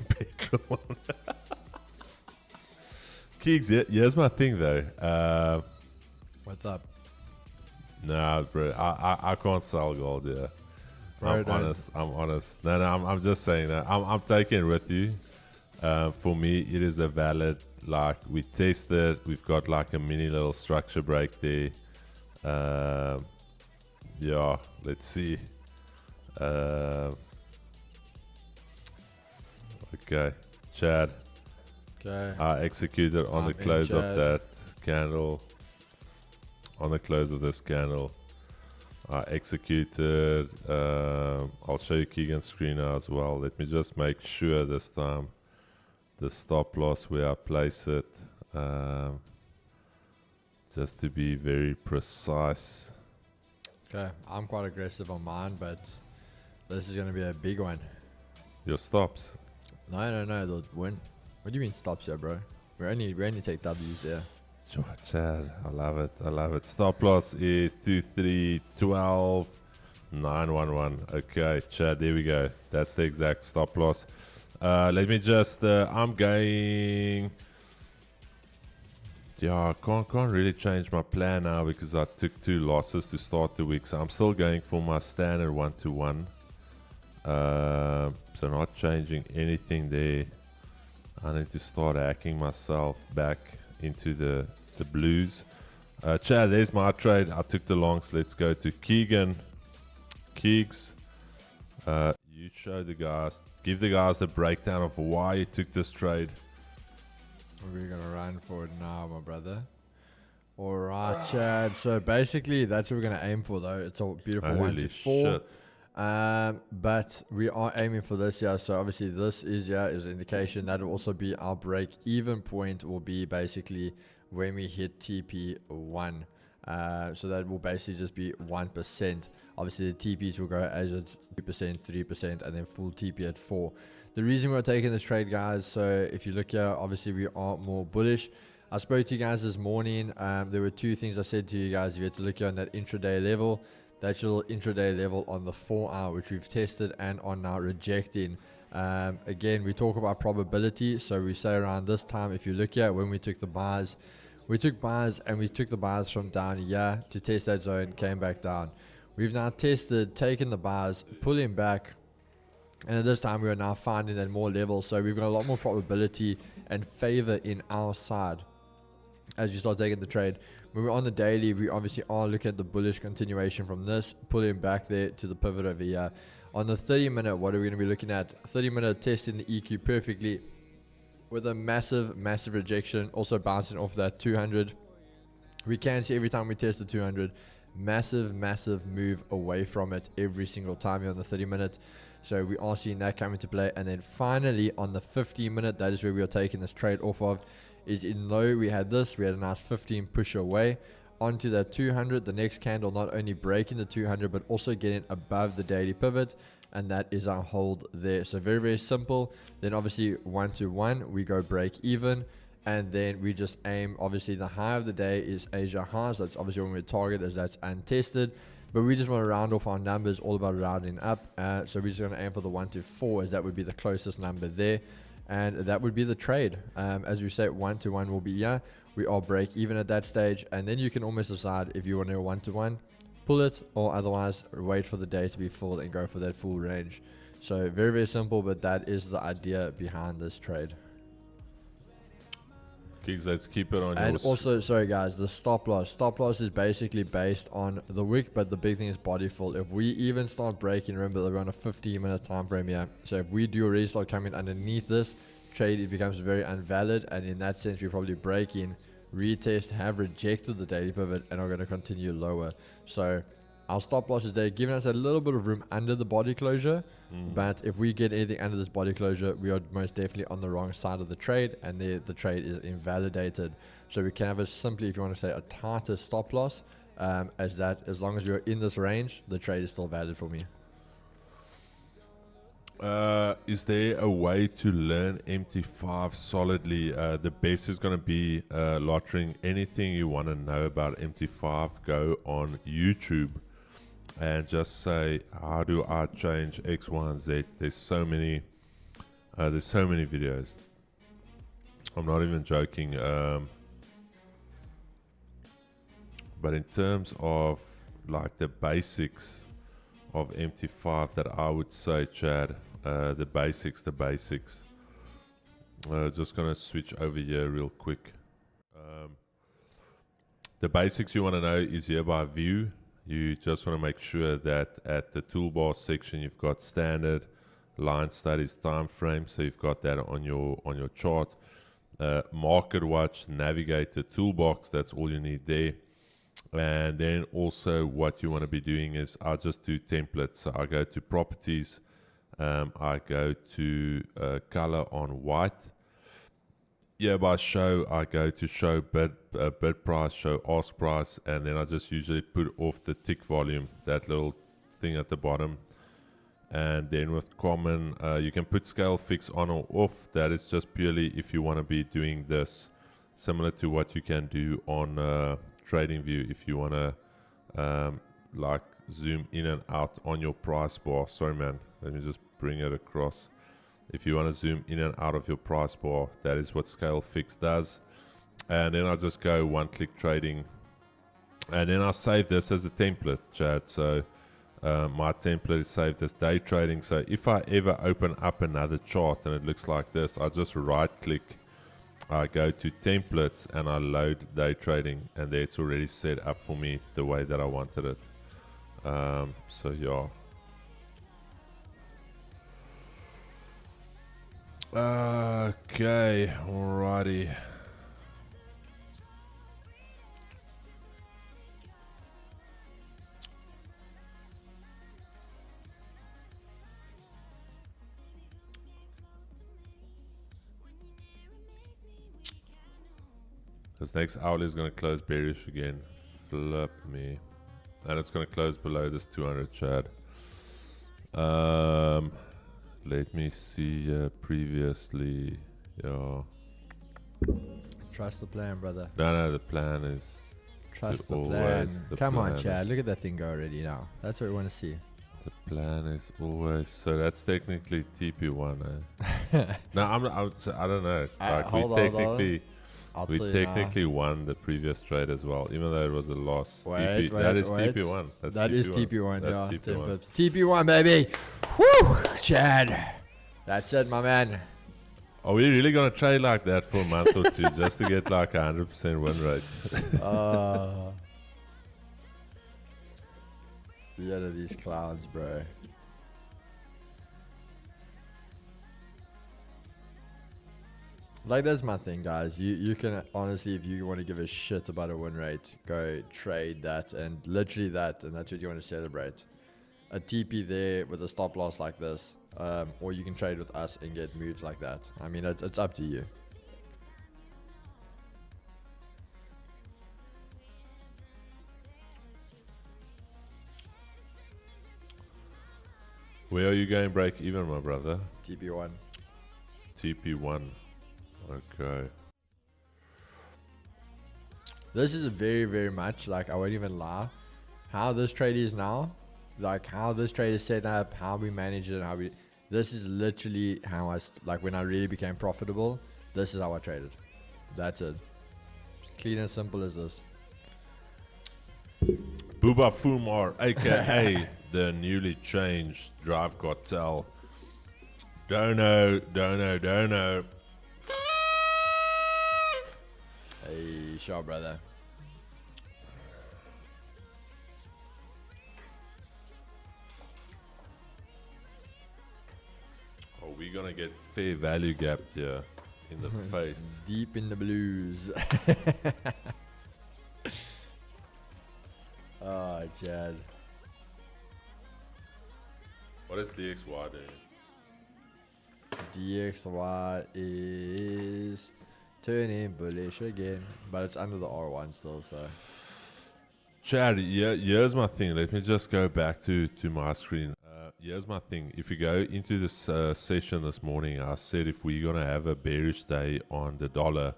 petrol on. Keeks, here's my thing though. What's up? Nah, bro, I can't sell gold. Yeah, Bro, I'm honest. No, I'm just saying that. I'm taking it with you. For me, it is a valid. Like we tested, we've got like a mini little structure break there. Yeah, let's see. Okay, Chad. Okay. I executed on the close of that candle. On the close of this candle, I executed. I'll show you Keegan's screen now as well. Let me just make sure this time. The stop loss where I place it, just to be very precise. Okay, I'm quite aggressive on mine, but this is going to be a big one. Your stops. No, the win. What do you mean stops here, bro? We only take W's here. Sure, Chad, I love it. Stop loss is 2312 911. Okay, Chad, there we go. That's the exact stop loss. Let me just, I'm going, yeah, I can't really change my plan now because I took 2 losses to start the week. So I'm still going for my standard 1-to-1. So not changing anything there. I need to start hacking myself back into the blues. Chad, there's my trade. I took the longs. Let's go to Keegan. Keegs, you show the guys. Give the guys the breakdown of why you took this trade. We're going to run for it now, my brother. Alright, Chad. So basically, that's what we're going to aim for, though. It's a beautiful Holy 1-to-4. shit. But we are aiming for this, yeah. So obviously, this is an indication. That will also be our break-even point, will be basically when we hit TP1. So that will basically just be 1%. Obviously, the TPs will go as it's 2%, 3%, and then full TP at 4. The reason we're taking this trade, guys, so if you look here, obviously we are more bullish. I spoke to you guys this morning. There were two things I said to you guys. You had to look here on that intraday level. That's your intraday level on the 4 hour, which we've tested and are now rejecting. Again, we talk about probability. So we say around this time, if you look at when we took the buys, we took buys and we took the buys from down here to test that zone, came back down. We've now tested, taken the buys, pulling back, and at this time we are now finding that more level. So we've got a lot more probability and favor in our side as you start taking the trade. When we're on the daily, we obviously are looking at the bullish continuation from this, pulling back there to the pivot over here. On the 30-minute, what are we going to be looking at? 30-minute testing the EQ perfectly with a massive rejection, also bouncing off that 200. We can see every time we test the 200, massive move away from it every single time here on the 30-minute. So we are seeing that come into play. And then finally on the 15-minute, that is where we are taking this trade off of, is in low we had this, we had a nice 15 push away onto that 200. The next candle not only breaking the 200 but also getting above the daily pivot, and that is our hold there. So very simple. Then obviously 1 to 1 we go break even, and then we just aim, obviously the high of the day is Asia highs. That's obviously when we target, as that's untested, but we just want to round off our numbers, all about rounding up. So we're just going to aim for the 1 to 4, as that would be the closest number there. And that would be the trade. As we say, 1 to 1 will be here. We are break even at that stage. And then you can almost decide if you want to go 1 to 1, pull it, or otherwise wait for the day to be full and go for that full range. So very simple, but that is the idea behind this trade. Kicks, let's keep it on. And also, sorry guys, the stop loss. Stop loss is basically based on the wick, but the big thing is body fill. If we even start breaking, remember that we're on a 15-minute time frame here. So if we do already start coming underneath this trade, it becomes very invalid. And in that sense, we're probably breaking, retest, have rejected the daily pivot, and are going to continue lower. So our stop loss is there, giving us a little bit of room under the body closure. But if we get anything under this body closure, we are most definitely on the wrong side of the trade, and the trade is invalidated. So we can have a simply, if you want to say, a tighter stop loss, as long as you're in this range, the trade is still valid for me. Is there a way to learn MT5 solidly? The best is going to be lottering. Anything you want to know about MT5, go on YouTube and just say, how do I change X, Y, and Z? There's so many videos. I'm not even joking. But in terms of like the basics of MT5, that I would say, Chad, the basics. Just gonna switch over here real quick. The basics you want to know is here by view. You just want to make sure that at the toolbar section you've got standard, line studies, time frame, so you've got that on your chart. Market watch, navigator, toolbox, that's all you need there. And then also what you want to be doing is, I'll just do templates. So I go to properties, I go to color on white. Yeah, by show, I go to show bid price, show ask price, and then I just usually put off the tick volume, that little thing at the bottom. And then with common, you can put scale fix on or off. That is just purely if you want to be doing this, similar to what you can do on TradingView. If you want to like zoom in and out on your price bar. Sorry, man. Let me just bring it across. If you want to zoom in and out of your price bar, that is what scale fix does. And then I'll just go one click trading. And then I'll save this as a template, Chad. So my template is saved as day trading. So if I ever open up another chart and it looks like this, I just right click, I go to templates, and I load day trading, and there it's already set up for me the way that I wanted it. So yeah. Okay, alrighty. This next outlet is going to close bearish again. Flip me. And it's going to close below this 200, Chad. Let me see previously. Yeah. Trust the plan, brother. No, the plan is Trust the always plan. the Come on, plan. Chad. Look at that thing go already now. That's what we want to see. the plan is always. So that's technically TP1. No, I don't know. Like we hold on. technically. I'll We tell you technically won the previous trade as well, even though it was a loss. Wait, that is wait. TP1. That is TP1, That's yeah. 10 TP1. pips. TP1, baby. Woo, Chad. That's it, my man. Are we really going to trade like that for a month or two just to get like a 100% win rate? Yeah, these clowns, bro. Like, that's my thing, guys. You can honestly, if you want to give a shit about a win rate, go trade that and literally that, and that's what you want to celebrate. A TP there with a stop loss like this, or you can trade with us and get moves like that. I mean, it's up to you. Where are you going break even, my brother? TP1. TP1. Okay. This is very, very much, like, I won't even lie, how this trade is now, like how this trade is set up, how we manage it, this is literally how like when I really became profitable, this is how I traded. That's it. Clean and simple as this. Booba Fumar, aka the newly changed Drive Cartel. Dono. Hey, sure, brother. Are we gonna get fair value gapped here in the face? Deep in the blues. Oh, Chad. What is DXY doing? DXY is turning bullish again, but it's under the R1 still, so. Chad, here's my thing. Let me just go back to my screen. Here's my thing. If you go into this session this morning, I said if we're going to have a bearish day on the dollar,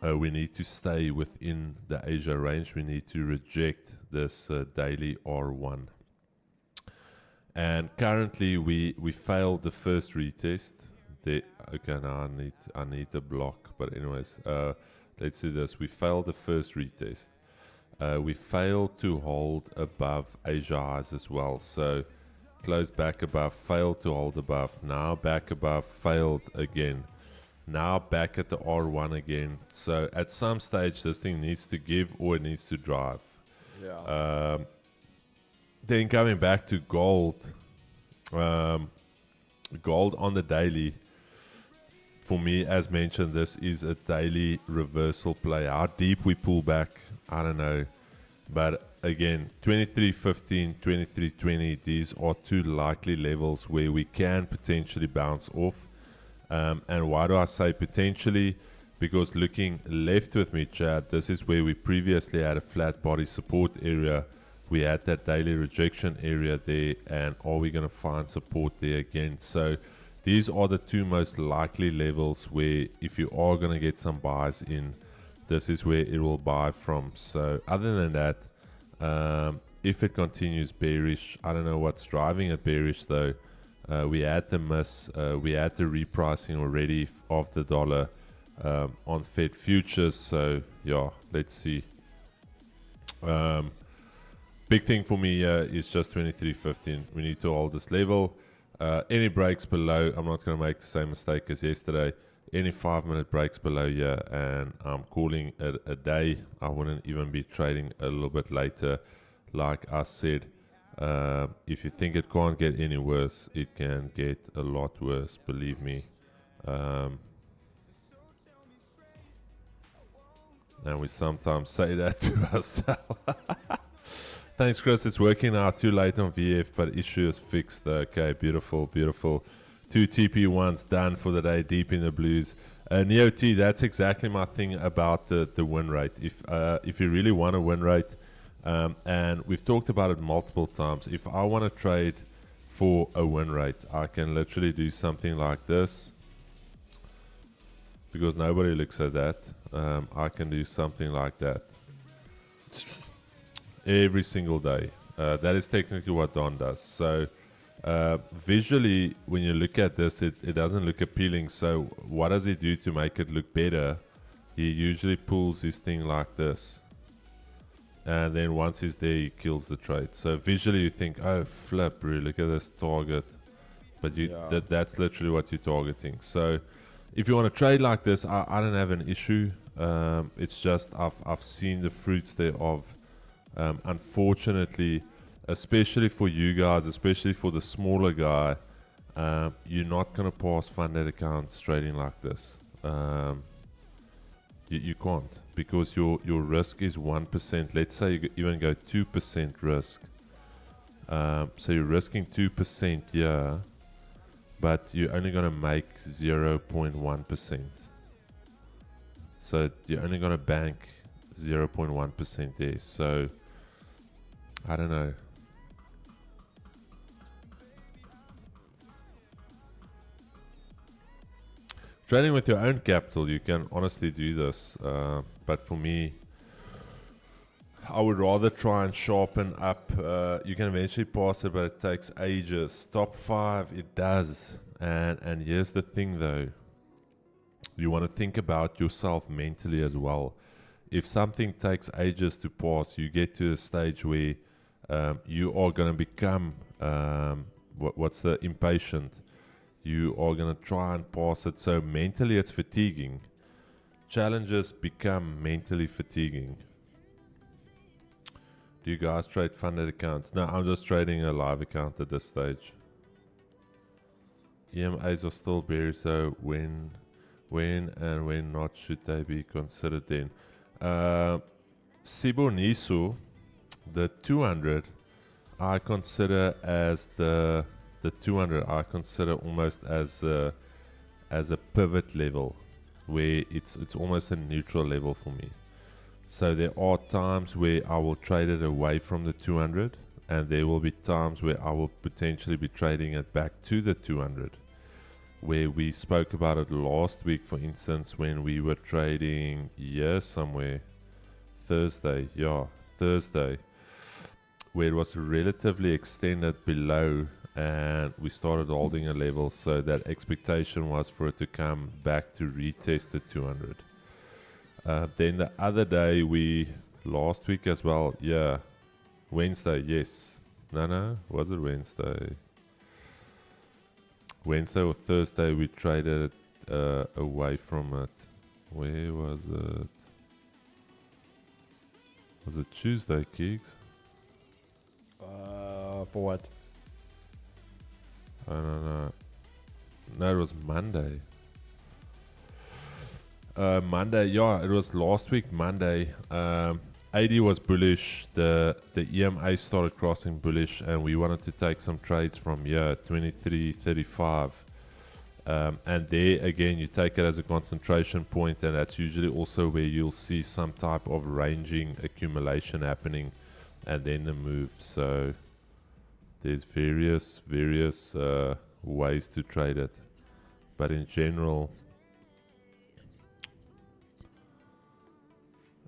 we need to stay within the Asia range. We need to reject this daily R1. And currently we failed the first retest. Okay, now I need a block. But anyways, let's do this. We failed the first retest. We failed to hold above Asia highs as well. So closed back above, failed to hold above. Now back above, failed again. Now back at the R1 again. So at some stage this thing needs to give or it needs to drive. Yeah. Then coming back to gold, gold on the daily, for me, as mentioned, this is a daily reversal play. How deep we pull back, I don't know. But again, 23.15, 23.20, these are two likely levels where we can potentially bounce off. And why do I say potentially? Because looking left with me, Chad, this is where we previously had a flat body support area. We had that daily rejection area there, and are we going to find support there again? So these are the two most likely levels where if you are going to get some buys in, this is where it will buy from. So other than that, if it continues bearish, I don't know what's driving it bearish though. We had the miss, we had the repricing already of the dollar on Fed futures. So yeah, let's see. Big thing for me is just 23.15. We need to hold this level. Any breaks below, I'm not going to make the same mistake as yesterday. Any 5-minute breaks below here, and I'm calling it a day. I wouldn't even be trading a little bit later. Like I said, if you think it can't get any worse, it can get a lot worse, believe me. And we sometimes say that to ourselves. Thanks, Chris. It's working out. Too late on VF, but issue is fixed. Okay, beautiful, beautiful. 2 TP1s done for the day, deep in the blues. Neo T, that's exactly my thing about the win rate. If you really want a win rate, and we've talked about it multiple times, if I want to trade for a win rate, I can literally do something like this. because nobody looks at that. I can do something like that every single day. That is technically what Don does. So visually, when you look at this, it doesn't look appealing. So what does he do to make it look better? He usually pulls his thing like this. And then once he's there, he kills the trade. So visually you think, oh, flip, bro, look at this target. But that's literally what you're targeting. So if you want to trade like this, I don't have an issue. It's just I've seen the fruits thereof. Unfortunately, especially for you guys, especially for the smaller guy, you're not going to pass funded accounts trading like this. You can't, because your risk is 1%. Let's say you even go 2% risk. So you're risking 2% here, but you're only going to make 0.1%. So you're only going to bank 0.1% there. So I don't know. Trading with your own capital, you can honestly do this, but for me, I would rather try and sharpen up. You can eventually pass it, but it takes ages. Top 5, it does. And here's the thing though, you want to think about yourself mentally as well. If something takes ages to pass, you get to the stage where you are going to become, what's the impatient? You are going to try and pass it. So mentally it's fatiguing. Challenges become mentally fatiguing. Do you guys trade funded accounts? No, I'm just trading a live account at this stage. EMAs are still bearish, so when and when not should they be considered then? Siboniso, the 200, I consider as the 200, I consider almost as a pivot level, where it's almost a neutral level for me. So there are times where I will trade it away from the 200, and there will be times where I will potentially be trading it back to the 200, where we spoke about it last week, for instance, when we were trading here somewhere, Thursday, where it was relatively extended below, and we started holding a level, so that expectation was for it to come back to retest the 200. Then the other day, last week as well, Wednesday, yes. No, was it Wednesday? Wednesday or Thursday, we traded away from it. Where was it? Was it Tuesday, Keeks? For what? I don't know. No, it was Monday. Monday, it was last week, Monday. 80 was bullish. The EMA started crossing bullish, and we wanted to take some trades from here, 23.35. And there again, you take it as a concentration point, and that's usually also where you'll see some type of ranging accumulation happening, and then the move. So there's various ways to trade it, but in general.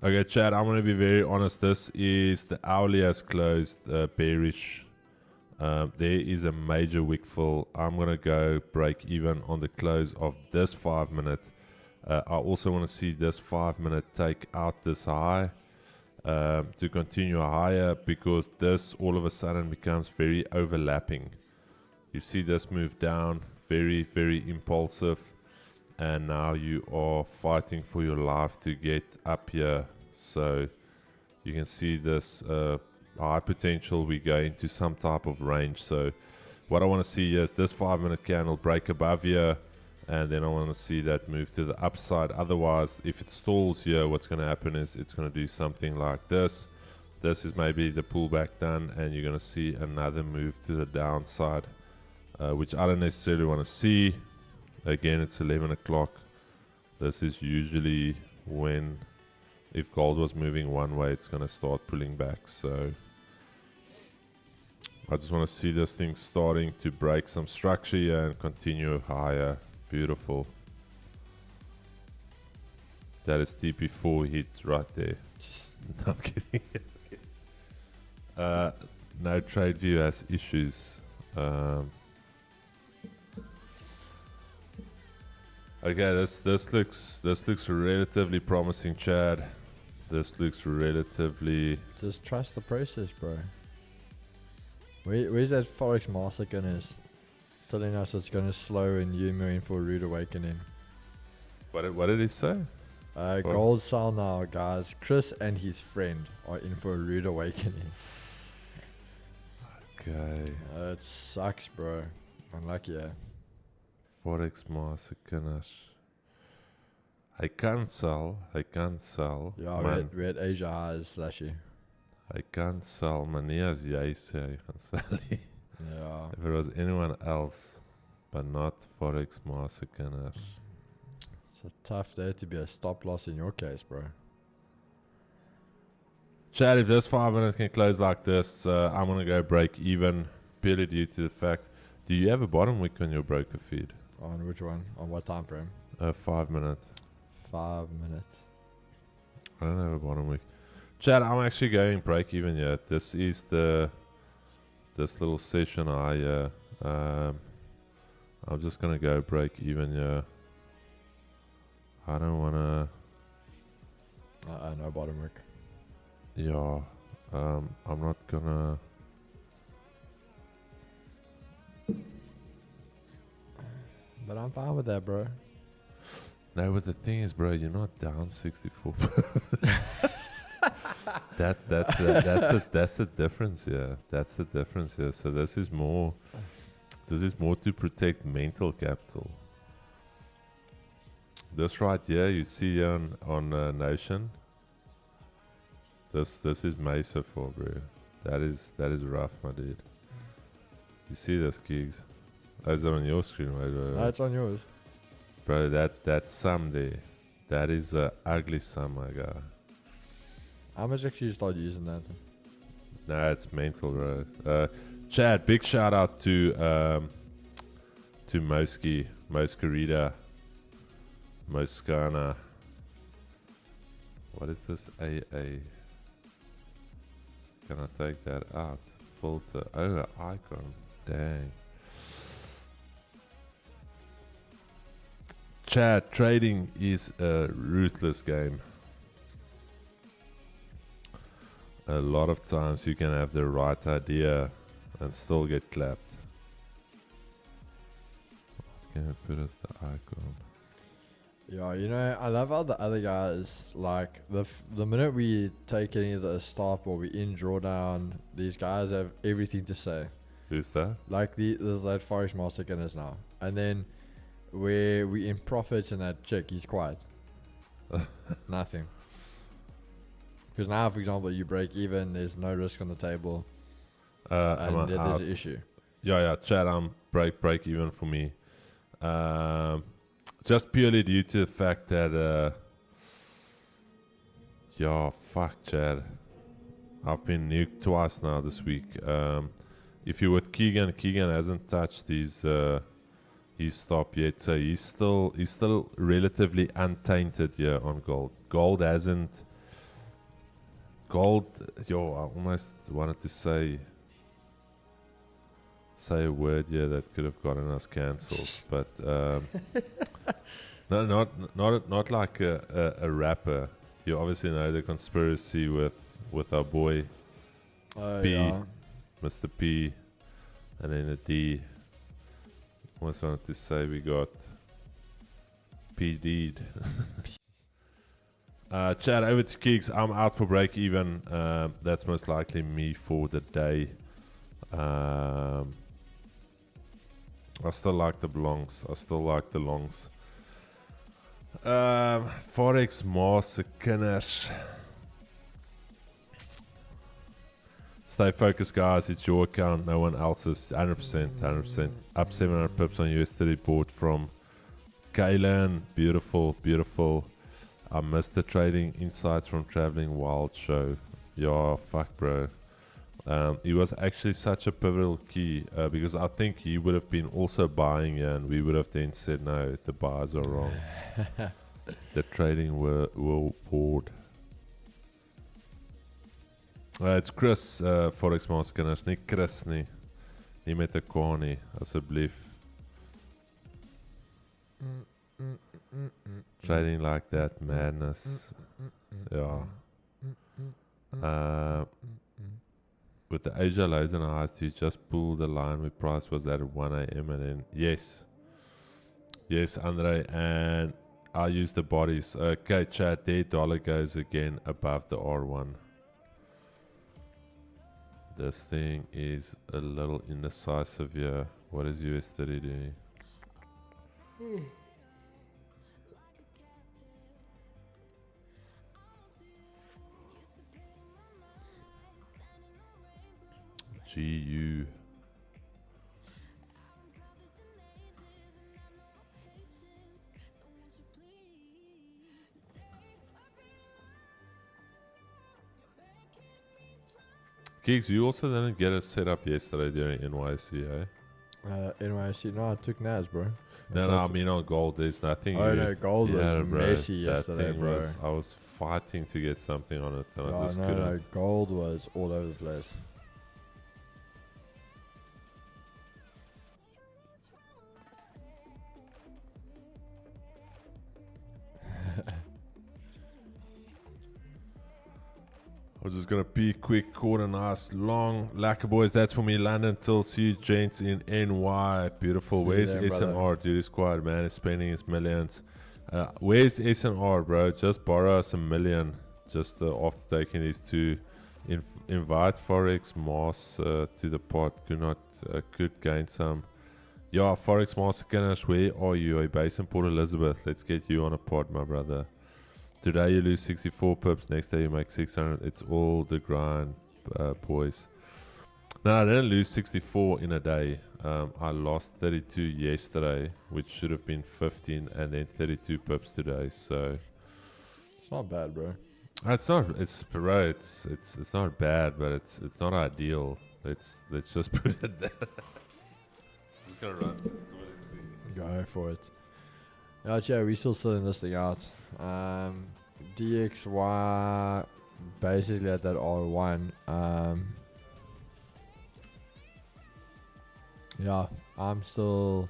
Okay, Chad, I'm going to be very honest. This is the hourly has closed bearish. There is a major wick fill. I'm going to go break even on the close of this 5 minute. I also want to see this 5 minute take out this high to continue higher, because this all of a sudden becomes very overlapping. You see this move down, very, very impulsive. And now you are fighting for your life to get up here. So you can see this high potential. We go into some type of range. So what I want to see is this 5 minute candle break above here, and then I want to see that move to the upside. Otherwise, if it stalls here, what's going to happen is it's going to do something like this. This is maybe the pullback done, and you're going to see another move to the downside, which I don't necessarily want to see. Again, it's 11 o'clock. This is usually when, if gold was moving one way, it's going to start pulling back. So I just want to see this thing starting to break some structure here and continue higher. Beautiful. That is TP4 hit right there. No, I'm kidding. No, TradeView has issues. Okay, this looks relatively promising, Chad. This looks relatively. Just trust the process, bro. Where's that Forex master is telling us it's gonna slow and you in for a rude awakening? What did he say? Gold sell now, guys. Chris and his friend are in for a rude awakening. Okay. It sucks, bro. Unlucky, yeah. Forex massacres. I can sell. Yeah, we had Asia highs last year. I can sell. Maar nie as jy sê hy gaan sell nie. Yeah. If it was anyone else, but not Forex massacres. It's a tough day to be a stop loss in your case, bro. Chad, if this 5 minutes can close like this, I'm going to go break even purely due to the fact. Do you have a bottom wick on your broker feed? On which one? On what time frame? 5 minute. 5 minutes. I don't have a bottom wick. Chad, I'm actually going break even yet. This is this little session I'm just going to go break even here. I don't want to. No bottom wick. Yeah, I'm not gonna. But I'm fine with that, bro. No, but the thing is, bro, you're not down 64. that's the difference, yeah. That's the difference, yeah. So this is more to protect mental capital. This right here, you see on Notion. This is Mesa for, bro. That is rough, my dude. You see this, gigs? Oh, is it on your screen, right? No, it's on yours. Bro, that sum there, that is a ugly sum, my guy. How much actually you start using that? Nah, it's mental, bro. Chad, big shout out to Moski, Moscarita, Moscana. What is this? AA. Can I take that out? Filter. Oh, an icon. Dang. Chad, trading is a ruthless game. A lot of times you can have the right idea and still get clapped. What can I put as the icon? Yeah, you know, I love how the other guys, like, the minute we take it either a stop or we in drawdown, these guys have everything to say. Who's that? Like, there's that Forex master Guinness now. And then where we in profits and that chick, he's quiet. Nothing. Because now, for example, you break even, there's no risk on the table. And there's an issue. Yeah, Chad, break even for me. Just purely due to the fact that, fuck, Chad. I've been nuked twice now this week. If you're with Keegan hasn't touched his stop yet, so he's still relatively untainted here on gold. Gold, I almost wanted to say a word here that could have gotten us cancelled, but no, not like a rapper. You obviously know the conspiracy with our boy P, Yeah. Mr. P, and then a D. Almost wanted to say we got PD'd. Chat over to Keeks. I'm out for break even. That's most likely me for the day. I still like the longs. Forex massacres. Stay focused, guys. It's your account, no one else's. 100%. Up 700 pips on US30 board from Kaylan. Beautiful. I missed the trading insights from Traveling Wild show. Yeah, fuck, bro. He was actually such a pivotal key because I think he would have been also buying and we would have then said, no, the buyers are wrong. the trading world board. It's Chris, Forex Masterkinders, nie Chris nie. Nie met 'n K nie, asseblief. Trading like that, madness. Yeah. With the Asia lows and highs, you just pull the line where price was at 1 a.m. and then, yes, Andre, and I use the bodies. Okay, chat, there dollar goes again above the R1. This thing is a little indecisive here. What is US30 doing? GU. Gigs, you also didn't get it set up yesterday during NYC, eh? NYC, no, I took NAS, bro. No, I mean on gold, there's nothing. Oh no, gold was bro. messy That yesterday, thing bro. I was fighting to get something on it, and I Oh just no, couldn't. no, gold was all over the place. I'm just gonna be quick, quarter, nice, long. Lacquer boys, that's for me. London till see you gents in NY. Beautiful. See you Where's there, SNR? Dude, is quiet, man. Is spending his millions. Where's SNR, bro? Just borrow us $1 million. Just after taking these two. Invite Forex Moss to the pot. Could gain some. Yeah, Forex Moss, where are you? Are you based in Port Elizabeth? Let's get you on a pod, my brother. Today you lose 64 pips, next day you make 600. It's all the grind, boys. No, I didn't lose 64 in a day. I lost 32 yesterday, which should have been 15, and then 32 pips today. So It's not bad, bro. it's not. It's not bad, but it's not ideal. Let's just put it there. Just gonna run. Go for it. Yeah, we still sorting this thing out. DXY basically at that R1. Yeah, I'm still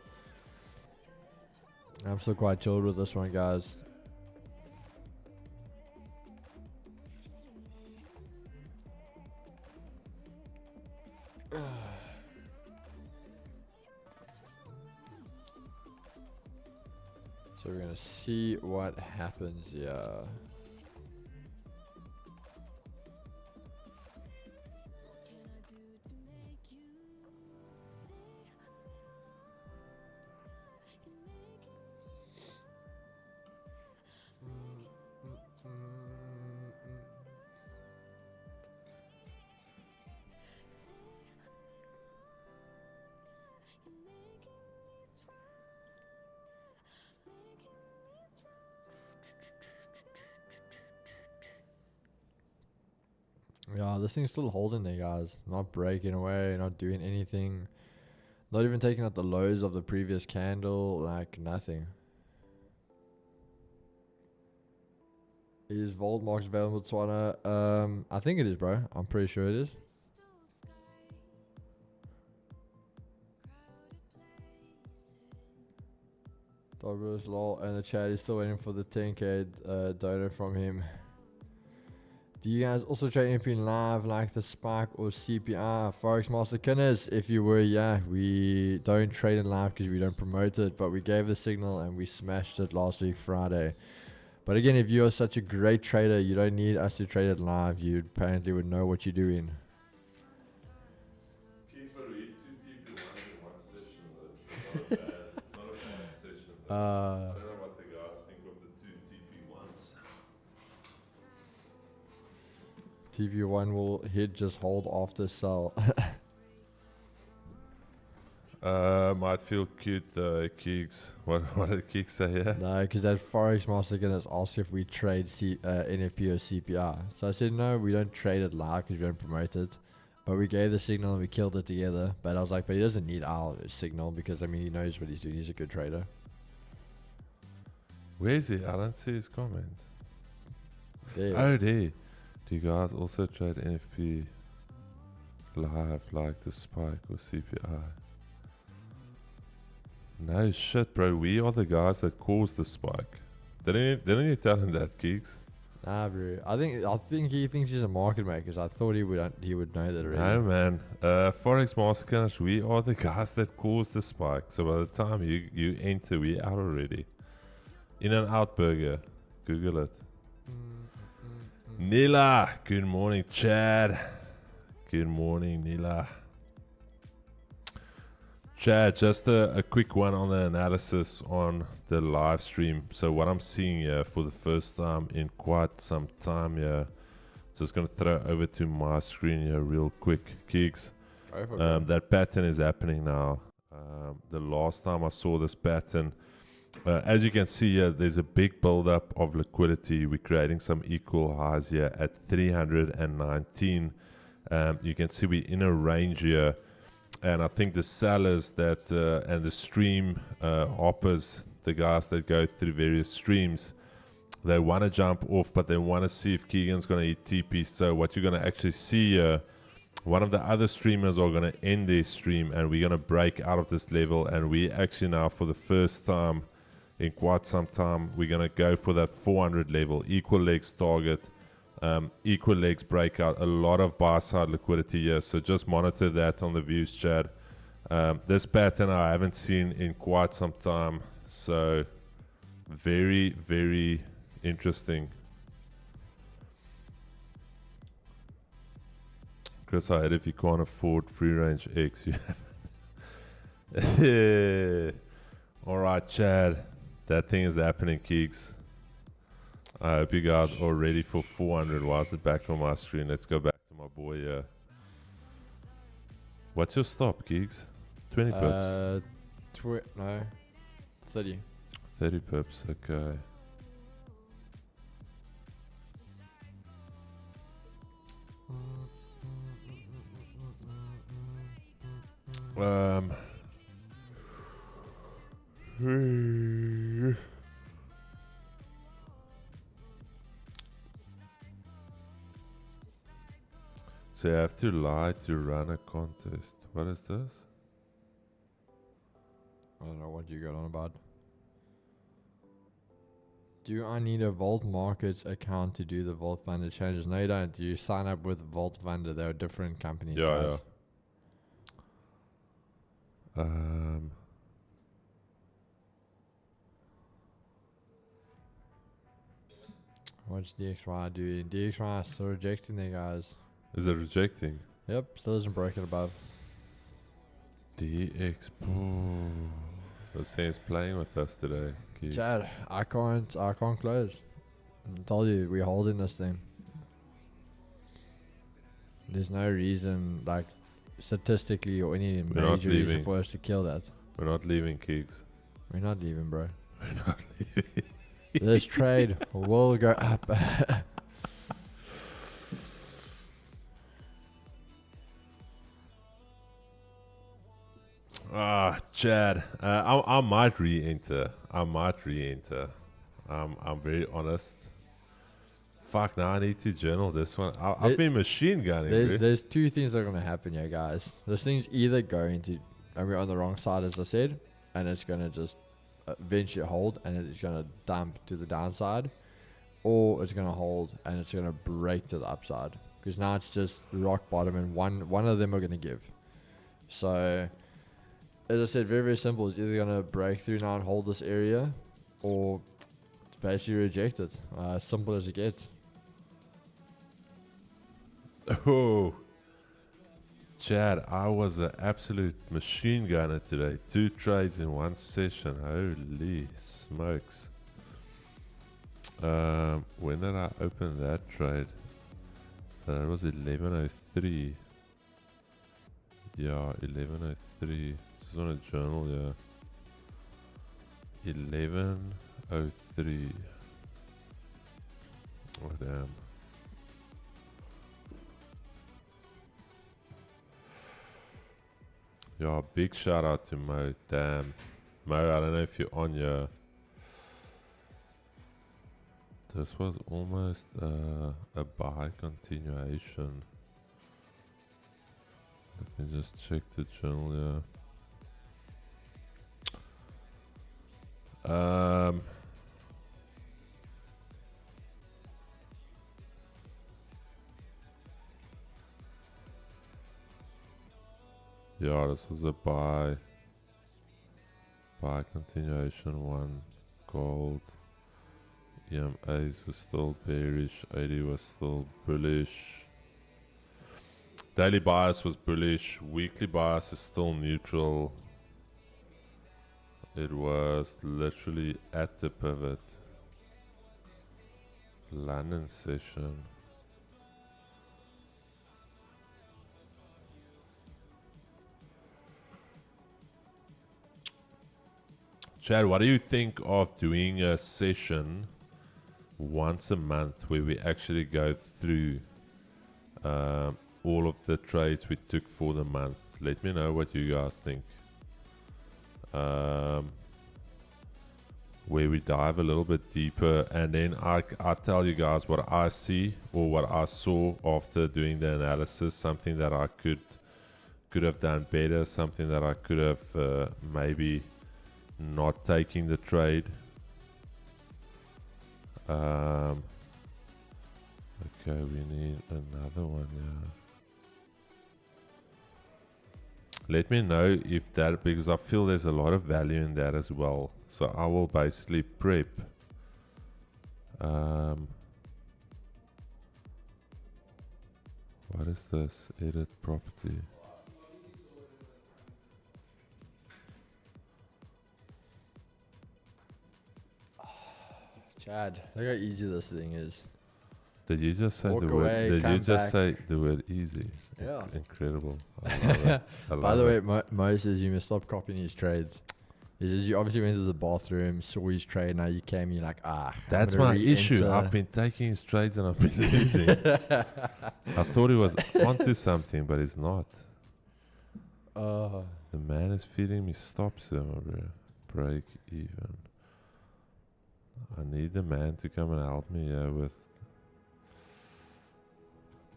quite chilled with this one, guys. So we're gonna see what happens here. Yeah, this thing's still holding there, guys. Not breaking away, not doing anything. Not even taking out the lows of the previous candle, like nothing. Is Voldmarks available, Botswana? I think it is, bro. I'm pretty sure it is. Douglas lol, and the chat is still waiting for the 10k donor from him. Do you guys also trade anything live like the Spike or CPR? Forex Master Kinders, if you were, yeah, we don't trade it live because we don't promote it, but we gave the signal and we smashed it last week Friday. But again, if you are such a great trader, you don't need us to trade it live. You apparently would know what you're doing. I don't know what the guys think of the two TP1s. TP1 will hit, just hold after sell. Might feel cute though, Keeks. What did Keeks say here? No, because that Forex Master gonna ask if we trade NFP or CPR. So I said no, we don't trade it live because we don't promote it. But we gave the signal and we killed it together. But I was like, but he doesn't need our signal because I mean he knows what he's doing. He's a good trader. Where is he? I don't see his comment. There. Oh, there. Do you guys also trade NFP live like the spike or CPI? No shit, bro. We are the guys that caused the spike. Didn't you tell him that, Geeks? Nah, bro. I think he thinks he's a market maker. So I thought he would know that already. No, man. Forex Masterclass, we are the guys that caused the spike. So by the time you enter, we out already. In and out burger. Google it. Nila. Good morning, Chad. Good morning, Nila. Chad, just a quick one on the analysis on the live stream. So what I'm seeing here for the first time in quite some time here, just going to throw over to my screen here real quick. Keeks, that pattern is happening now. The last time I saw this pattern, as you can see here, there's a big buildup of liquidity. We're creating some equal highs here at 319. You can see we're in a range here. And I think the sellers that and the stream hoppers, the guys that go through various streams, they want to jump off, but they want to see if Keegan's going to hit TP. So what you're going to actually see here, one of the other streamers are going to end their stream, and we're going to break out of this level. And we actually now, for the first time in quite some time, we're going to go for that 400 level, equal legs target. Equal legs breakout, a lot of buy side liquidity here, so just monitor that on the views chat. This pattern I haven't seen in quite some time, so very, very interesting. Chris, I had if you can't afford free range X, yeah. All right, Chad, that thing is happening, Keeks. I hope you guys are ready for 400. Why is it back on my screen? Let's go back to my boy here. What's your stop, Geeks? 20 pips? No. 30. 30 pips, okay. So you have to lie to run a contest. What is this? I don't know what you got on about. Do I need a Vault Markets account to do the Vault Funder changes? No, you don't. You sign up with Vault Funder. They're different companies. Yeah, yeah. What's DXY doing? DXY is still rejecting their guys. Is it rejecting? Yep, still isn't broken above. DX. This thing's playing with us today. Keith. Chad, I can't close. I told you, we're holding this thing. There's no reason, like, statistically or any major reason for us to kill that. We're not leaving, Keeks. We're not leaving, bro. We're not leaving. This trade will go up. Chad, I might re-enter. I'm very honest. Fuck, now I need to journal this one. I've been machine gunning. There's two things that are going to happen here, guys. This thing's either going to, and we're on the wrong side, as I said, and it's going to just eventually hold, and it's going to dump to the downside, or it's going to hold, and it's going to break to the upside. Because now it's just rock bottom, and one of them are going to give. So, as I said, very, very simple. It's either going to break through now and hold this area, or it's basically reject it. Simple as it gets. Oh, Chad, I was an absolute machine gunner today. 2 trades in one session. Holy smokes. When did I open that trade? So that was 11:03. Yeah, 11:03. This is on a journal, yeah. 11:03. Oh, damn. Yeah, big shout out to Mo. Damn. Mo, I don't know if you're on your... This was almost a buy continuation. Let me just check the journal here. Yeah, this was a buy continuation one. Gold. EMAs was still bearish. 80 was still bullish. Daily bias was bullish. Weekly bias is still neutral. It was literally at the pivot. London session. Chad, what do you think of doing a session once a month where we actually go through all of the trades we took for the month? Let me know what you guys think. Where we dive a little bit deeper, and then I tell you guys what I see or what I saw after doing the analysis, something that I could have done better, something that I could have maybe not taking the trade. Okay, we need another one. Yeah. Let me know if that, because I feel there's a lot of value in that as well. So I will basically prep. What is this? Edit property. Chad, look how easy this thing is. Did you just say Walk the away, word? Did come you just back. say the word easy? Yeah. Incredible. I love it. I By love the it. way, Mo says you must stop copying his trades. He says you obviously went to the bathroom, saw his trade, now you came, you're like, That's I'm gonna my issue. re-enter. I've been taking his trades and I've been losing. I thought he was onto something, but he's not. The man is feeding me stops here, my bro. Break even. I need the man to come and help me here with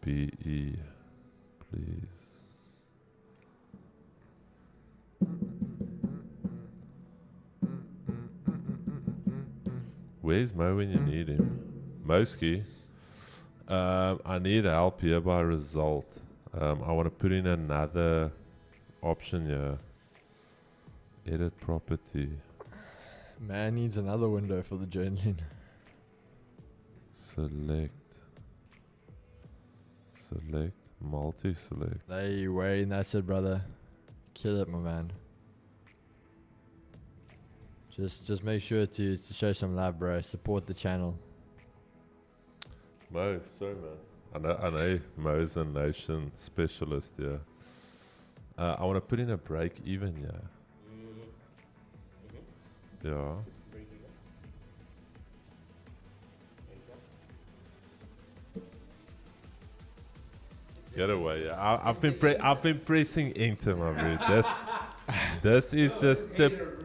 BE, please. Where's Mo when you need him? Moski, I need help here by result. I want to put in another option here. Edit property. Man needs another window for the journaling. Select, multi-select. Hey, Wayne, that's it, brother. Kill it, my man. Just make sure to show some love, bro. Support the channel. Mo, sorry man. I know Mo's a Notion specialist here. I want to put in a break even here. Yeah. Get away! Yeah. I've been pressing enter, my bro. This is this tip,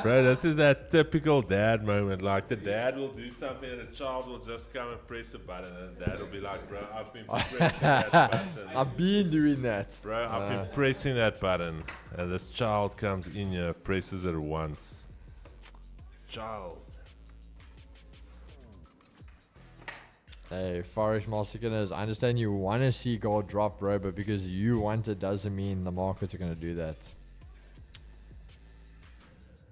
bro. This is that typical dad moment. Like the dad will do something and the child will just come and press a button, and dad will be like, "Bro, I've been pressing that button." I've been doing that. Bro, I've been pressing that button, and this child comes in here, presses it once. Child. Hey, Forex Mastercanners, I understand you want to see gold drop, bro, but because you want it doesn't mean the markets are going to do that.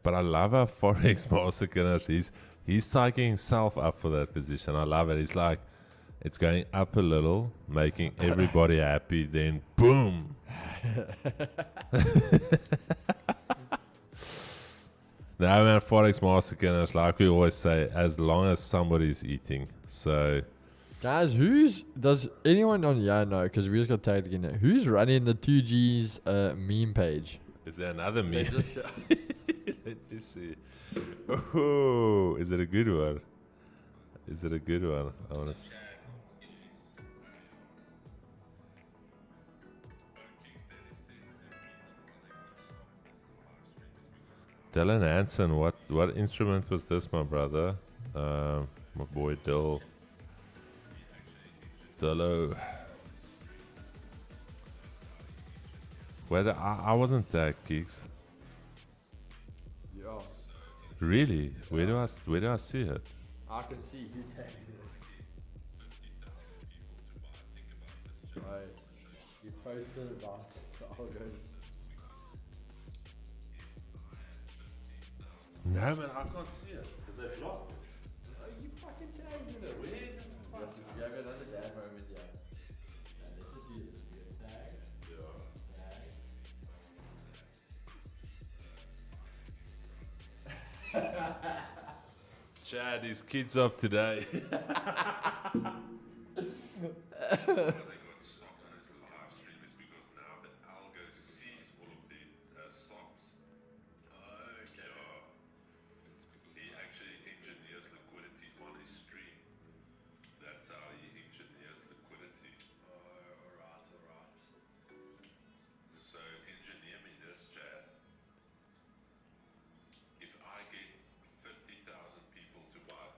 But I love how Forex Master he's psyching himself up for that position. I love it. He's like, it's going up a little, making everybody happy, then boom. Now, man, Forex Master like we always say, as long as somebody's eating. So, Guys, does anyone on know? Because we just got tagged again. Who's running the 2G's meme page? is there another meme? Let me see. Oh, is it a good one? Is it a good one? I want to. Dylan Hansen, what instrument was this, my brother? My boy Dillo. Whether I wasn't that gigs. Yeah. Really? Where do I see it? I can see who tagged this. Right. You posted about the algorithm. No man, I can't see it. Did they block it? Oh, you fucking tagged it. Where the fuck? You have another dad moment, yeah. Let's just use this. Tag. Tag. Chad, his kids of today.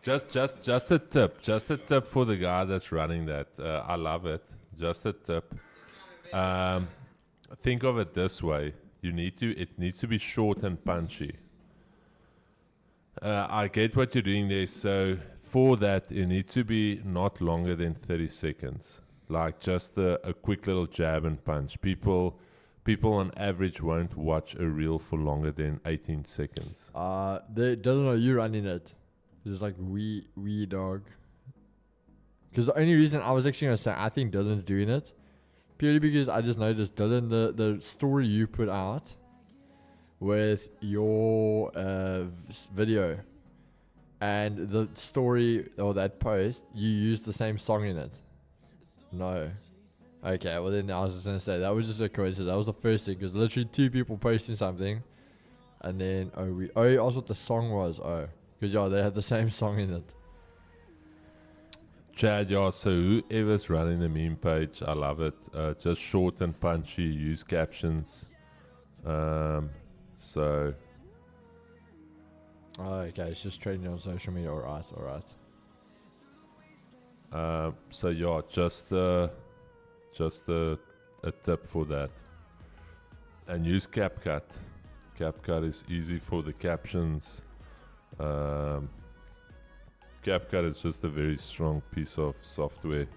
Just a tip for the guy that's running that. I love it. Just a tip. Think of it this way: it needs to be short and punchy. I get what you're doing there. So for that, it needs to be not longer than 30 seconds. Like just a quick little jab and punch. People on average won't watch a reel for longer than 18 seconds. They doesn't know you running it. It's like wee dog. Because the only reason I was actually gonna say I think Dylan's doing it, purely because I just noticed Dylan the story you put out with your video and the story or that post you used the same song in it. No. Okay, well then I was just gonna say that was just a coincidence. That was the first thing because literally two people posting something, and then I asked what the song was. Because yeah, they had the same song in it. Chad, yeah, so whoever's running the meme page, I love it. Just short and punchy, use captions. So. Oh, okay, it's just trading on social media. Alright. So yeah, just a tip for that. And use CapCut. CapCut is easy for the captions. CapCut is just a very strong piece of software.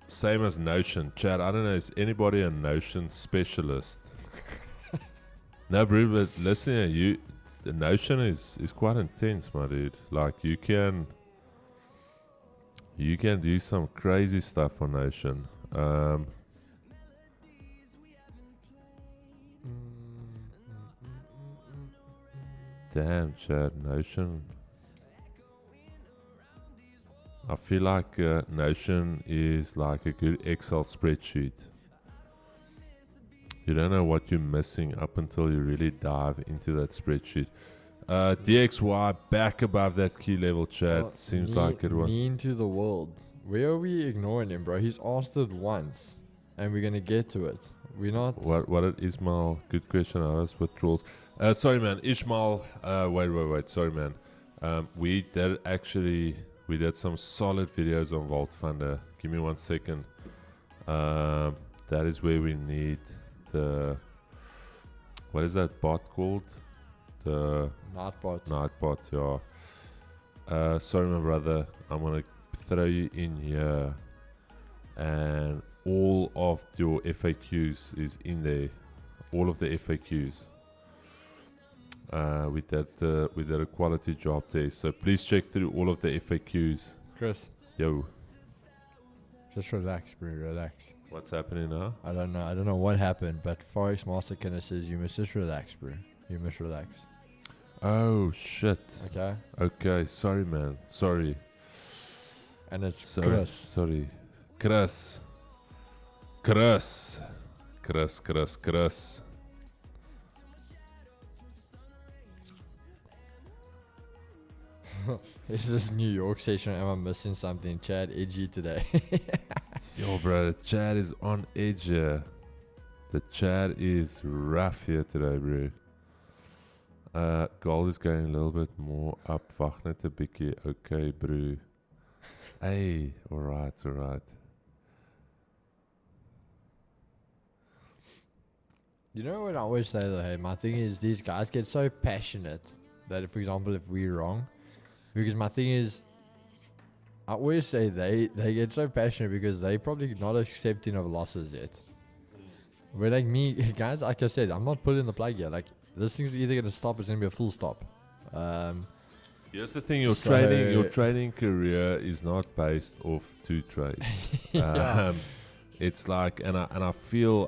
Same as Notion. Chad, I don't know, is anybody a Notion specialist? No, bro, but listen here, the Notion is quite intense, my dude. Like you can do some crazy stuff on Notion. Damn, Chad, Notion. I feel like Notion is like a good Excel spreadsheet. You don't know what you're missing up until you really dive into that spreadsheet. DXY back above that key level, Chad. Well, Seems like it was. Mean to the world. Where are we ignoring him, bro? He's asked it once, and we're gonna get to it. We're not. What did Ismail? Good question. I was withdrawals. Sorry, man. Ishmael. Wait. Sorry, man. We did some solid videos on Vault Funder. Give me 1 second. That is where we need the. What is that bot called? The Nightbot. Yeah. Sorry, my brother. I'm gonna throw you in here, and all of your FAQs is in there. All of the FAQs. We did a quality job there, so please check through all of the FAQs. Chris, Yo, just relax, bro. Relax. what's happening now? I don't know what happened, but Forex Master Kenner says you must just relax, bro. You must relax. Oh shit. Okay. Sorry, man. Sorry. And it's Sorry. Chris. Is this New York session? Am I missing something? Chad edgy today. Yo, bro, the chat is on edge here. The chat is rough here today, bro. Gold is going a little bit more up. Wacht net 'n bietjie. Okay, bro. Hey, alright. You know what I always say though, hey, my thing is these guys get so passionate that, for example, if we're wrong, because my thing is, I always say they get so passionate because they probably not accepting of losses yet. Where like me, guys, like I said, I'm not pulling the plug here. Like this thing's either gonna stop, or it's gonna be a full stop. Here's the thing: your So- trading career is not based off two trades. Yeah. It's like, and I feel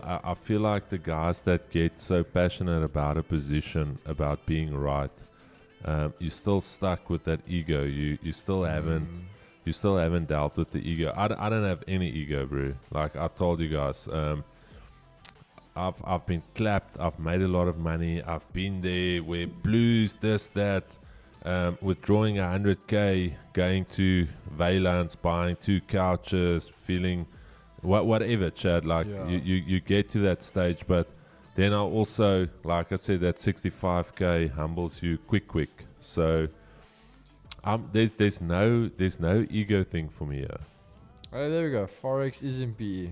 like the guys that get so passionate about a position, about being right, you're still stuck with that ego. You still haven't dealt with the ego. I don't have any ego, bro. Like I told you guys, I've been clapped. I've made a lot of money. I've been there where blues, this, that, withdrawing 100K, going to Valence, buying 2 couches, feeling whatever, Chad. Like Yeah. you get to that stage, but then I also, like I said, that 65K humbles you quick. So there's no ego thing for me here. Oh, there we go. Forex is in PE.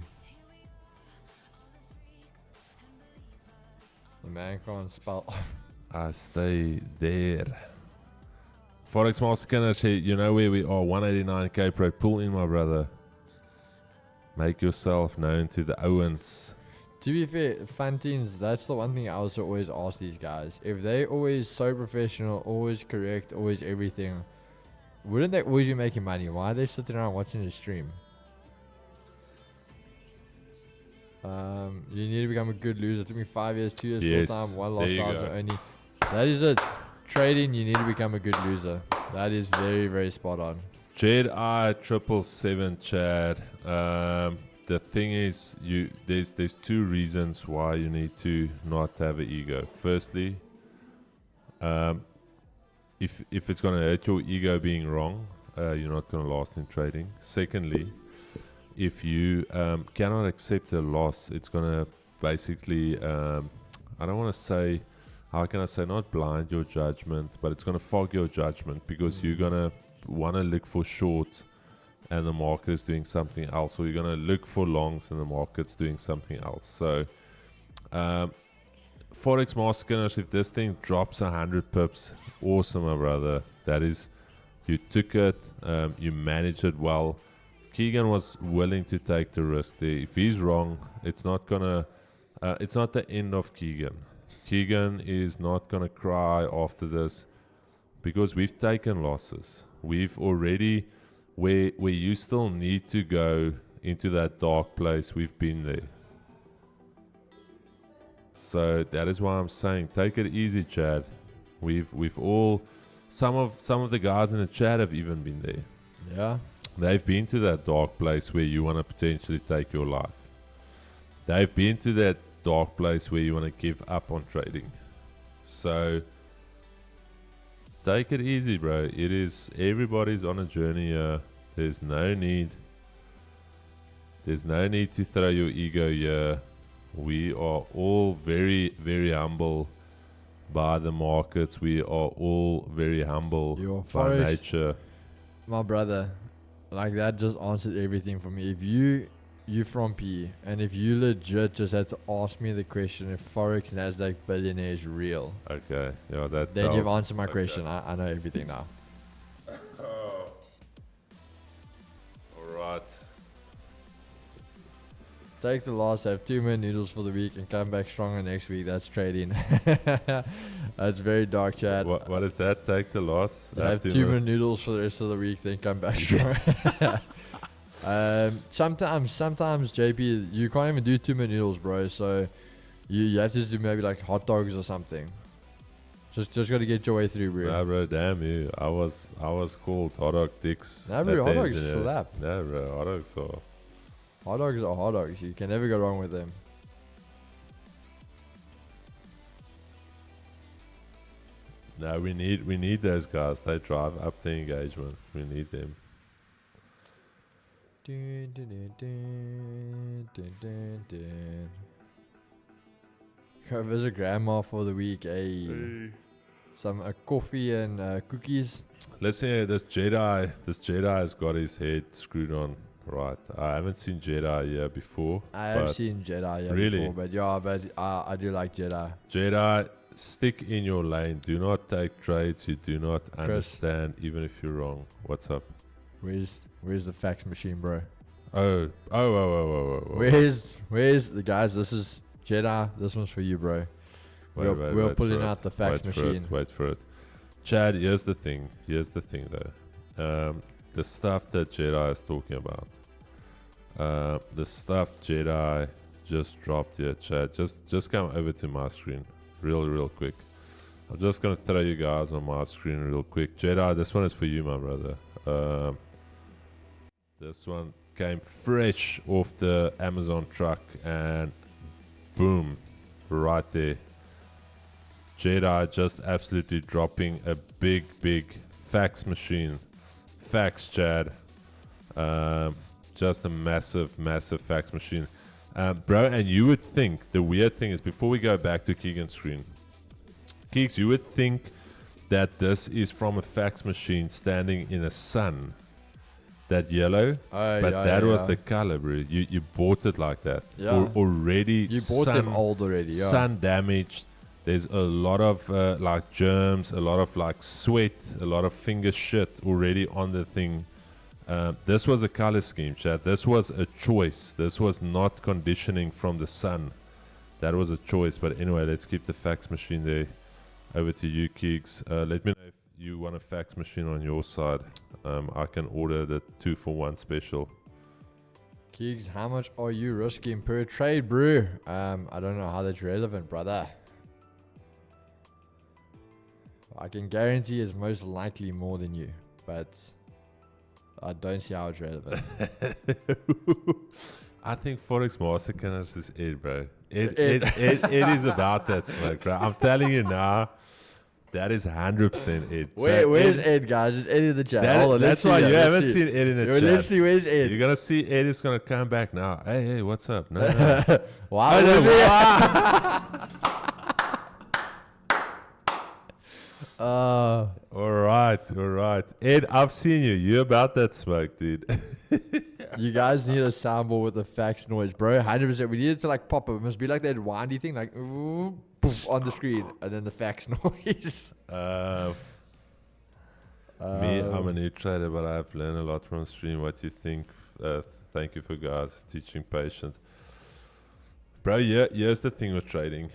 The man can't spell. I stay there. Forex Master Kenner said, you know where we are, 189K pro. Pull in, my brother. Make yourself known to the Owens. To be fair, Fantines, that's the one thing I also always ask these guys. If they always so professional, always correct, always everything, wouldn't they always be making money? Why are they sitting around watching the stream? You need to become a good loser. It took me 5 years, 2 years, Yes, full time, one there loss you hours go. only. That is it. Trading, you need to become a good loser. That is very, very spot on. Jedi 777 Chad. The thing is, there's 2 reasons why you need to not have an ego. Firstly, if it's gonna hurt your ego being wrong, you're not gonna last in trading. Secondly, if you cannot accept a loss, it's gonna basically, I don't want to say, how can I say, not blind your judgment, but it's gonna fog your judgment because you're gonna want to look for shorts and the market is doing something else, or you're going to look for longs and the market's doing something else. So Forex Master Skinners, if this thing drops 100 pips, awesome, my brother. That is, you took it, you managed it well. Keegan was willing to take the risk there. If he's wrong, it's not gonna it's not the end of Keegan. Keegan is not gonna cry after this because we've taken losses. We've already, where you still need to go into that dark place, we've been there. So that is why I'm saying, take it easy, Chad. We've all, some of the guys in the chat have even been there. Yeah. They've been to that dark place where you want to potentially take your life. They've been to that dark place where you want to give up on trading. So take it easy, bro. It is, everybody's on a journey here. There's no need to throw your ego here. We are all very, very humble by the markets. We are all very humble Your by Forex, nature. my brother, like that just answered everything for me. If you from P, and if you legit just had to ask me the question if Forex NASDAQ billionaire is real, Okay, yeah, that then you've tells- answered my okay. question. I know everything now. Alright. Take the loss, have 2 minute noodles for the week, and come back stronger next week. That's trading. That's very dark, chat. What is that? Take the loss? Have 2 minute noodles for the rest of the week, then come back stronger. Sometimes JP, you can't even do 2 minute noodles, bro. So you have to do maybe like hot dogs or something. Just gotta get your way through, bro. Nah, bro, damn you. I was called hot dog dicks. Nah, bro, at hot the dogs engineer. slap. Nah, bro, hot dogs are. Hot dogs are hot dogs. You can never go wrong with them. No, we need those guys. They drive up the engagement. We need them. Dun, dun, dun, dun, dun, dun. Go visit grandma for the week, eh? some coffee and cookies. Listen here, this Jedi has got his head screwed on. Right, I haven't seen Jedi here before. I have but seen Jedi here really? before, but yeah, but I do like Jedi. Jedi, stick in your lane. Do not take trades you do not understand, even if you're wrong. What's up? Where's the fax machine, bro? Oh. Where's the guys? This is Jedi. This one's for you, bro. We're pulling out the fax machine. Wait for it. Chad, here's the thing though. The stuff that Jedi is talking about. The stuff Jedi just dropped here, Chad. Just come over to my screen real quick. I'm just gonna throw you guys on my screen real quick. Jedi, this one is for you, my brother. This one came fresh off the Amazon truck and boom, right there. Jedi just absolutely dropping a big fax machine. Fax, Chad. Just a massive fax machine. Bro, and you would think, the weird thing is, before we go back to Keegan's screen, Keeks, you would think that this is from a fax machine standing in a sun. That yellow, but that was the color, bro. You bought it like that. Yeah. Already. You bought them old already, yeah. Sun damaged. There's a lot of like germs, a lot of like sweat, a lot of finger shit already on the thing. This was a color scheme, chat. This was a choice. This was not conditioning from the sun. That was a choice. But anyway, let's keep the fax machine there. Over to you, Keeks. Let me know if you want a fax machine on your side. I can order the 2-for-1 special. Keegs, how much are you risking per trade, bro? I don't know how that's relevant, brother. I can guarantee it's most likely more than you, but I don't see how it's relevant. I think Forex Master Canvas is it, bro. It is about that smoke, bro. I'm telling you now, that is 100% it. Where's Ed, guys? It's Ed in the chat. Hold on, that's why you haven't seen Ed in the chat. Let's see, where's Ed? You're going to see Ed is going to come back now. Hey, what's up? No. Wow. All right. Ed, I've seen you. You about that smoke, dude. You guys need a soundboard with the fax noise, bro. 100%. We need it to like pop up. It must be like that windy thing, like ooh, poof, on the screen, and then the fax noise. Me, I'm a new trader, but I've learned a lot from stream. What do you think? Thank you for guys teaching patience. Bro, here's the thing with trading.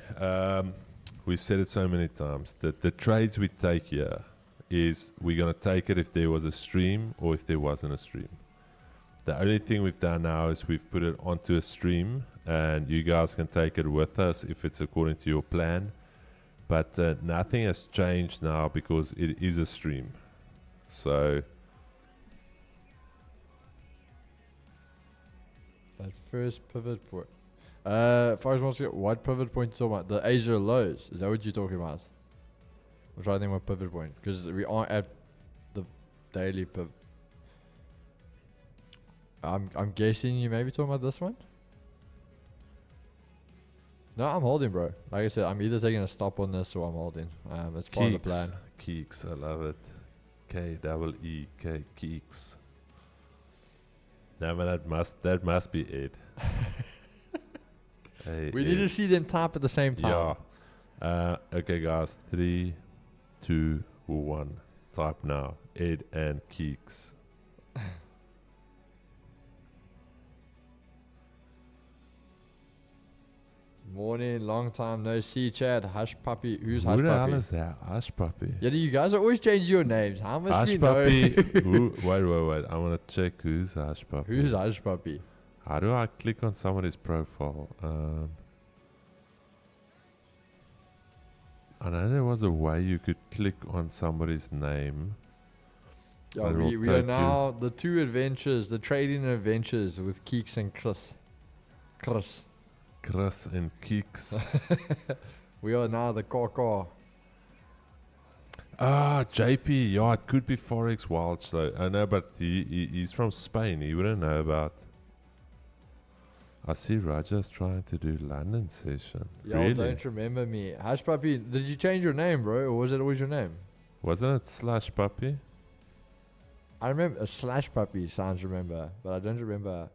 We've said it so many times that the trades we take here is we're going to take it if there was a stream or if there wasn't a stream. The only thing we've done now is we've put it onto a stream and you guys can take it with us if it's according to your plan. But nothing has changed now because it is a stream. So that first pivot point. Forex wants to get what pivot point you talking about? The Asia lows. Is that what you're talking about? I'm trying to think what pivot point. Because we aren't at the daily pivot. I'm guessing you may be talking about this one? No, I'm holding, bro. Like I said, I'm either taking a stop on this or I'm holding. It's part of the plan. Keeks, I love it. K-E-E-K, Keeks. No, man, that must be it. Hey, we need to see them type at the same time. Yeah. Okay, guys. 3, 2, 1. Type now. Ed and Keeks. Morning, long time no see, Chad. Hush Puppy. Who's Who Hush the hell Puppy? is that? Hush Puppy. Yeah, you guys are always changing your names. How much Hush we Puppy. know? Wait. I want to check who's Hush Puppy. Who's Hush Puppy? How do I click on somebody's profile? I know there was a way you could click on somebody's name. Yeah, we are now the two adventures, the trading adventures with Keeks and Chris. Chris and Keeks. We are now the car. JP. Yeah, it could be Forex Wilds though. I know, but he's from Spain. He wouldn't know about. I see Raja's trying to do London session. Y'all Really? don't remember me. Hush Puppy, did you change your name, bro? Or was it always your name? Wasn't it Slash Puppy? I remember a Slash Puppy sounds remember, but I don't remember.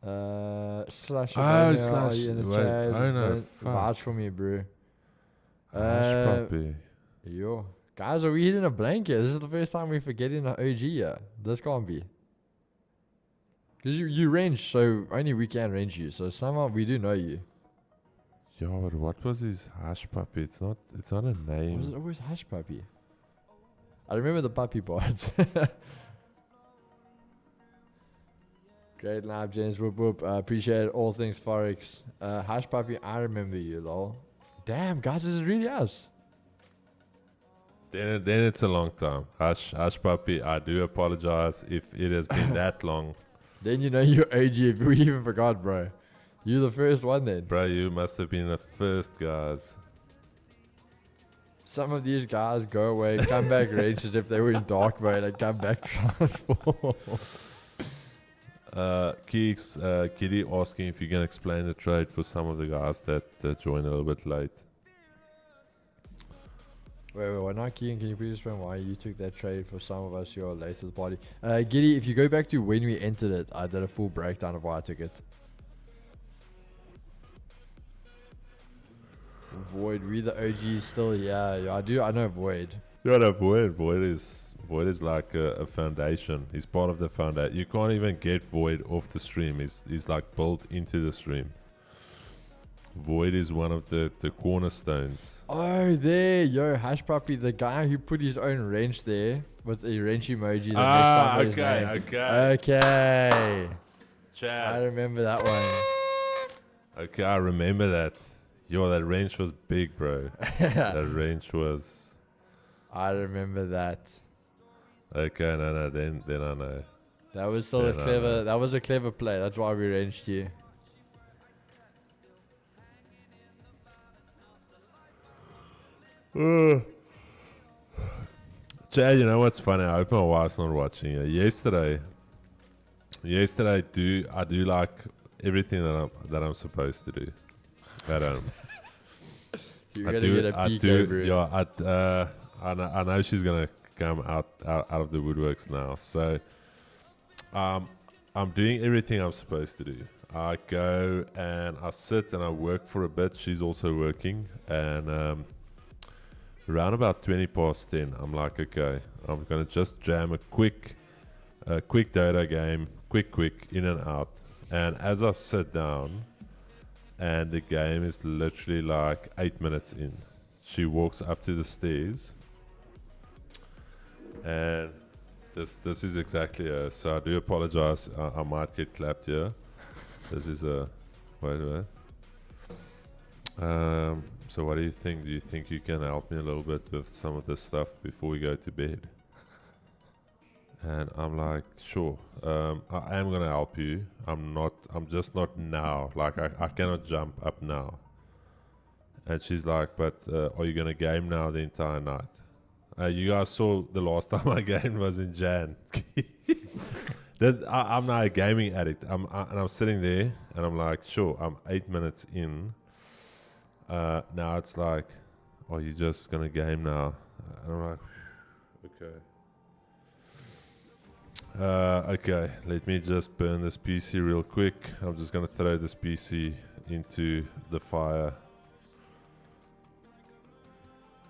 Slash. Oh, Obama, Slash. are you in the Wait, chat? oh no, Vote- fuck. Vouch for me, bro. Hash Puppy. Yo. Guys, are we hitting a blanket? This is the first time we're forgetting an OG here. This can't be. Because you range, so only we can range you. So somehow we do know you. Yo, but what was his Hash Puppy? It's not a Was it name. always Hush Puppy? I remember the puppy parts. Great lab, James. Whoop whoop. Appreciate it. All things Forex. Hush Puppy, I remember you, lol. Damn, guys, this is really us. Then it's a long time. Hash Puppy, I do apologize if it has been that long. Then you know you're OG. We even forgot, bro. You're the first one then. Bro, you must have been the first, guys. Some of these guys go away, come back rage as if they were in dark mode and come back transform. Keeks, Kitty asking if you can explain the trade for some of the guys that joined a little bit late. Wait, why not, Keegan? Can you please explain why you took that trade for some of us who are late to the party? Giddy, if you go back to when we entered it, I did a full breakdown of why I took it. Void, we the OG still, yeah, I do, I know Void. Yeah, no, Void is like a foundation. He's part of the foundation. You can't even get Void off the stream. He's like built into the stream. Void is one of the cornerstones. Oh, there, yo, Hash Puppy, the guy who put his own wrench there with a wrench emoji. The next time was his name. Okay. I Chad. remember that one. Okay, I remember that. Yo, that wrench was big, bro. That wrench was... I remember that. Okay, no, then I know. That was still a Yeah, no, clever. no. That was a clever play. That's why we wrenched you. Chad, you know what's funny? I hope my wife's not watching. Yesterday, I do like everything that I'm supposed to do at home. You're I gonna do, get a I PK, do, bro. yeah. I know she's gonna come out of the woodworks now. So, I'm doing everything I'm supposed to do. I go and I sit and I work for a bit. She's also working, and around about 20 past 10, I'm like, okay, I'm gonna just jam a quick Dota game, quick in and out. And as I sit down, and the game is literally like 8 minutes in, she walks up to the stairs, and this is exactly her. So I do apologize. I might get clapped here. This is a wait. So what do you think? Do you think you can help me a little bit with some of this stuff before we go to bed? And I'm like, sure. I am gonna help you. I'm just not now. Like I cannot jump up now. And she's like, but are you gonna game now the entire night? You guys saw the last time I gamed was in Jan. I'm now a gaming addict. And I'm sitting there and I'm like, sure. I'm 8 minutes in. Now it's like, are you just gonna game now? And I'm like, okay. Okay, let me just burn this PC real quick. I'm just gonna throw this PC into the fire.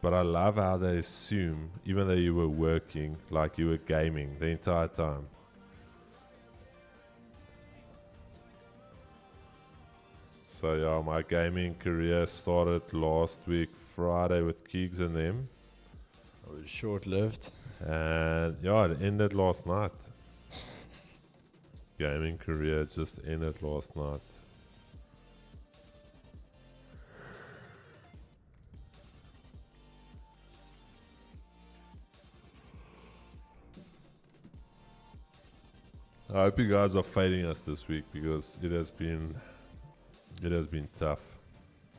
But I love how they assume, even though you were working, like you were gaming the entire time. So yeah, my gaming career started last week Friday with Keegs and them. It was short-lived. And yeah, it ended last night. Gaming career just ended last night. I hope you guys are fading us this week because it has been tough.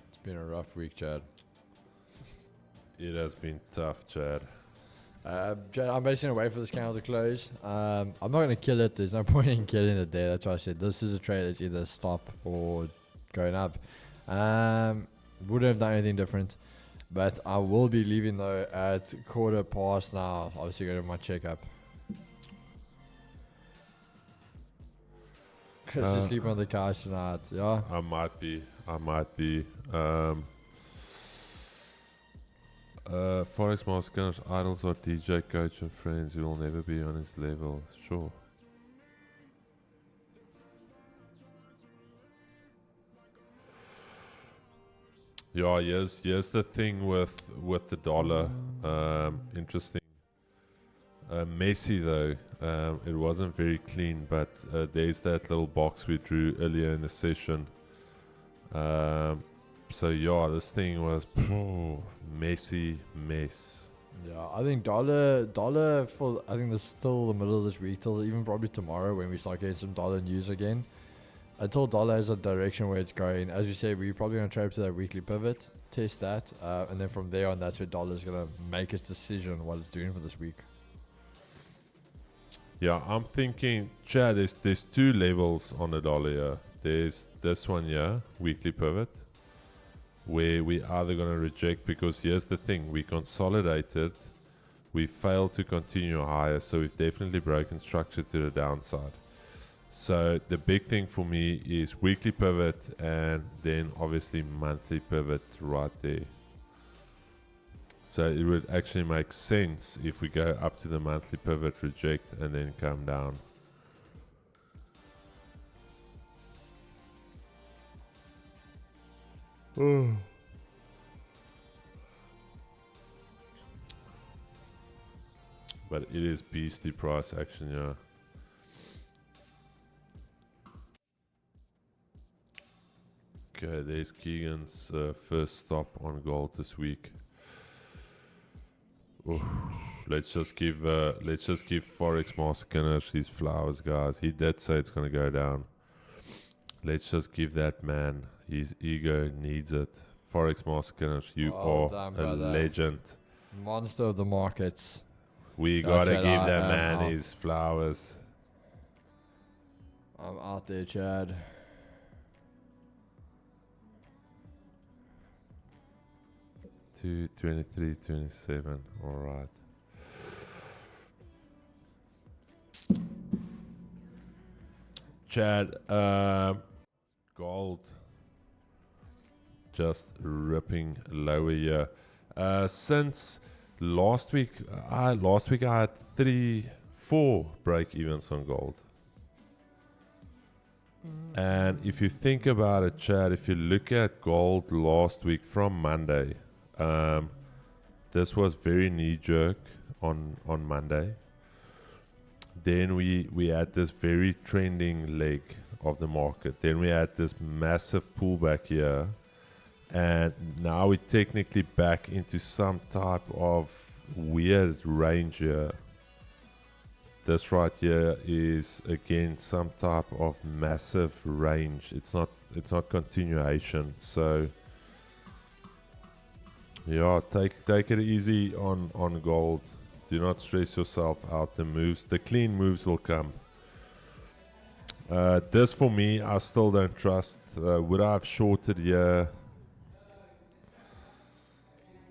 It's been a rough week, Chad. It has been tough, Chad. Jay, I'm basically gonna wait for this candle to close. I'm not gonna kill it. There's no point in killing it there. That's why I said this is a trade that's either stop or going up. Wouldn't have done anything different, but I will be leaving though at 1:15 now. Obviously, go to my checkup. Just sleep on the couch tonight. Yeah. I might be. Forex master, idols or DJ coach and friends who will never be on his level. Sure. Yeah, here's the thing with the dollar. Interesting. Messy though. It wasn't very clean, but there's that little box we drew earlier in the session. So yeah, this thing was messy mess. Yeah, I think dollar for I think there's still the middle of this week till even probably tomorrow when we start getting some dollar news again. Until dollar has a direction where it's going, as you say, we're probably gonna trade to that weekly pivot, test that, and then from there on, that's where dollar's gonna make its decision on what it's doing for this week. Yeah, I'm thinking, Chad, there's two levels on the dollar here. There's this one here, weekly pivot, where we either going to reject, because here's the thing, we consolidated, we failed to continue higher, so we've definitely broken structure to the downside. So the big thing for me is weekly pivot and then obviously monthly pivot right there. So it would actually make sense if we go up to the monthly pivot, reject, and then come down. But it is beastly price action, yeah. Okay, there's Keegan's first stop on gold this week. Oof. Let's just give Forex Master these flowers, guys. He did say it's gonna go down. Let's just give that man, his ego needs it. Forex Master, you are a legend. Monster of the markets. We gotta give that man his flowers. I'm out there, Chad. 23.27. All right. Chad, gold just ripping lower here. Since last week I had 3-4 break evens on gold. And if you think about it, Chad, if you look at gold last week from Monday, this was very knee-jerk on Monday. Then we had this very trending leg of the market. Then we had this massive pullback here. And now we're technically back into some type of weird range here. This right here is again some type of massive range. It's not continuation. So yeah, take it easy on gold. Do not stress yourself out. The clean moves will come. This for me, I still don't trust. Would I have shorted here?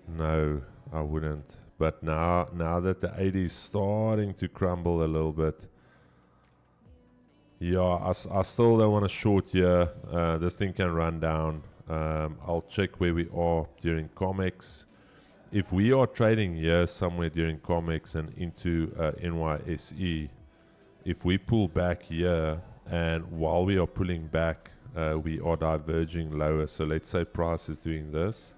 No, I wouldn't. But now that the 80 is starting to crumble a little bit, yeah, I still don't want to short here. This thing can run down. I'll check where we are during COMEX. If we are trading here somewhere during COMEX and into NYSE, if we pull back here and while we are pulling back, we are diverging lower. So let's say price is doing this.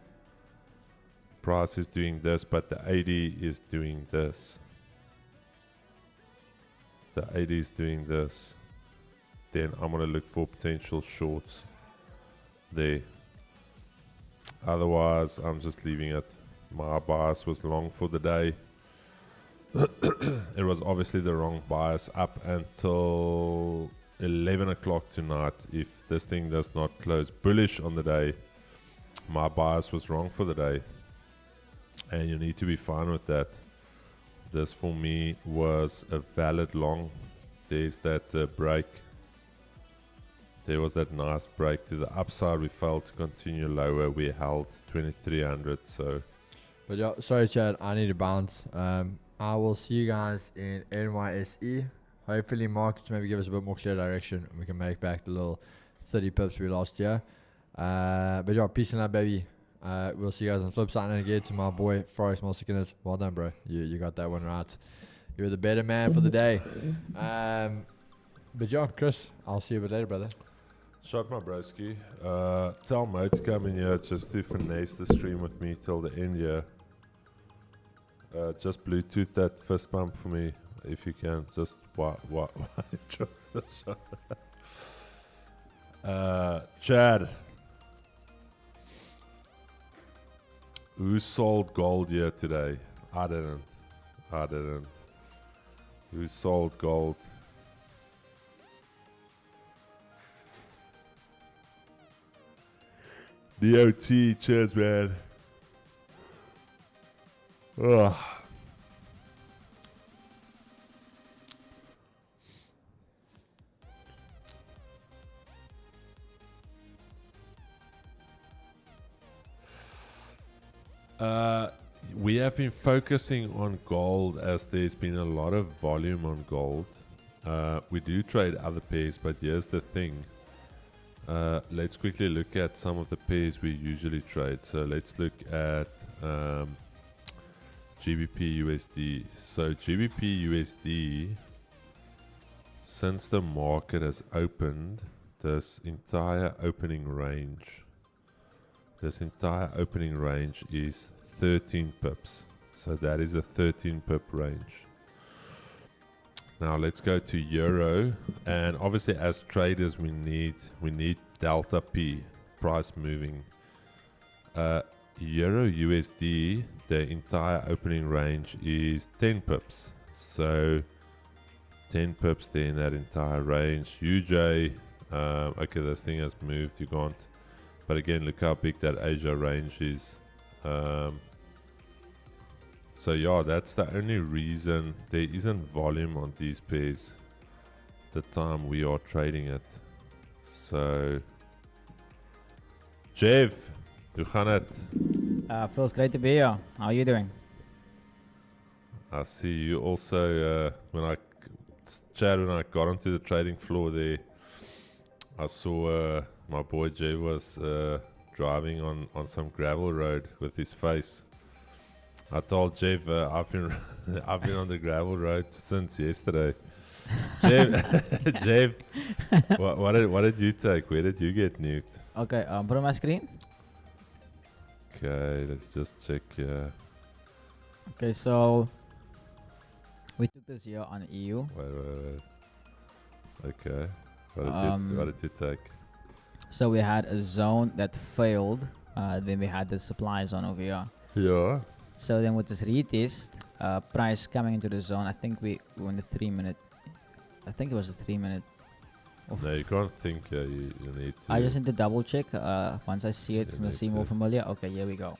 Price is doing this, but the 80 is doing this. The 80 is doing this. Then I'm going to look for potential shorts there. Otherwise, I'm just leaving it. My bias was long for the day. It was obviously the wrong bias up until 11 o'clock tonight. If this thing does not close bullish on the day, my bias was wrong for the day. And you need to be fine with that. this for me was a valid long. There's that break. There was that nice break to the upside. We failed to continue lower. We held 2300. So But yeah, sorry, Chad. I need to bounce. I will see you guys in NYSE. Hopefully, markets maybe give us a bit more clear direction and we can make back the little 30 pips we lost here. But yeah, peace and love, baby. We'll see you guys on the flip side. And again, to my boy, Forex Mulsikiners. Well done, bro. You got that one right. You're the better man for the day. But yeah, Chris, I'll see you a bit later, brother. shot my broski. Tell Mo to come in here just to finesse the stream with me till the end here. Just Bluetooth that fist bump for me if you can. Just what? Chad, who sold gold here today? I didn't. Who sold gold? DOT, cheers, man. Ugh. We have been focusing on gold as there's been a lot of volume on gold. We do trade other pairs, but here's the thing. Let's quickly look at some of the pairs we usually trade. So let's look at GBP USD. So GBP USD, since the market has opened, this entire opening range is 13 pips. So that is a 13 pip range. Now let's go to euro, and obviously as traders we need delta P, price moving. Euro USD, the entire opening range is 10 pips. So 10 pips there in that entire range. UJ, okay, this thing has moved, you can't. But again, look how big that Asia range is. So yeah, that's the only reason there isn't volume on these pairs the time we are trading it. So, Jeff, hoe gaan het? Feels great to be here. How are you doing? I see you also, when I got onto the trading floor there, I saw my boy Jeff was driving on some gravel road with his face. I told Jeff I've been on the gravel road since yesterday. Jeff, what did you take? Where did you get nuked? Okay, put on my screen. Okay, let's just check. Okay, so we took this year on EU. Wait. Okay, what did you take? So we had a zone that failed. Then we had the supply zone over here. Yeah. So then with this retest, price coming into the zone, I think we were in the 3 minute. I think it was a 3 minute. No, you can't think. You need to. I just need to double check. Once I see it, it's going to seem more familiar. Okay, here we go.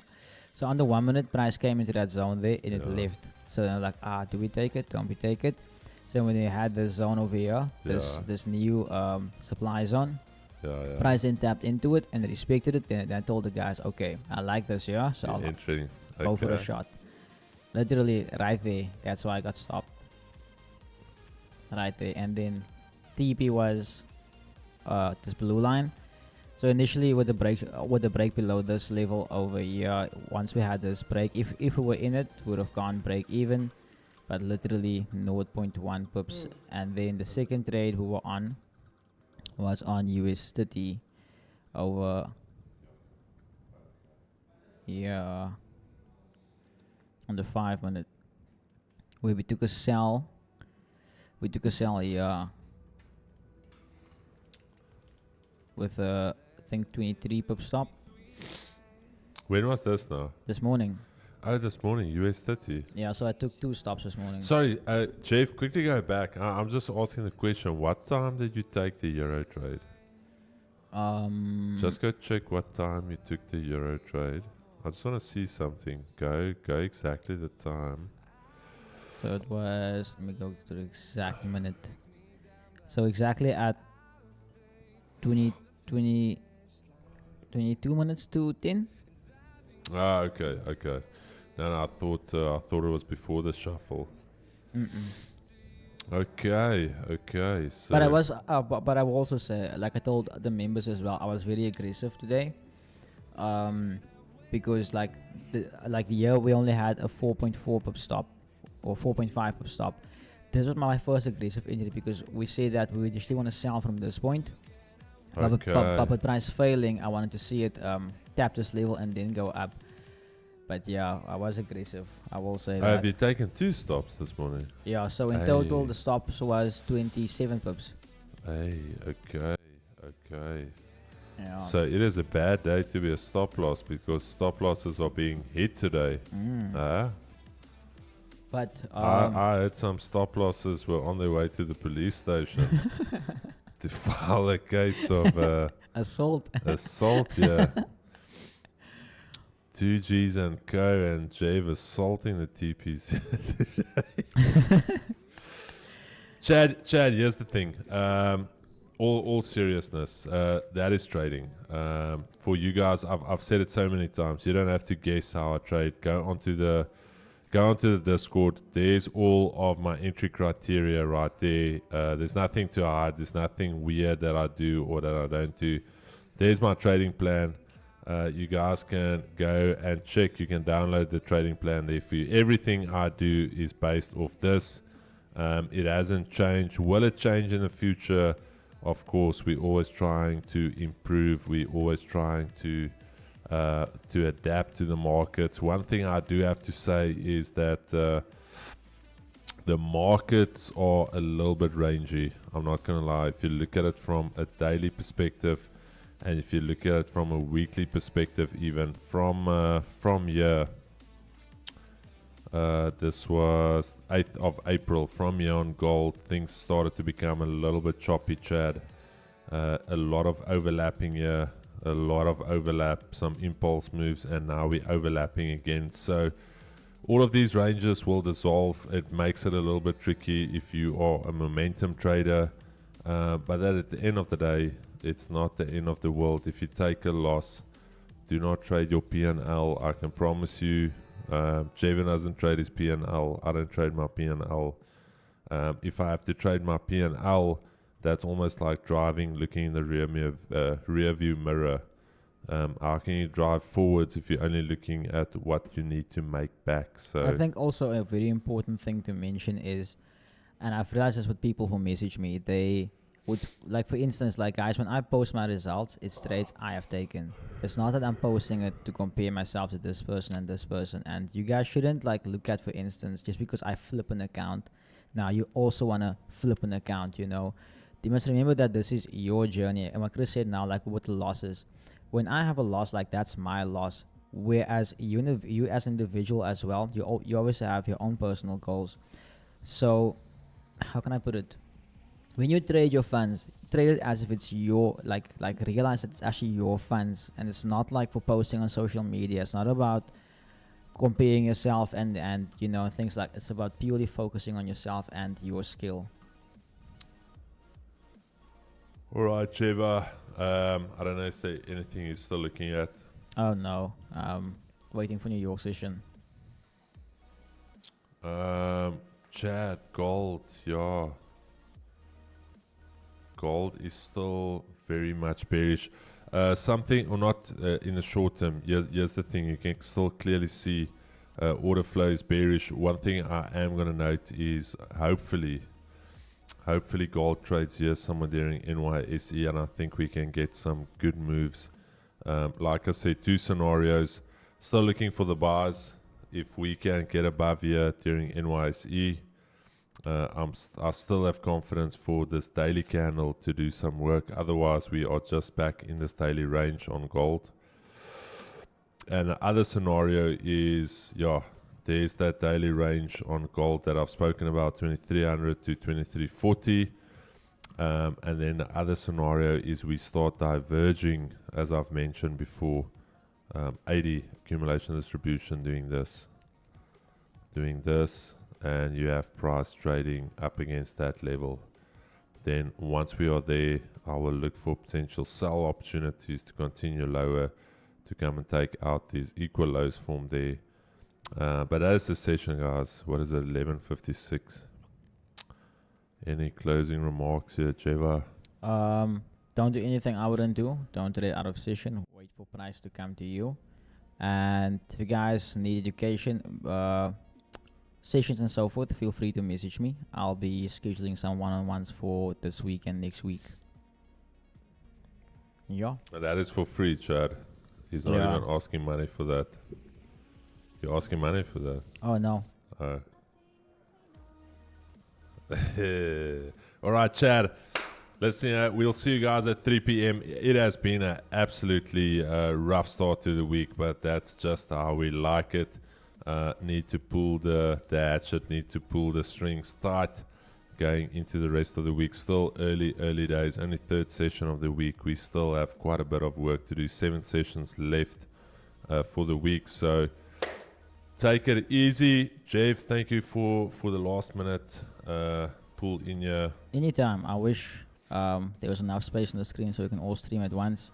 So on the 1 minute, price came into that zone there and it left. So then I'm like, do we take it? Don't we take it? So when they had this zone over here, this new supply zone, price then tapped into it and respected it. Then I told the guys, okay, I like this, so I'll go for a shot. Literally right there. That's why I got stopped. Right there. And then TP was this blue line. So initially with the break below this level over here, once we had this break, if we were in it, would have gone break even, but literally 0.1 pips. And then the second trade we were on was on US30 over here on the 5 minute, where we took a sell. We took a sell here with I think 23 pip stop. When was this now? This morning. Oh, this morning, US30. Yeah, so I took 2 stops this morning. Sorry, Jeff, quickly go back. I'm just asking the question. What time did you take the Euro trade? Just go check what time you took the Euro trade. I just want to see something. Go exactly the time. So it was, let me go to the exact minute. So exactly at 20, 22 minutes to 10. Ah, okay. No, I thought it was before the shuffle. Okay. So But I was, but I will also say, like I told the members as well, I was very aggressive today, because like the year we only had a 4.4 pip stop or 4.5 pip stop. This was my first aggressive entry because we said that we initially want to sell from this point. But with price failing, I wanted to see it tap this level and then go up. But yeah, I was aggressive. I will say that. Have you taken 2 stops this morning? Yeah, so in total the stops was 27 pips. Hey, okay. Yeah. So it is a bad day to be a stop loss because stop losses are being hit today. But I heard some stop losses were on their way to the police station to file a case of assault. yeah. 2Gs and Co and Jave assaulting the TPs. Chad, here's the thing. All seriousness, that is trading. For you guys, I've said it so many times. You don't have to guess how I trade. Go onto the Discord. There's all of my entry criteria right there. There's nothing to hide. There's nothing weird that I do or that I don't do. There's my trading plan. You guys can go and check. You can download the trading plan there for you. Everything I do is based off this. It hasn't changed. Will it change in the future? Of course, we're always trying to improve. We're always trying to adapt to the markets. One thing I do have to say is that the markets are a little bit rangy. I'm not going to lie. If you look at it from a daily perspective, and if you look at it from a weekly perspective, even from here, this was 8th of April. From here on gold, things started to become a little bit choppy, Chad. A lot of overlapping here, a lot of overlap, some impulse moves, and now we're overlapping again. So all of these ranges will dissolve. It makes it a little bit tricky if you are a momentum trader. But at the end of the day, it's not the end of the world. If you take a loss, do not trade your P&L. I can promise you, Jevin doesn't trade his P&L. I don't trade my P&L. If I have to trade my P&L, that's almost like driving, looking in the rear view mirror. How can you drive forwards if you're only looking at what you need to make back? So I think also a very important thing to mention is, and I've realized this with people who message me, they would, like for instance, like guys, when I post my results, it's trades I have taken. It's not that I'm posting it to compare myself to this person and this person. And you guys shouldn't like look at, for instance, just because I flip an account, now you also want to flip an account, you know. You must remember that this is your journey. And what Chris said now, like with the losses, when I have a loss, like that's my loss. Whereas you as an individual as well, you always have your own personal goals. So how can I put it? When you trade your funds, trade it as if it's your, like realize that it's actually your funds, and it's not like for posting on social media. It's not about comparing yourself and you know, things like, it's about purely focusing on yourself and your skill. all right, Trevor. I don't know if there's anything you're still looking at. Oh no, waiting for New York session. Chad, gold, yeah. Gold is still very much bearish. Something or not in the short term. Here's the thing: you can still clearly see order flow is bearish. One thing I am going to note is hopefully gold trades here somewhere during NYSE, and I think we can get some good moves. Like I said, 2 scenarios. Still looking for the buys. If we can get above here during NYSE, I still have confidence for this daily candle to do some work. Otherwise, we are just back in this daily range on gold. And the other scenario is, there's that daily range on gold that I've spoken about, 2300 to 2340. And then the other scenario is we start diverging, as I've mentioned before, 80 accumulation distribution, doing this, and you have price trading up against that level, then once we are there, I will look for potential sell opportunities to continue lower to come and take out these equal lows from there. But that is the session, guys. What is it, 11:56? Any closing remarks here, Jeva? Don't do anything I wouldn't do. Don't trade out of session. Wait for price to come to you. And if you guys need education, sessions and so forth, feel free to message me. I'll be scheduling some one-on-ones for this week and next week. Yeah. And that is for free, Chad. He's not even asking money for that. You're asking money for that? Oh, no. All right, Chad. Listen, we'll see you guys at 3 p.m. It has been an absolutely rough start to the week, but that's just how we like it. Need to pull the hatchet, need to pull the strings tight going into the rest of the week. Still early days, only third session of the week. We still have quite a bit of work to do. 7 sessions left for the week, so take it easy. Jeff, thank you for the last minute pull in your... Anytime. I wish there was enough space on the screen so we can all stream at once.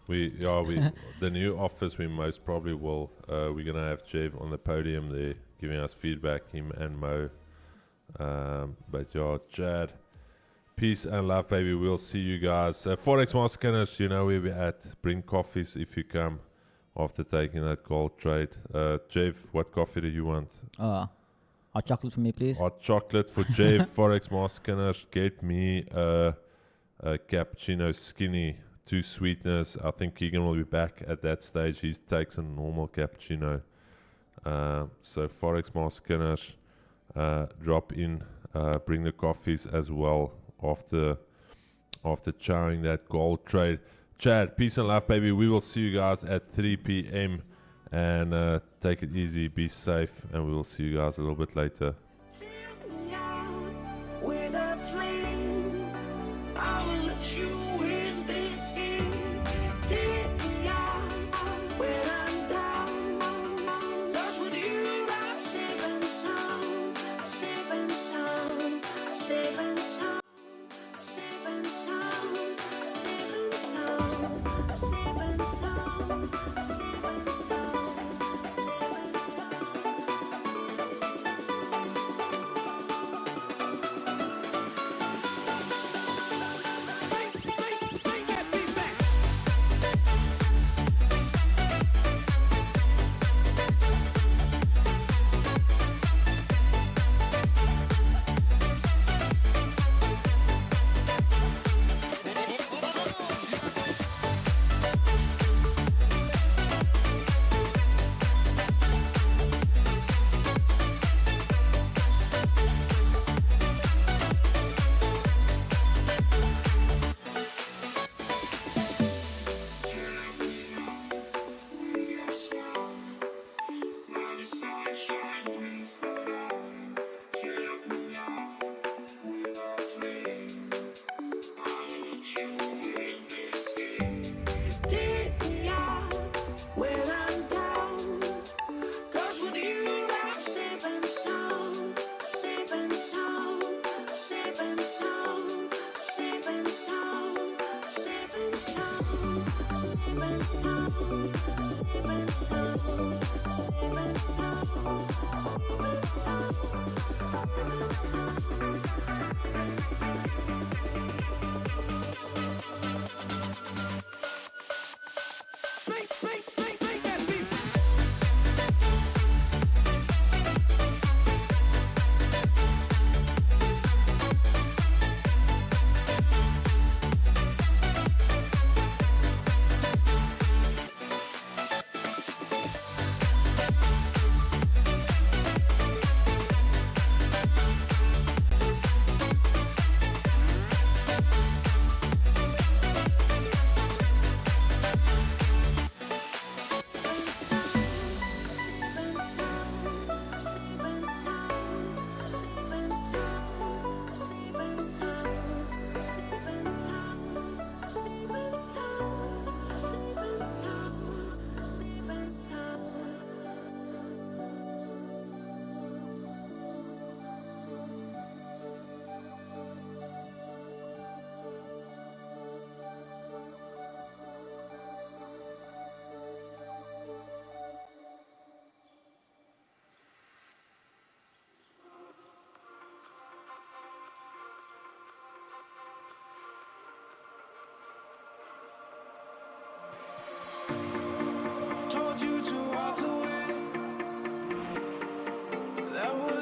The new office, we most probably will. We're gonna have Jeff on the podium there, giving us feedback, him and Mo. But yeah, Chad, peace and love, baby. We'll see you guys. Forex Master Scanners, you know where we're at. Bring coffees if you come after taking that gold trade. Jeff, what coffee do you want? Hot chocolate for me, please. Hot chocolate for Jeff. Forex Master Scanners, get me a cappuccino skinny. 2 sweetness. I think Keegan will be back at that stage. He takes a normal cappuccino. So Forex Master Scanners, drop in, bring the coffees as well after chowing that gold trade. Chad, peace and love, baby. We will see you guys at 3 p.m. and take it easy, be safe, and we will see you guys a little bit later.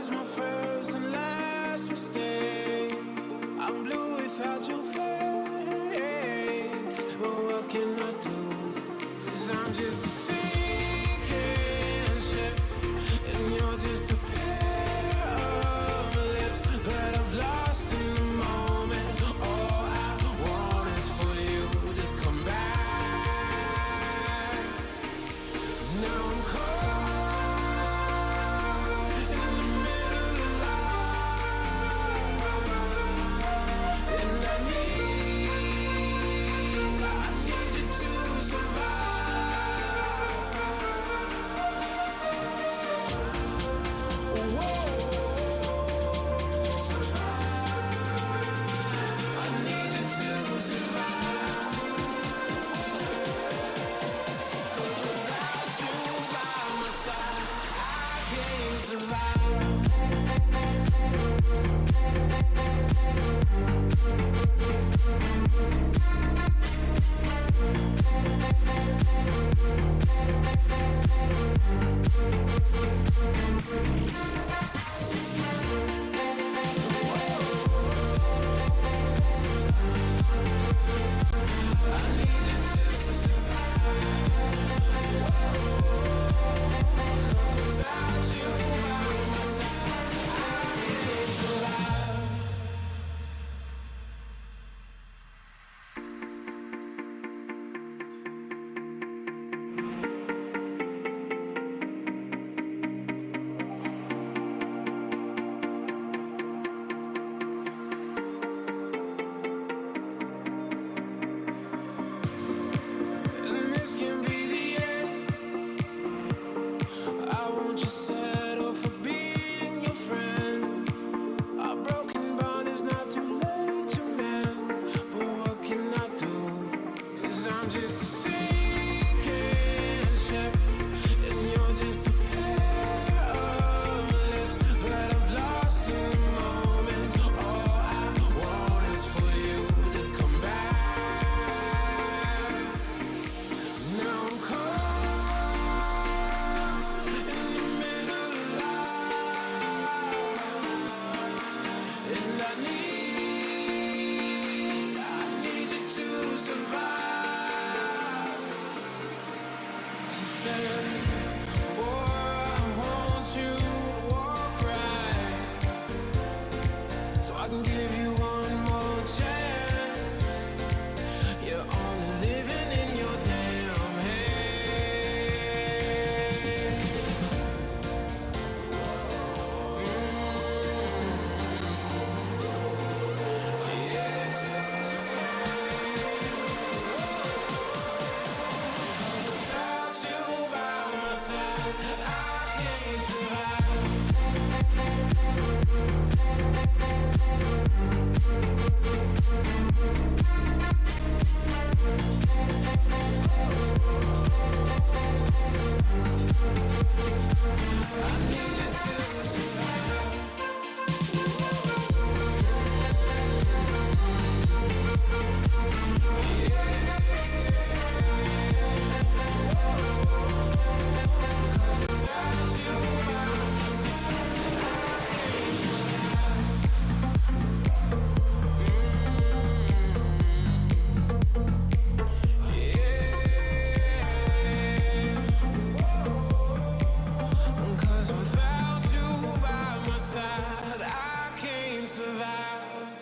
was my first and last mistake. I'm blue without your face. But what can I do? 'Cause I'm just a sinking ship, and you're just a pair of lips that I've lost in the moment. All I want is for you to come back. Now I'm caught in the middle of life, and I need you to survive. Whoa, I need you to survive. 'Cause without you by my side, I can't survive. And this can be the end. I won't just settle for being your friend. Our broken bond is not too late to mend. But what can I do? 'Cause I'm just a sinking ship, and you're just a pair of lips that I've lost in the moment. All I want is for you to come back. Now I'm caught in the middle of life, and I need you to survive. She said, boy, I want you to walk right, so I can give you one more chance. You're only living in your damn head. Without you by my side, I can't survive. I need you to survive. Without you by my side, I can't survive. 'Cause without you by my side, I can't survive.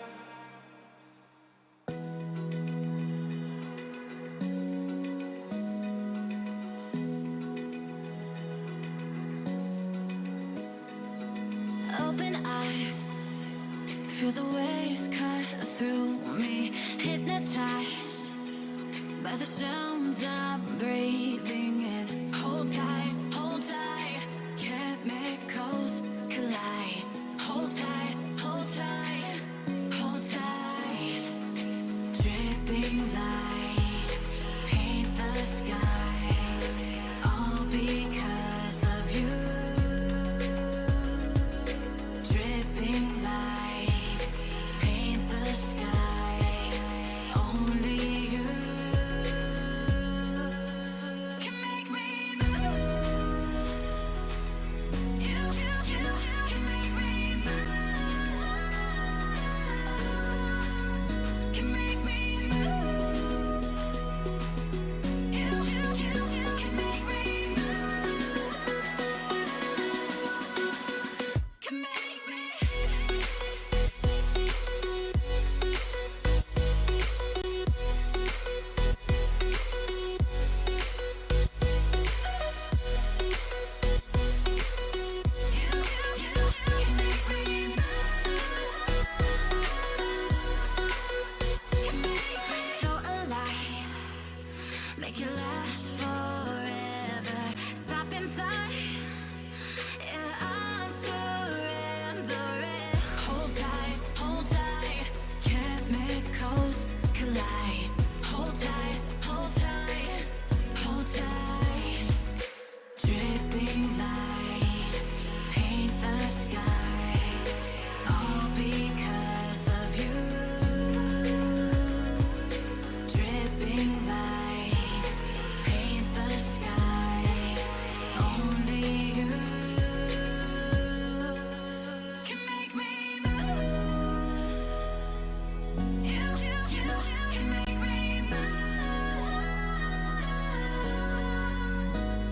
Open eye, feel the waves cut through me, hypnotized by the sounds I'm breathing in. Hold tight, chemicals collide. Hold tight, hold tight, hold tight. Dripping lights paint the skies, all because of you. Dripping lights paint the skies, only you can make me move.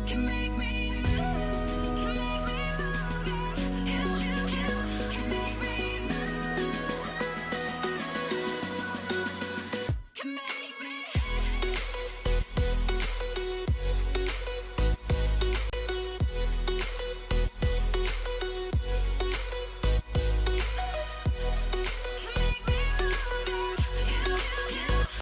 can make